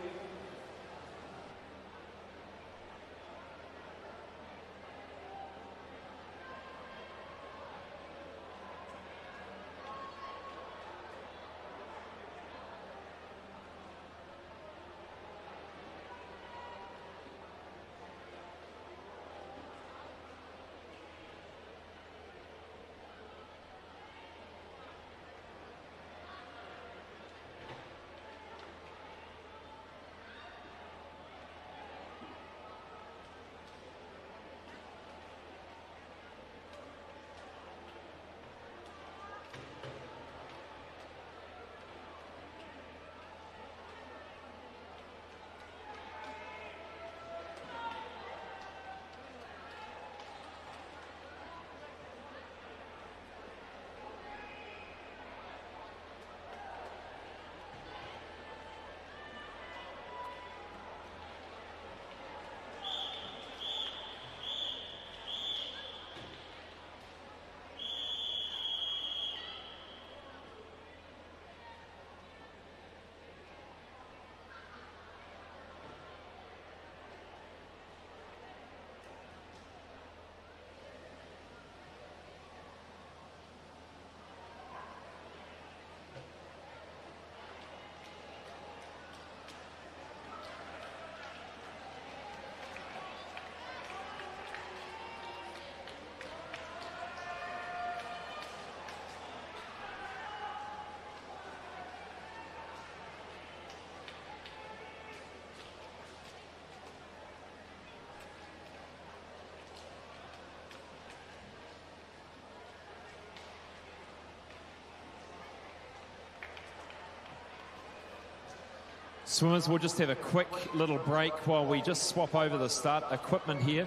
Swimmers, we'll just have a quick little break while we just swap over the start equipment here.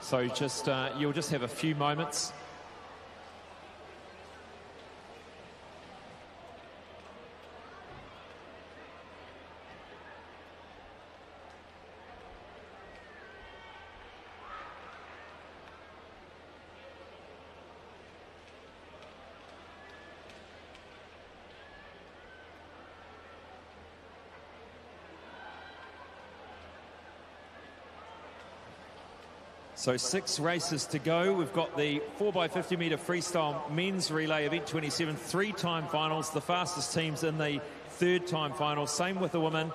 So just you'll just have a few moments. So 6 races to go. We've got the 4x50 metre freestyle men's relay, event 27, 3-time finals. The fastest teams in the 3rd-time finals. Same with the women.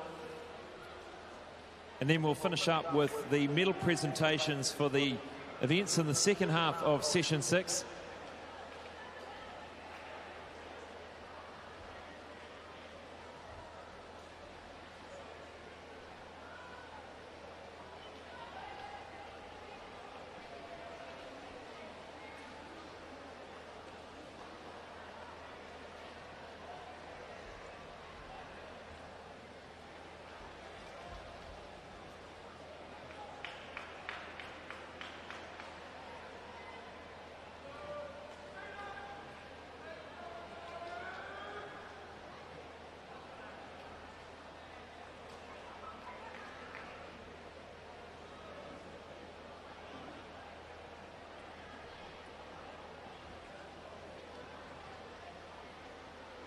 And then we'll finish up with the medal presentations for the events in the second half of session 6.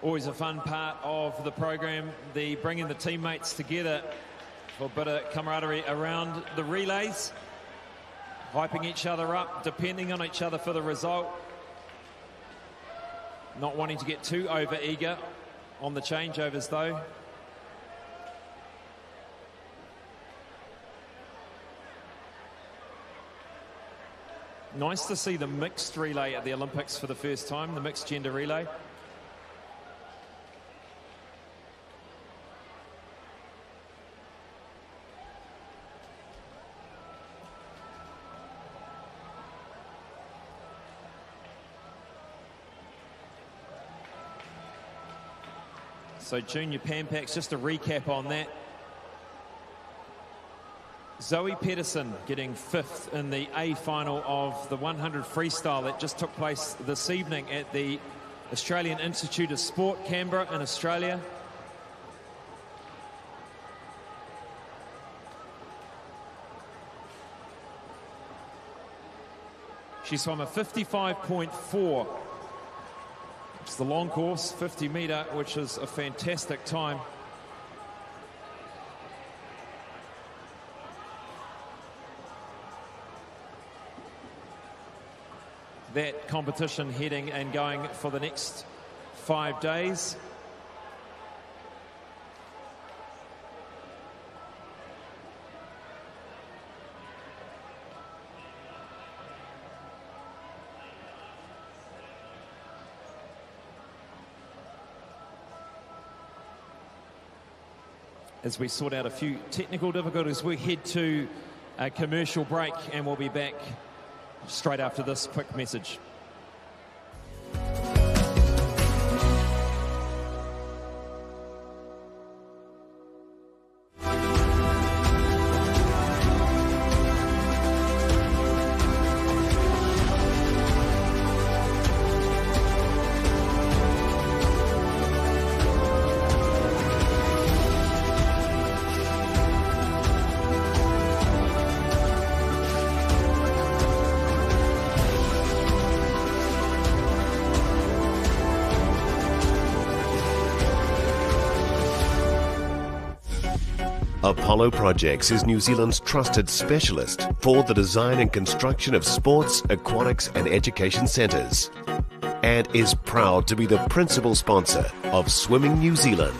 Always a fun part of the program, the bringing the teammates together for a bit of camaraderie around the relays, hyping each other up, depending on each other for the result, not wanting to get too over eager on the changeovers though. Nice to see the mixed relay at the Olympics for the first time, the mixed gender relay. So junior Pampaks, just a recap on that. Zoe Pedersen getting 5th in the A final of the 100 freestyle that just took place this evening at the Australian Institute of Sport, Canberra in Australia. She swam a 55.4. It's the long course, 50 metre, which is a fantastic time. That competition heading and going for the next 5 days. As we sort out a few technical difficulties, we head to a commercial break and we'll be back straight after this quick message. Apollo Projects is New Zealand's trusted specialist for the design and construction of sports, aquatics and education centres, and is proud to be the principal sponsor of Swimming New Zealand.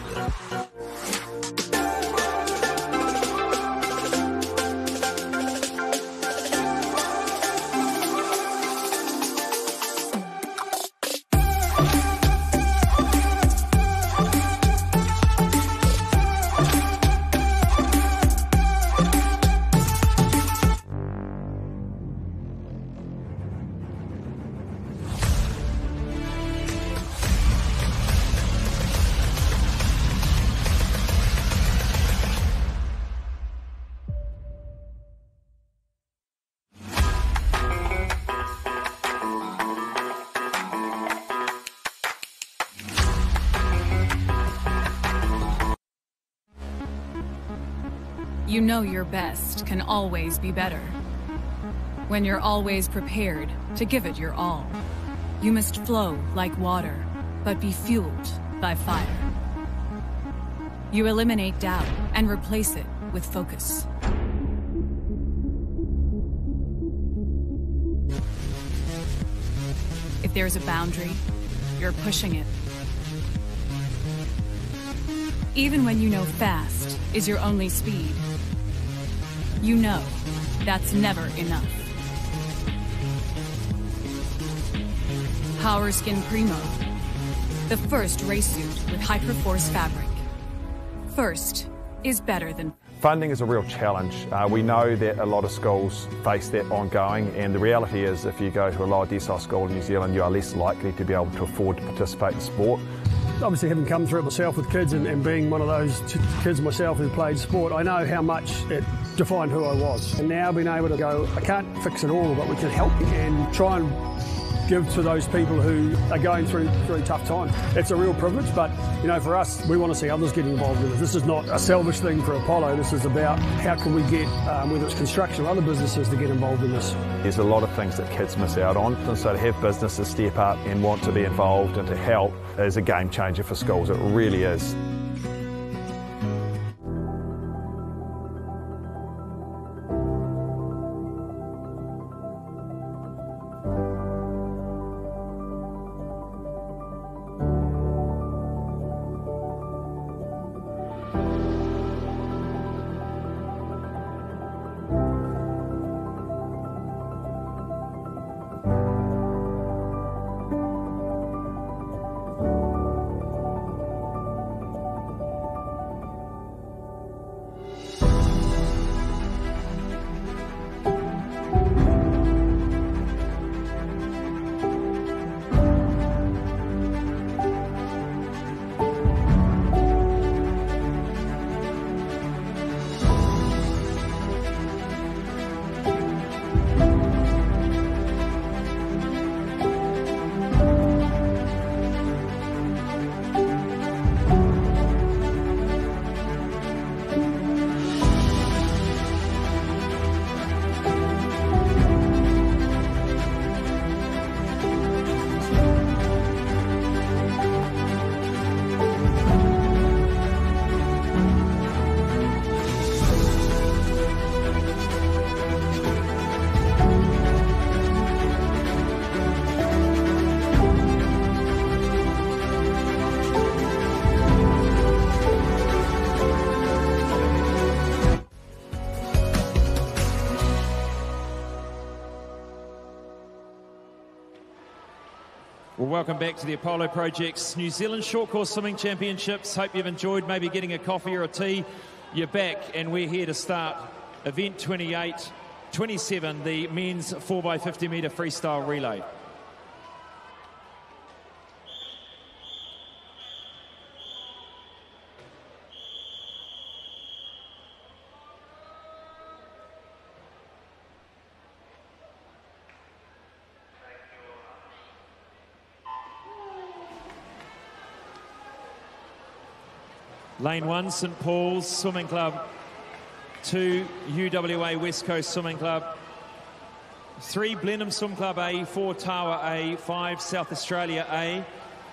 You know your best can always be better. When you're always prepared to give it your all, you must flow like water, but be fueled by fire. You eliminate doubt and replace it with focus. If there's a boundary, you're pushing it. Even when you know fast is your only speed, you know that's never enough. Power Skin Primo, the first race suit with Hyperforce fabric. First is better than. Funding is a real challenge. We know that a lot of schools face that ongoing, and the reality is if you go to a lower decile school in New Zealand, you are less likely to be able to afford to participate in sport. Obviously, having come through it myself with kids and being one of those kids myself who played sport, I know how much it defined who I was. And now being able to go, I can't fix it all, but we can help and try and give to those people who are going through tough times. It's a real privilege, but you know, for us, we want to see others get involved in it. This is not a selfish thing for Apollo. This is about how can we get, whether it's construction or other businesses, to get involved in this. There's a lot of things that kids miss out on, and so to have businesses step up and want to be involved and to help is a game changer for schools. It really is. Well, welcome back to the Apollo Project's New Zealand Short Course Swimming Championships. Hope you've enjoyed maybe getting a coffee or a tea. You're back, and we're here to start event 27, the men's 4x50 metre freestyle relay. Lane 1, St Paul's Swimming Club. 2, UWA West Coast Swimming Club. 3, Blenheim Swim Club A. 4, Tawa A. 5, South Australia A.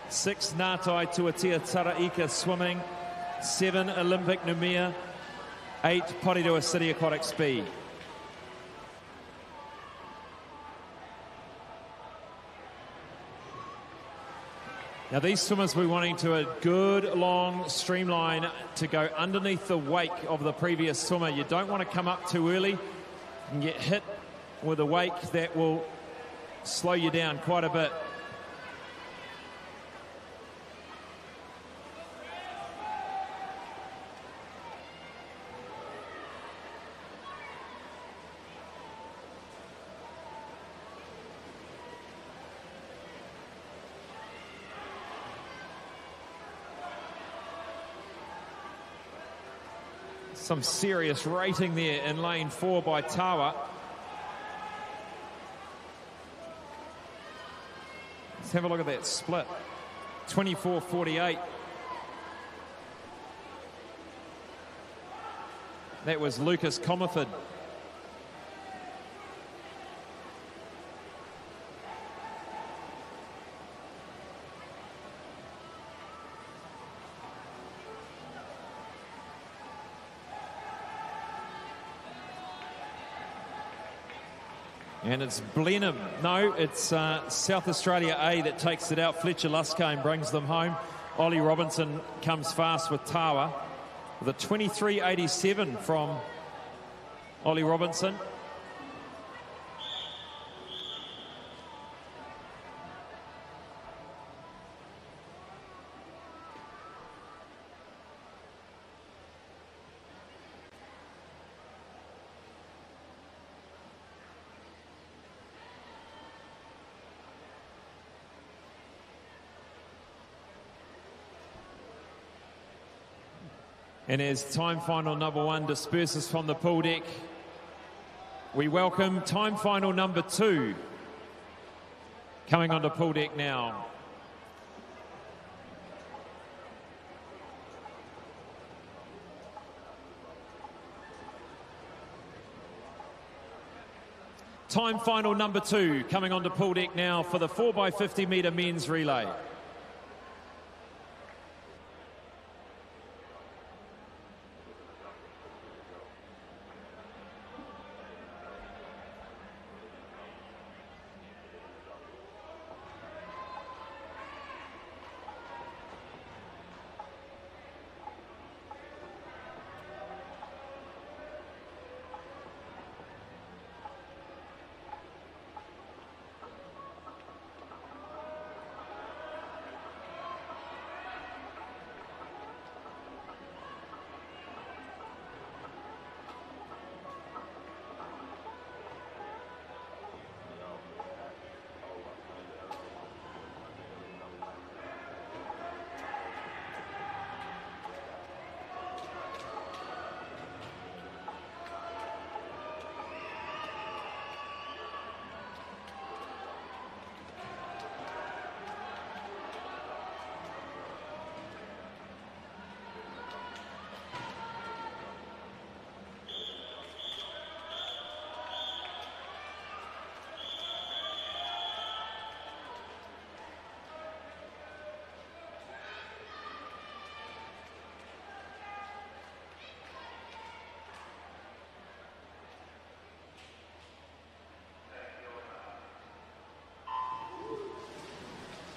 6, Ngātai Tuatea Taraika Swimming. 7, Olympic Numia. 8, Porirua City Aquatics B. Now these swimmers will be wanting to a good long streamline to go underneath the wake of the previous swimmer. You don't want to come up too early and get hit with a wake that will slow you down quite a bit. Some serious rating there in lane 4 by Tawa. Let's have a look at that split. 24-48. That was Lucas Comerford. And it's Blenheim. No, it's South Australia A that takes it out. Fletcher Luskane brings them home. Ollie Robinson comes fast with Tawa. With a 23.87 from Ollie Robinson. And as time final number 1 disperses from the pool deck, we welcome time final number 2 coming onto pool deck now. Time final number 2 coming onto pool deck now for the 4x50 metre men's relay.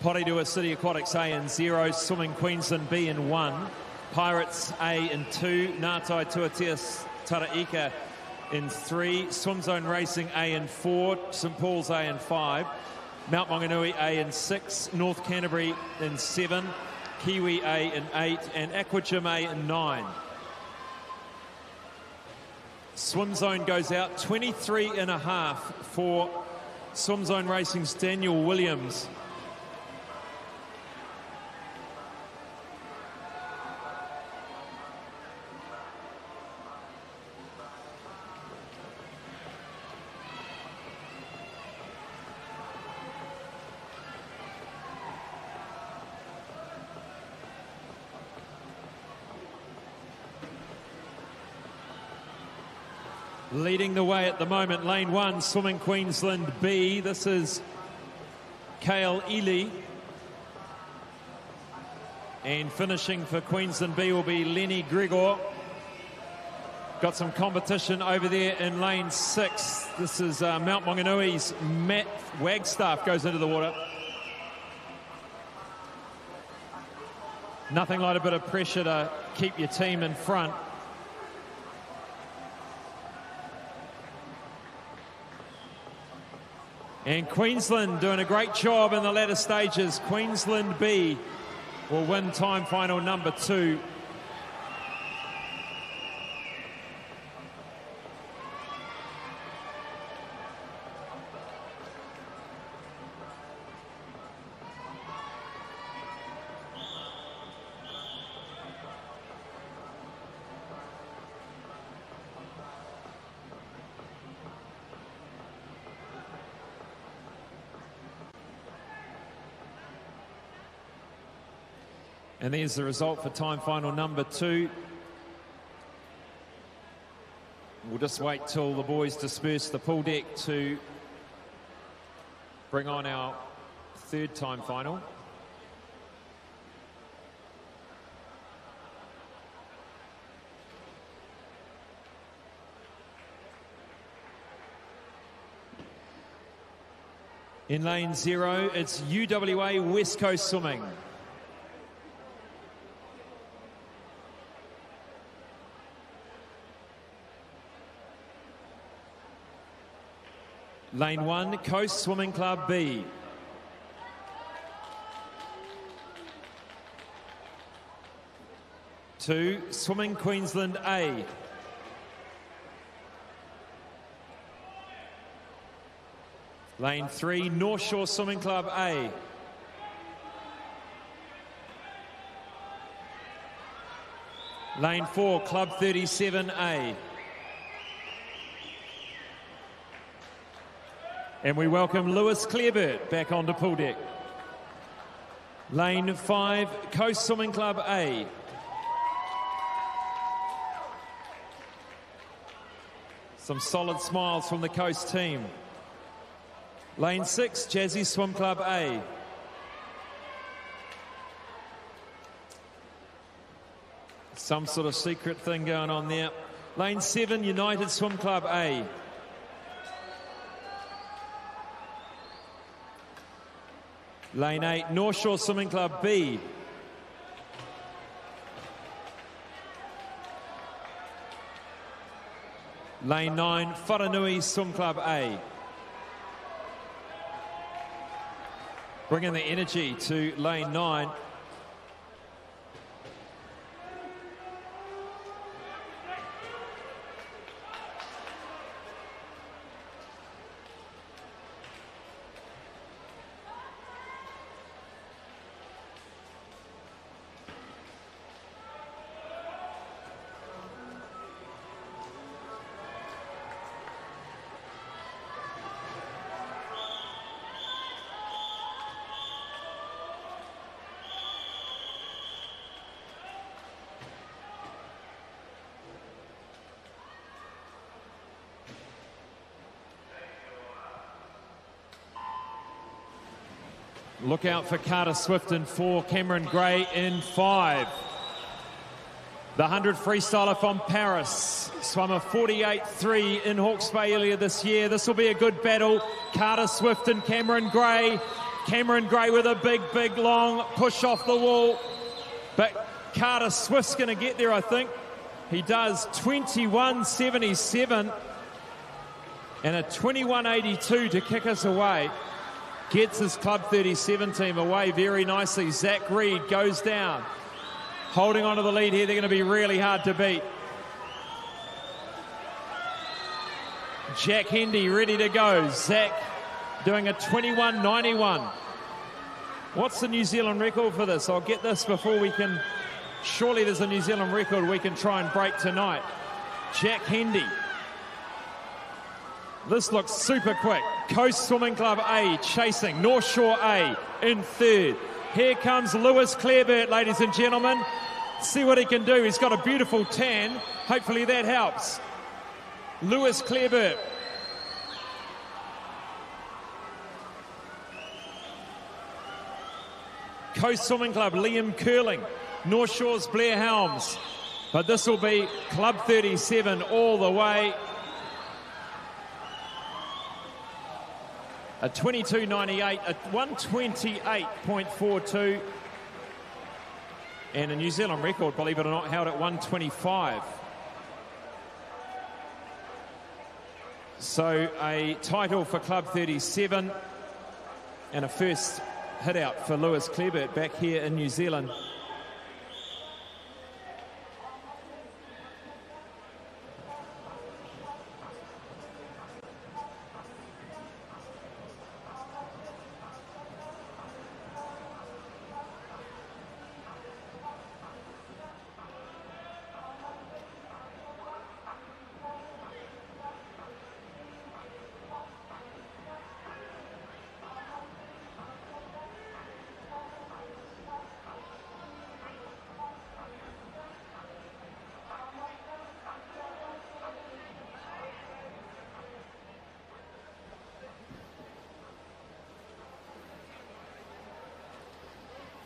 Porirua City Aquatics A in 0, Swimming Queensland B in 1, Pirates A in 2, Ngātai Tuatea Taraika in 3, Swim Zone Racing A in 4, St Paul's A in 5, Mount Maunganui A in 6, North Canterbury in 7, Kiwi A in 8, and Aquatic A in 9. Swim zone goes out 23.5 for Swim Zone Racing's Daniel Williams. Leading the way at the moment, lane 1, Swimming Queensland B. This is Kale Ely. And finishing for Queensland B will be Lenny Gregor. Got some competition over there in lane 6. This is Mount Maunganui's Matt Wagstaff goes into the water. Nothing like a bit of pressure to keep your team in front. And Queensland doing a great job in the latter stages. Queensland B will win time final number 2. And there's the result for time final number 2. We'll just wait till the boys disperse the pool deck to bring on our 3rd time final. In lane 0, it's UWA West Coast Swimming. Lane 1, Coast Swimming Club B. Two, Swimming Queensland A. Lane 3, North Shore Swimming Club A. Lane 4, Club 37A. And we welcome Lewis Clearbert back onto pool deck. Lane 5, Coast Swimming Club A. Some solid smiles from the Coast team. Lane 6, Jazzy Swim Club A. Some sort of secret thing going on there. Lane 7, United Swim Club A. Lane 8, North Shore Swimming Club B. Lane 9, Wharanui Swim Club A. Bringing the energy to lane 9. Look out for Carter Swift in 4, Cameron Gray in 5. The 100 freestyler from Paris swam a 48.3 in Hawke's Bay earlier this year. This will be a good battle. Carter Swift and Cameron Gray. Cameron Gray with a big, long push off the wall. But Carter Swift's going to get there, I think. He does 21.77 and a 21.82 to kick us away. gets his Club 37 team away very nicely. Zach Reed goes down. Holding on to the lead here, they're going to be really hard to beat. Jack Hendy ready to go. Zach doing a 21.91. What's the New Zealand record for this? I'll get this before we can... Surely there's a New Zealand record we can try and break tonight. Jack Hendy. This looks super quick. Coast Swimming Club A chasing. North Shore A in third. Here comes Lewis Clareburt, ladies and gentlemen. See what he can do. He's got a beautiful tan. Hopefully that helps. Lewis Clareburt. Coast Swimming Club, Liam Curling. North Shore's Blair Helms. But this will be Club 37 all the way. A 22.98, a 128.42. And a New Zealand record, believe it or not, held at 125. So a title for Club 37 and a first hit out for Lewis Clareburt back here in New Zealand.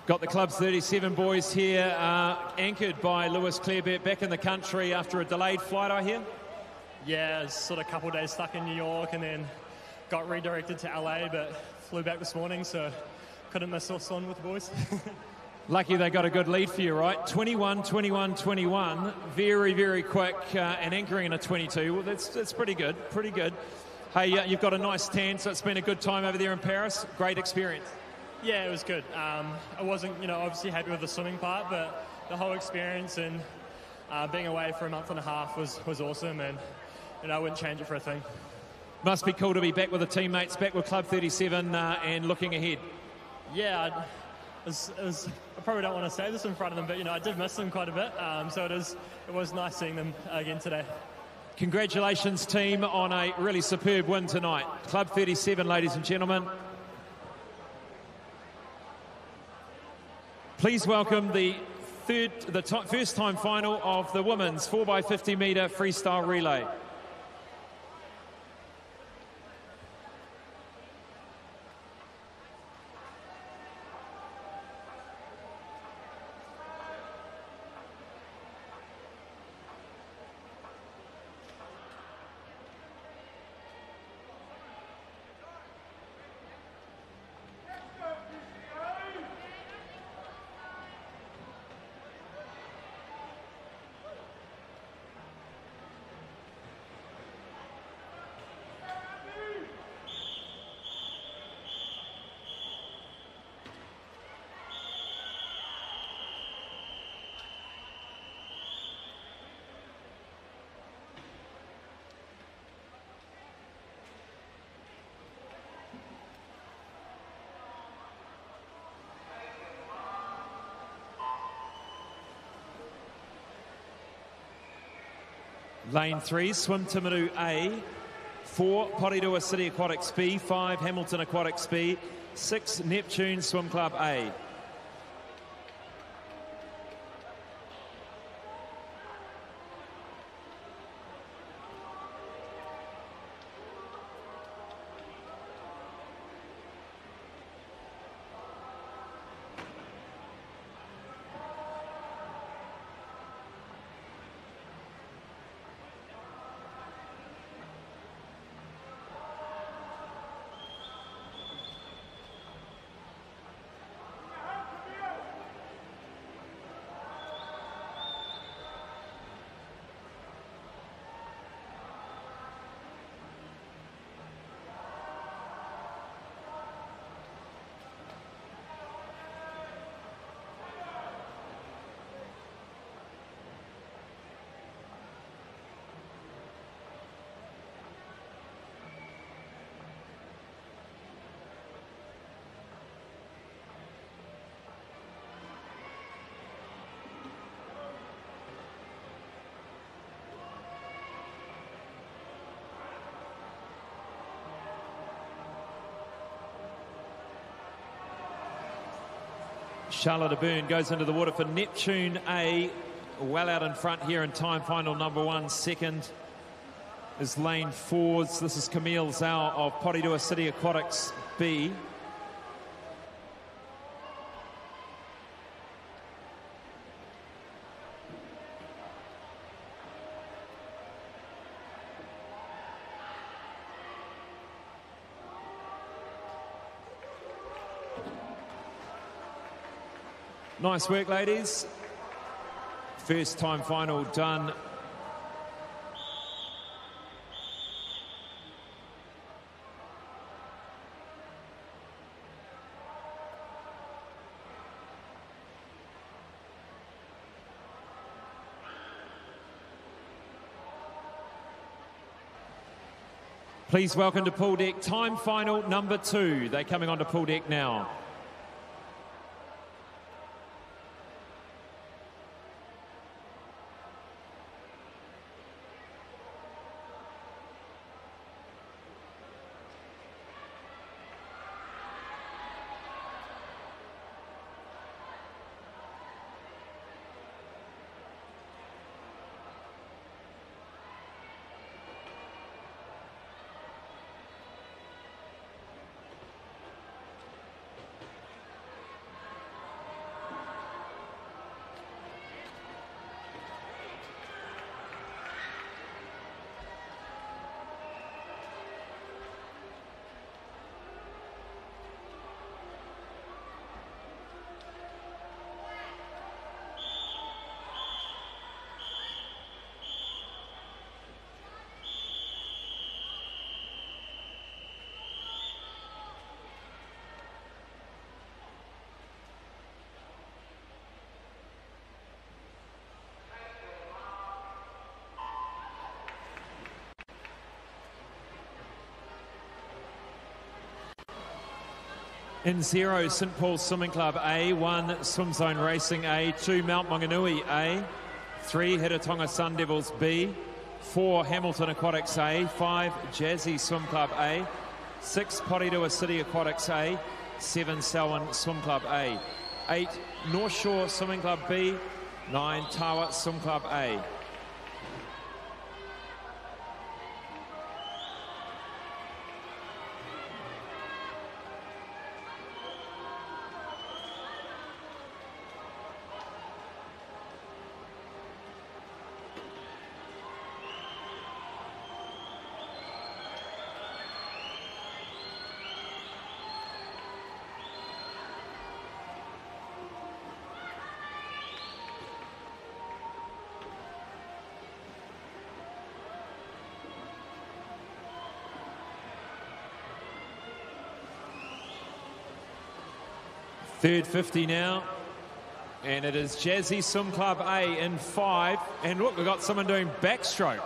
Got the Club 37 boys here, anchored by Lewis Clareburt, back in the country after a delayed flight, I hear? Yeah, it was sort of a couple of days stuck in New York and then got redirected to LA, but flew back this morning, so couldn't miss us on with the boys. Lucky they got a good lead for you, right? 21, 21, 21. Very, very quick, and anchoring in a 22. Well, that's pretty good, pretty good. Hey, you've got a nice tan, so it's been a good time over there in Paris. Great experience. Yeah, it was good. I wasn't, obviously happy with the swimming part, but the whole experience and being away for a month and a half was awesome, and I wouldn't change it for a thing. Must be cool to be back with the teammates, back with Club 37 and looking ahead. Yeah, I probably don't want to say this in front of them, but I did miss them quite a bit, so it was nice seeing them again today. Congratulations, team, on a really superb win tonight. Club 37, ladies and gentlemen. Please welcome the first time final of the women's 4x50 metre freestyle relay. Lane 3, Swim Timaru A. 4, Porirua City Aquatics B. 5, Hamilton Aquatics B. 6, Neptune Swim Club A. Charlotte Byrne goes into the water for Neptune A. Well out in front here in time final number 1. Second is Lane Fords. This is Camille Zhao of Porirua City Aquatics B. Nice work, ladies. First time final done. Please welcome to pool deck time final number 2. They're coming onto pool deck now. In 0, St Paul's Swimming Club A, 1, Swim Zone Racing A, 2, Mount Maunganui A, 3, Hiratonga Sun Devils B, 4, Hamilton Aquatics A, 5, Jazzy Swim Club A, 6, Porirua City Aquatics A, 7, Selwyn Swim Club A, 8, North Shore Swimming Club B, 9, Tawa Swim Club A. Third 50 now, and it is Jazzy Swim Club A in 5. And look, we've got someone doing backstroke.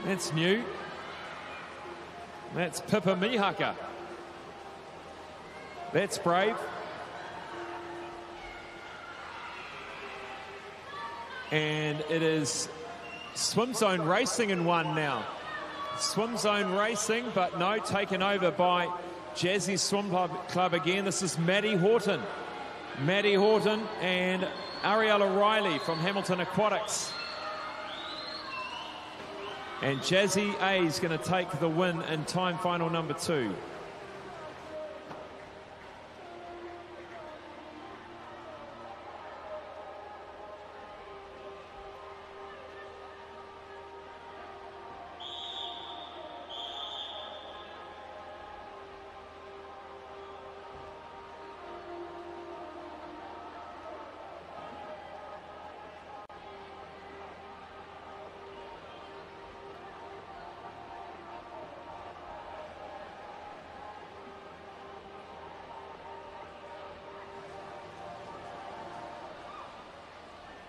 That's new. That's Pippa Mihaka. That's brave. And it is Swim Zone Racing in 1 now. Swim Zone Racing, but no, taken over by Jazzy Swim Club again. This is Maddie Horton. Maddie Horton and Ariella Riley from Hamilton Aquatics. And Jazzy A is going to take the win in time final number 2.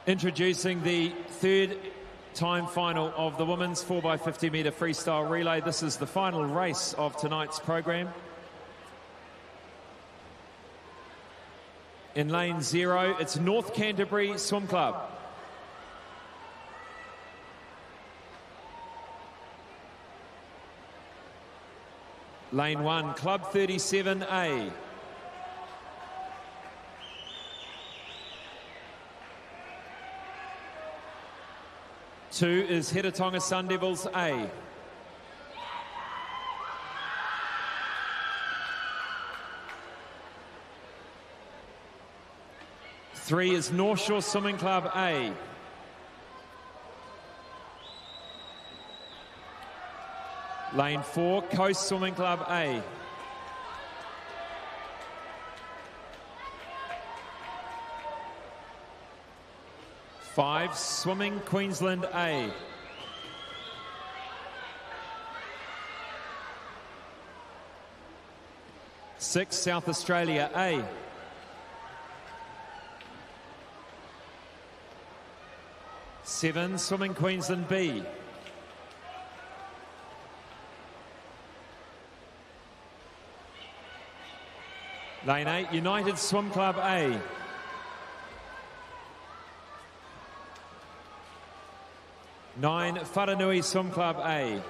Introducing the third time final of the women's 4x50 metre freestyle relay. This is the final race of tonight's program. In lane 0, it's North Canterbury Swim Club. Lane 1, Club 37A. 2 is Heretatonga Sun Devils A. 3 is North Shore Swimming Club A. Lane 4, Coast Swimming Club A. Five, Swimming Queensland A. Six, South Australia A. Seven, Swimming Queensland B. Lane 8, United Swim Club A. 9, Wharanui Swim Club A.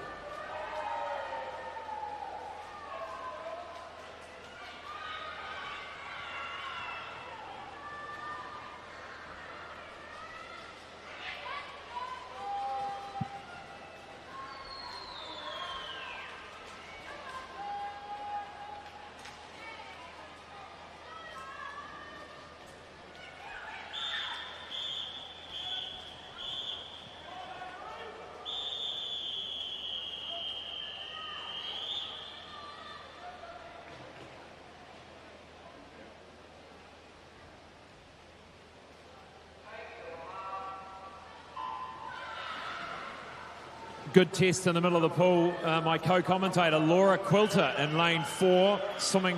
Good test in the middle of the pool. My co-commentator, Laura Quilter, in lane 4, swimming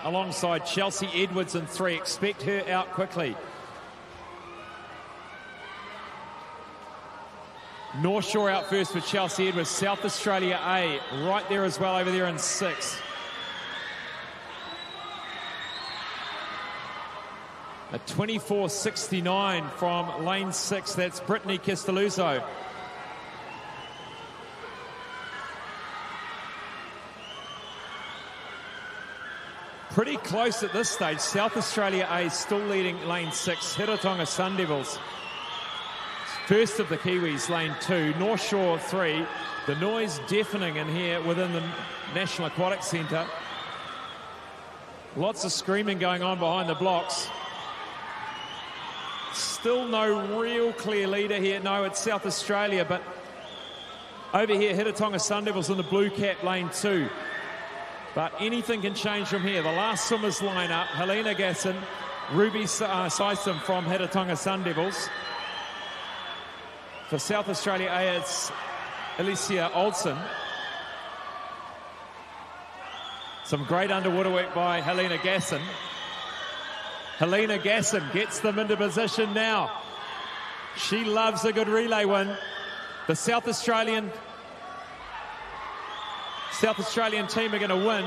alongside Chelsea Edwards in 3. Expect her out quickly. North Shore out first for Chelsea Edwards. South Australia A right there as well over there in 6. A 24.69 from lane 6. That's Brittany Castelluzzo. Pretty close at this stage. South Australia A still leading lane 6. Heretatonga Sun Devils first of the Kiwis, lane 2. North Shore 3. The noise deafening in here within the National Aquatic Centre. Lots of screaming going on behind the blocks. Still no real clear leader here. No, it's South Australia, but over here, Heretatonga Sun Devils in the blue cap, lane 2. But anything can change from here. The last swimmers line up. Helena Gasson, Ruby System from Heretatonga Sun Devils. For South Australia A, it's Alicia Olsen. Some great underwater work by Helena Gasson. Helena Gasson gets them into position now. She loves a good relay win. The South Australian team are going to win,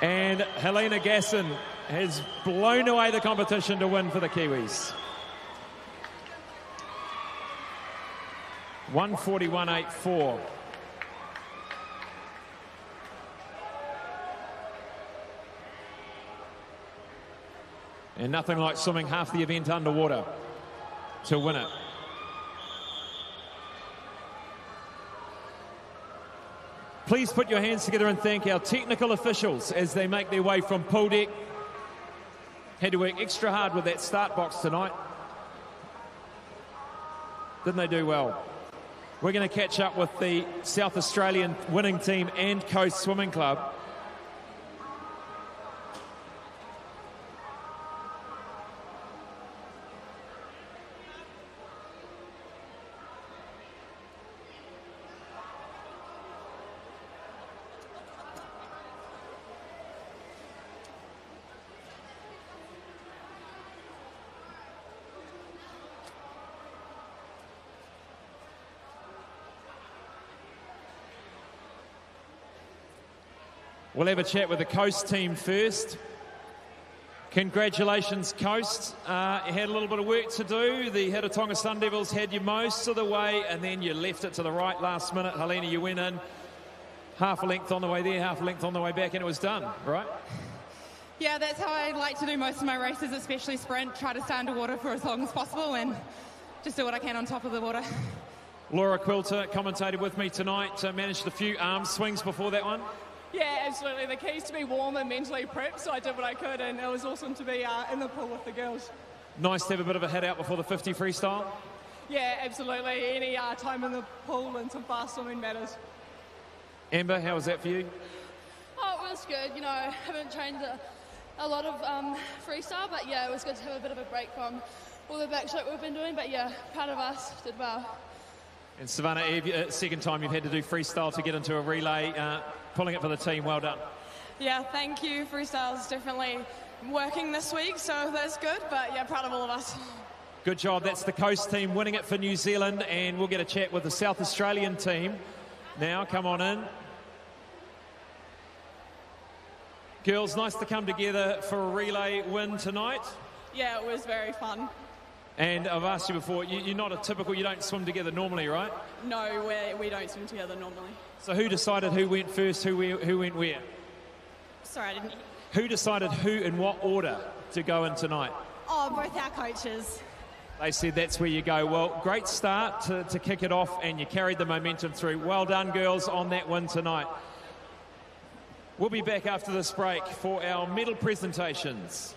and Helena Gasson has blown away the competition to win for the Kiwis. 141.84. And nothing like swimming half the event underwater to win it. Please put your hands together and thank our technical officials as they make their way from pool deck. Had to work extra hard with that start box tonight. Didn't they do well? We're going to catch up with the South Australian winning team and Coast Swimming Club. We'll have a chat with the Coast team first. Congratulations, Coast. You had a little bit of work to do. The Heretatonga Sun Devils had you most of the way, and then you left it to the right last minute. Helena, you went in half a length on the way there, half a length on the way back, and it was done, right? Yeah, that's how I like to do most of my races, especially sprint. Try to stay underwater for as long as possible and just do what I can on top of the water. Laura Quilter commentated with me tonight, managed a few arm swings before that one. Yeah, absolutely. The key is to be warm and mentally prepped, so I did what I could, and it was awesome to be in the pool with the girls. Nice to have a bit of a hit out before the 50 freestyle. Yeah, absolutely. Any time in the pool and some fast swimming matters. Amber, how was that for you? Oh, it was good. You know, I haven't trained a lot of freestyle, but yeah, it was good to have a bit of a break from all the backstroke we've been doing. But yeah, proud of us, did well. And Savannah, second time you've had to do freestyle to get into a relay, pulling it for the team. Well done. Yeah, thank you. Freestyle's definitely working this week, so that's good. But yeah, proud of all of us. Good job. That's the Coast team winning it for New Zealand, and we'll get a chat with the South Australian team. Now, come on in. Girls, nice to come together for a relay win tonight. Yeah, it was very fun. And I've asked you before, you're not a typical, you don't swim together normally, right? No, we don't swim together normally. So who decided who went first, who went where? Sorry, I didn't... Who decided who in what order to go in tonight? Oh, both our coaches. They said that's where you go. Well, great start to kick it off, and you carried the momentum through. Well done, girls, on that win tonight. We'll be back after this break for our medal presentations.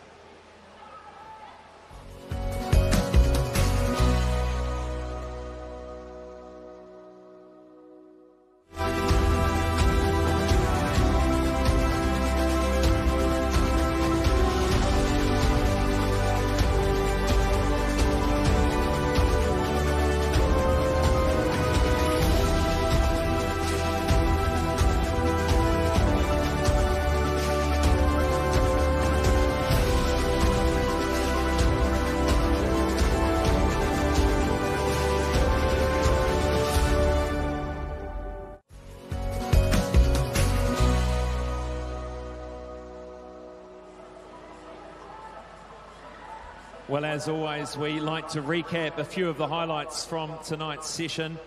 Well, as always, we like to recap a few of the highlights from tonight's session.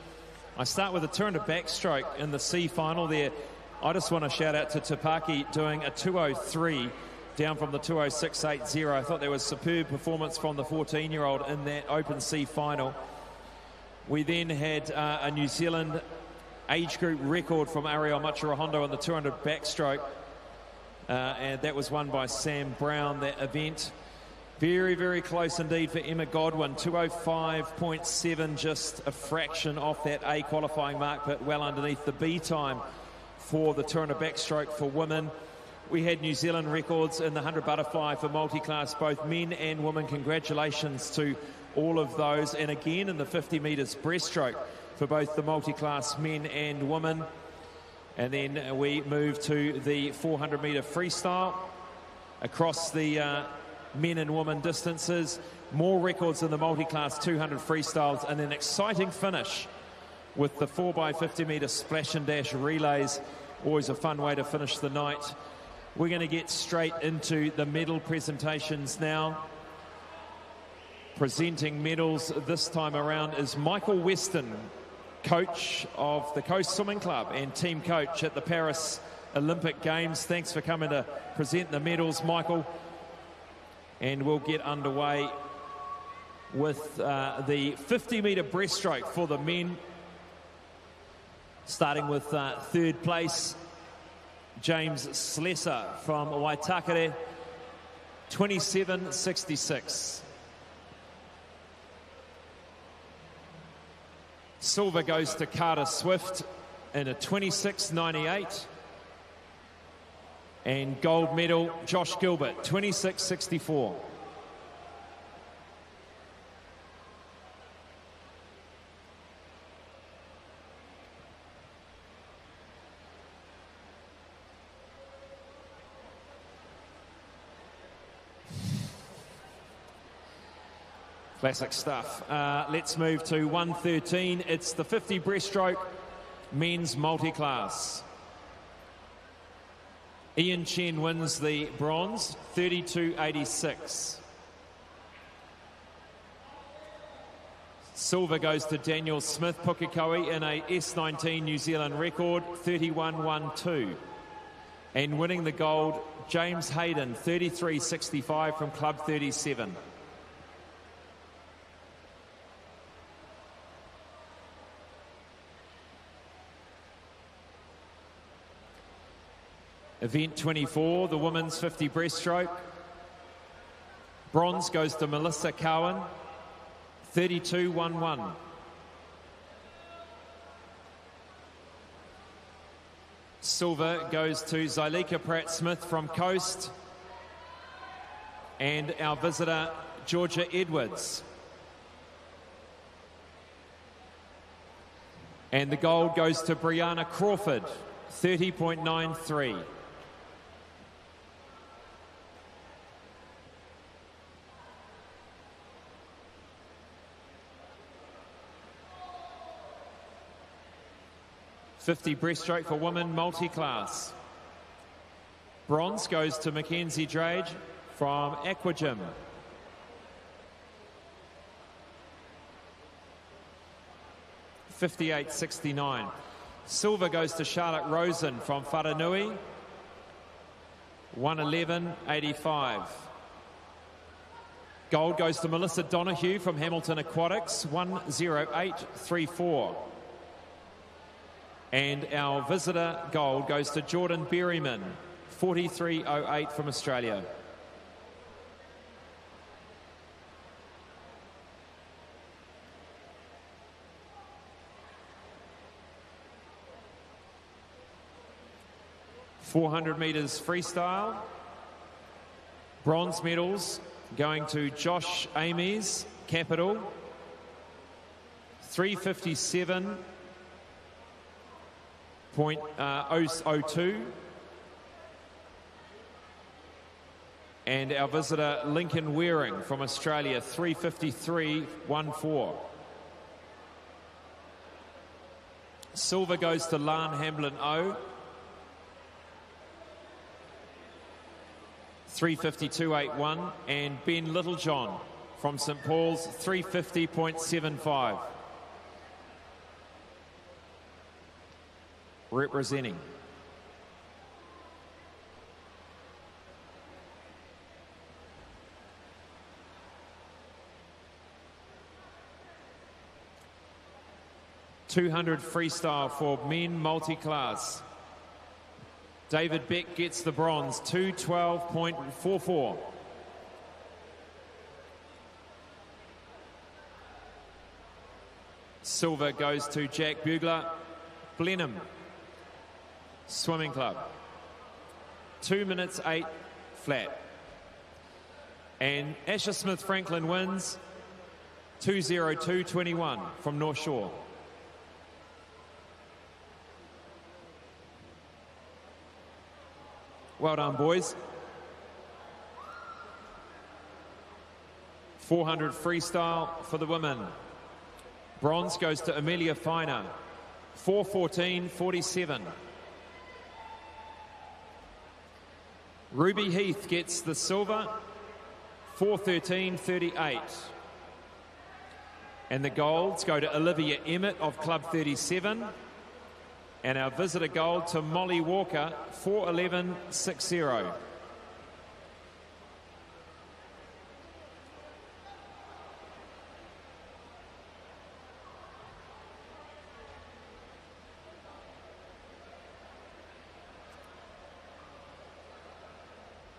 I start with a 200 backstroke in the C final there. I just want to shout out to Tapaki doing a 2:03 down from the 2:06.80. I thought there was superb performance from the 14-year-old in that open C final. We then had a New Zealand age group record from Ariel Machirahondo on the 200 backstroke. And that was won by Sam Brown, that event. Very, very close indeed for Emma Godwin. 2:05.7, just a fraction off that A qualifying mark, but well underneath the B time for the 200 backstroke for women. We had New Zealand records in the 100 butterfly for multi-class, both men and women. Congratulations to all of those. And again in the 50 metres breaststroke for both the multi-class men and women. And then we move to the 400 metre freestyle across the men and women distances. More records in the multi-class 200 freestyles, and an exciting finish with the 4x50 metre splash and dash relays. Always a fun way to finish the night. We're going to get straight into the medal presentations now. Presenting medals this time around is Michael Weston, coach of the Coast Swimming Club and team coach at the Paris Olympic Games. Thanks for coming to present the medals, Michael. And we'll get underway with the 50 metre breaststroke for the men. Starting with third place, James Slesser from Waitakere, 27.66. Silver goes to Carter Swift in a 26.98. And gold medal, Josh Gilbert, 26.64. Classic stuff. Let's move to 113. It's the 50 breaststroke men's multi-class. Ian Chen wins the bronze, 32.86. Silver goes to Daniel Smith Pukekohe in a S19 New Zealand record, 31.12. And winning the gold, James Hayden, 33.65 from Club 37. Event 24, the women's 50 breaststroke. Bronze goes to Melissa Cowan, 32.11. Silver goes to Zylika Pratt-Smith from Coast, and our visitor, Georgia Edwards. And the gold goes to Brianna Crawford, 30.93. .50 breaststroke for women multi-class. Bronze goes to Mackenzie Drage from Aquatic. .58.69. Silver goes to Charlotte Rosen from Wharanui, 1:11.85. Gold goes to Melissa Donahue from Hamilton Aquatics, 1:08.34. And our visitor gold goes to Jordan Berryman, 43.08 from Australia. .400 metres freestyle. Bronze medals going to Josh Amies, Capital, 357.002. And our visitor Lincoln Waring from Australia, 353.14. Silver goes to Lan Hamlin-O, 352.81, and Ben Littlejohn from St Paul's, 350.75. Representing. .200 freestyle for men multi-class. David Beck gets the bronze, 2:12.44. Silver goes to Jack Bugler, Blenheim Swimming Club, 2 minutes 8 flat. And Asher Smith Franklin wins, 2:02.21 from North Shore. Well done, boys. 400 freestyle for the women. Bronze goes to Amelia Finer, 4:14.47. Ruby Heath gets the silver, 4:13.38. And the golds go to Olivia Emmett of Club 37. And our visitor gold to Molly Walker, 4:11.60.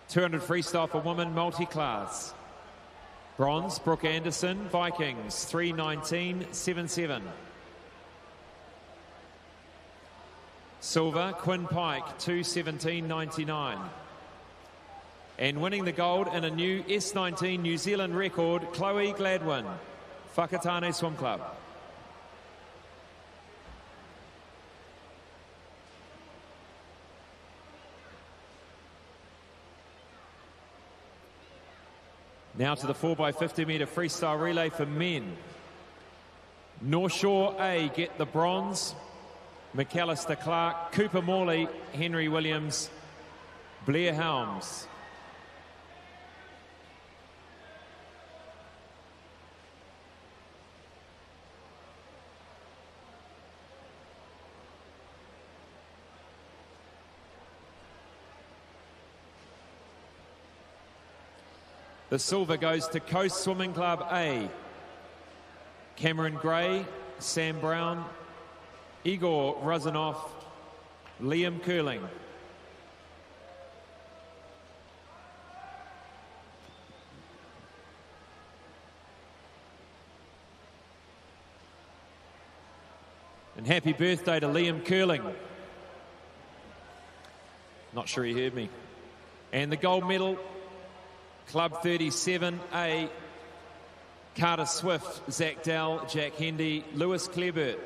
.200 freestyle for women multi-class. Bronze, Brooke Anderson, Vikings, 3:19.77. Silver, Quinn Pike, 2:17.99. And winning the gold in a new S19 New Zealand record, Chloe Gladwin, Whakatane Swim Club. Now to the 4x50 metre freestyle relay for men. North Shore A get the bronze. McAllister Clark, Cooper Morley, Henry Williams, Blair Helms. The silver goes to Coast Swimming Club A. Cameron Gray, Sam Brown, Igor Razanov, Liam Curling. And happy birthday to Liam Curling. Not sure he heard me. And the gold medal, Club 37A, Carter Swift, Zach Dell, Jack Hendy, Lewis Clebert.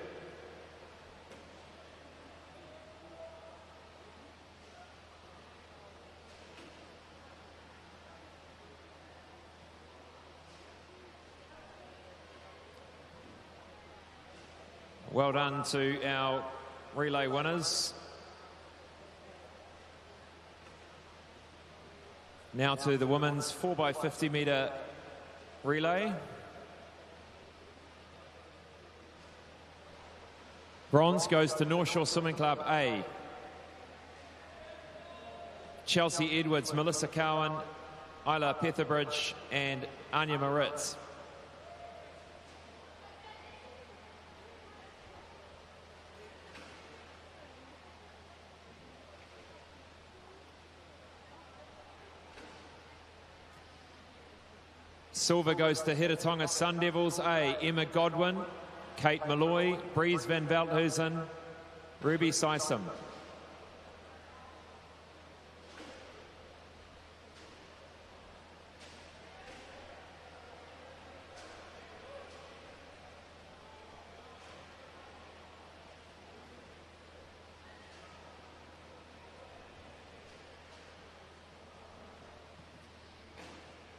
Well done to our relay winners. Now to the women's 4x50 metre relay. Bronze goes to North Shore Swimming Club A. Chelsea Edwards, Melissa Cowan, Isla Petherbridge and Anya Moritz. Silver goes to Heretatonga Sun Devils A. Emma Godwin, Kate Malloy, Breeze van Veldhuizen, Ruby Sysom.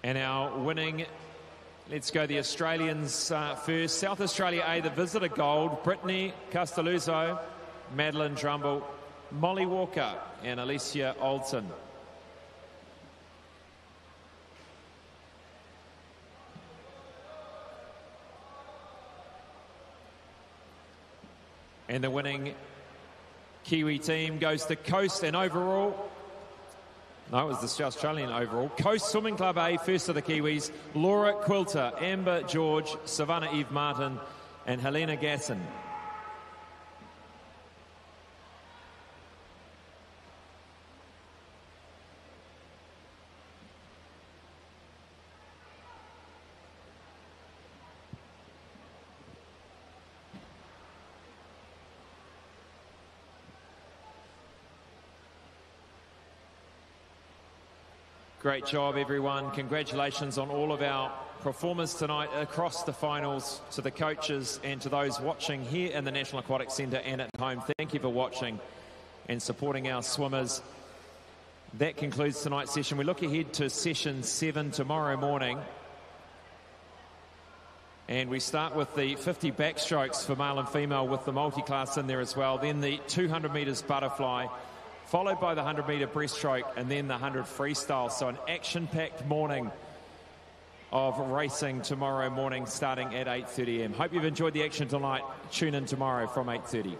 And our winning, let's go the Australians first. South Australia A, the visitor gold, Brittany Castelluzzo, Madeline Drumble, Molly Walker and Alicia Olsen. And the winning Kiwi team goes to Coast and overall. No, it was the Australian overall. Coast Swimming Club A, first of the Kiwis, Laura Quilter, Amber George, Savannah Eve Martin, and Helena Gasson. Great job, everyone. Congratulations on all of our performers tonight across the finals, to the coaches and to those watching here in the National Aquatic Centre and at home. Thank you for watching and supporting our swimmers. That concludes tonight's session. We look ahead to session 7 tomorrow morning. And we start with the 50 backstrokes for male and female with the multi-class in there as well. Then the 200 metres butterfly, followed by the 100 metre breaststroke and then the 100 freestyle. So an action-packed morning of racing tomorrow morning starting at 8:30 a.m. Hope you've enjoyed the action tonight. Tune in tomorrow from 8:30.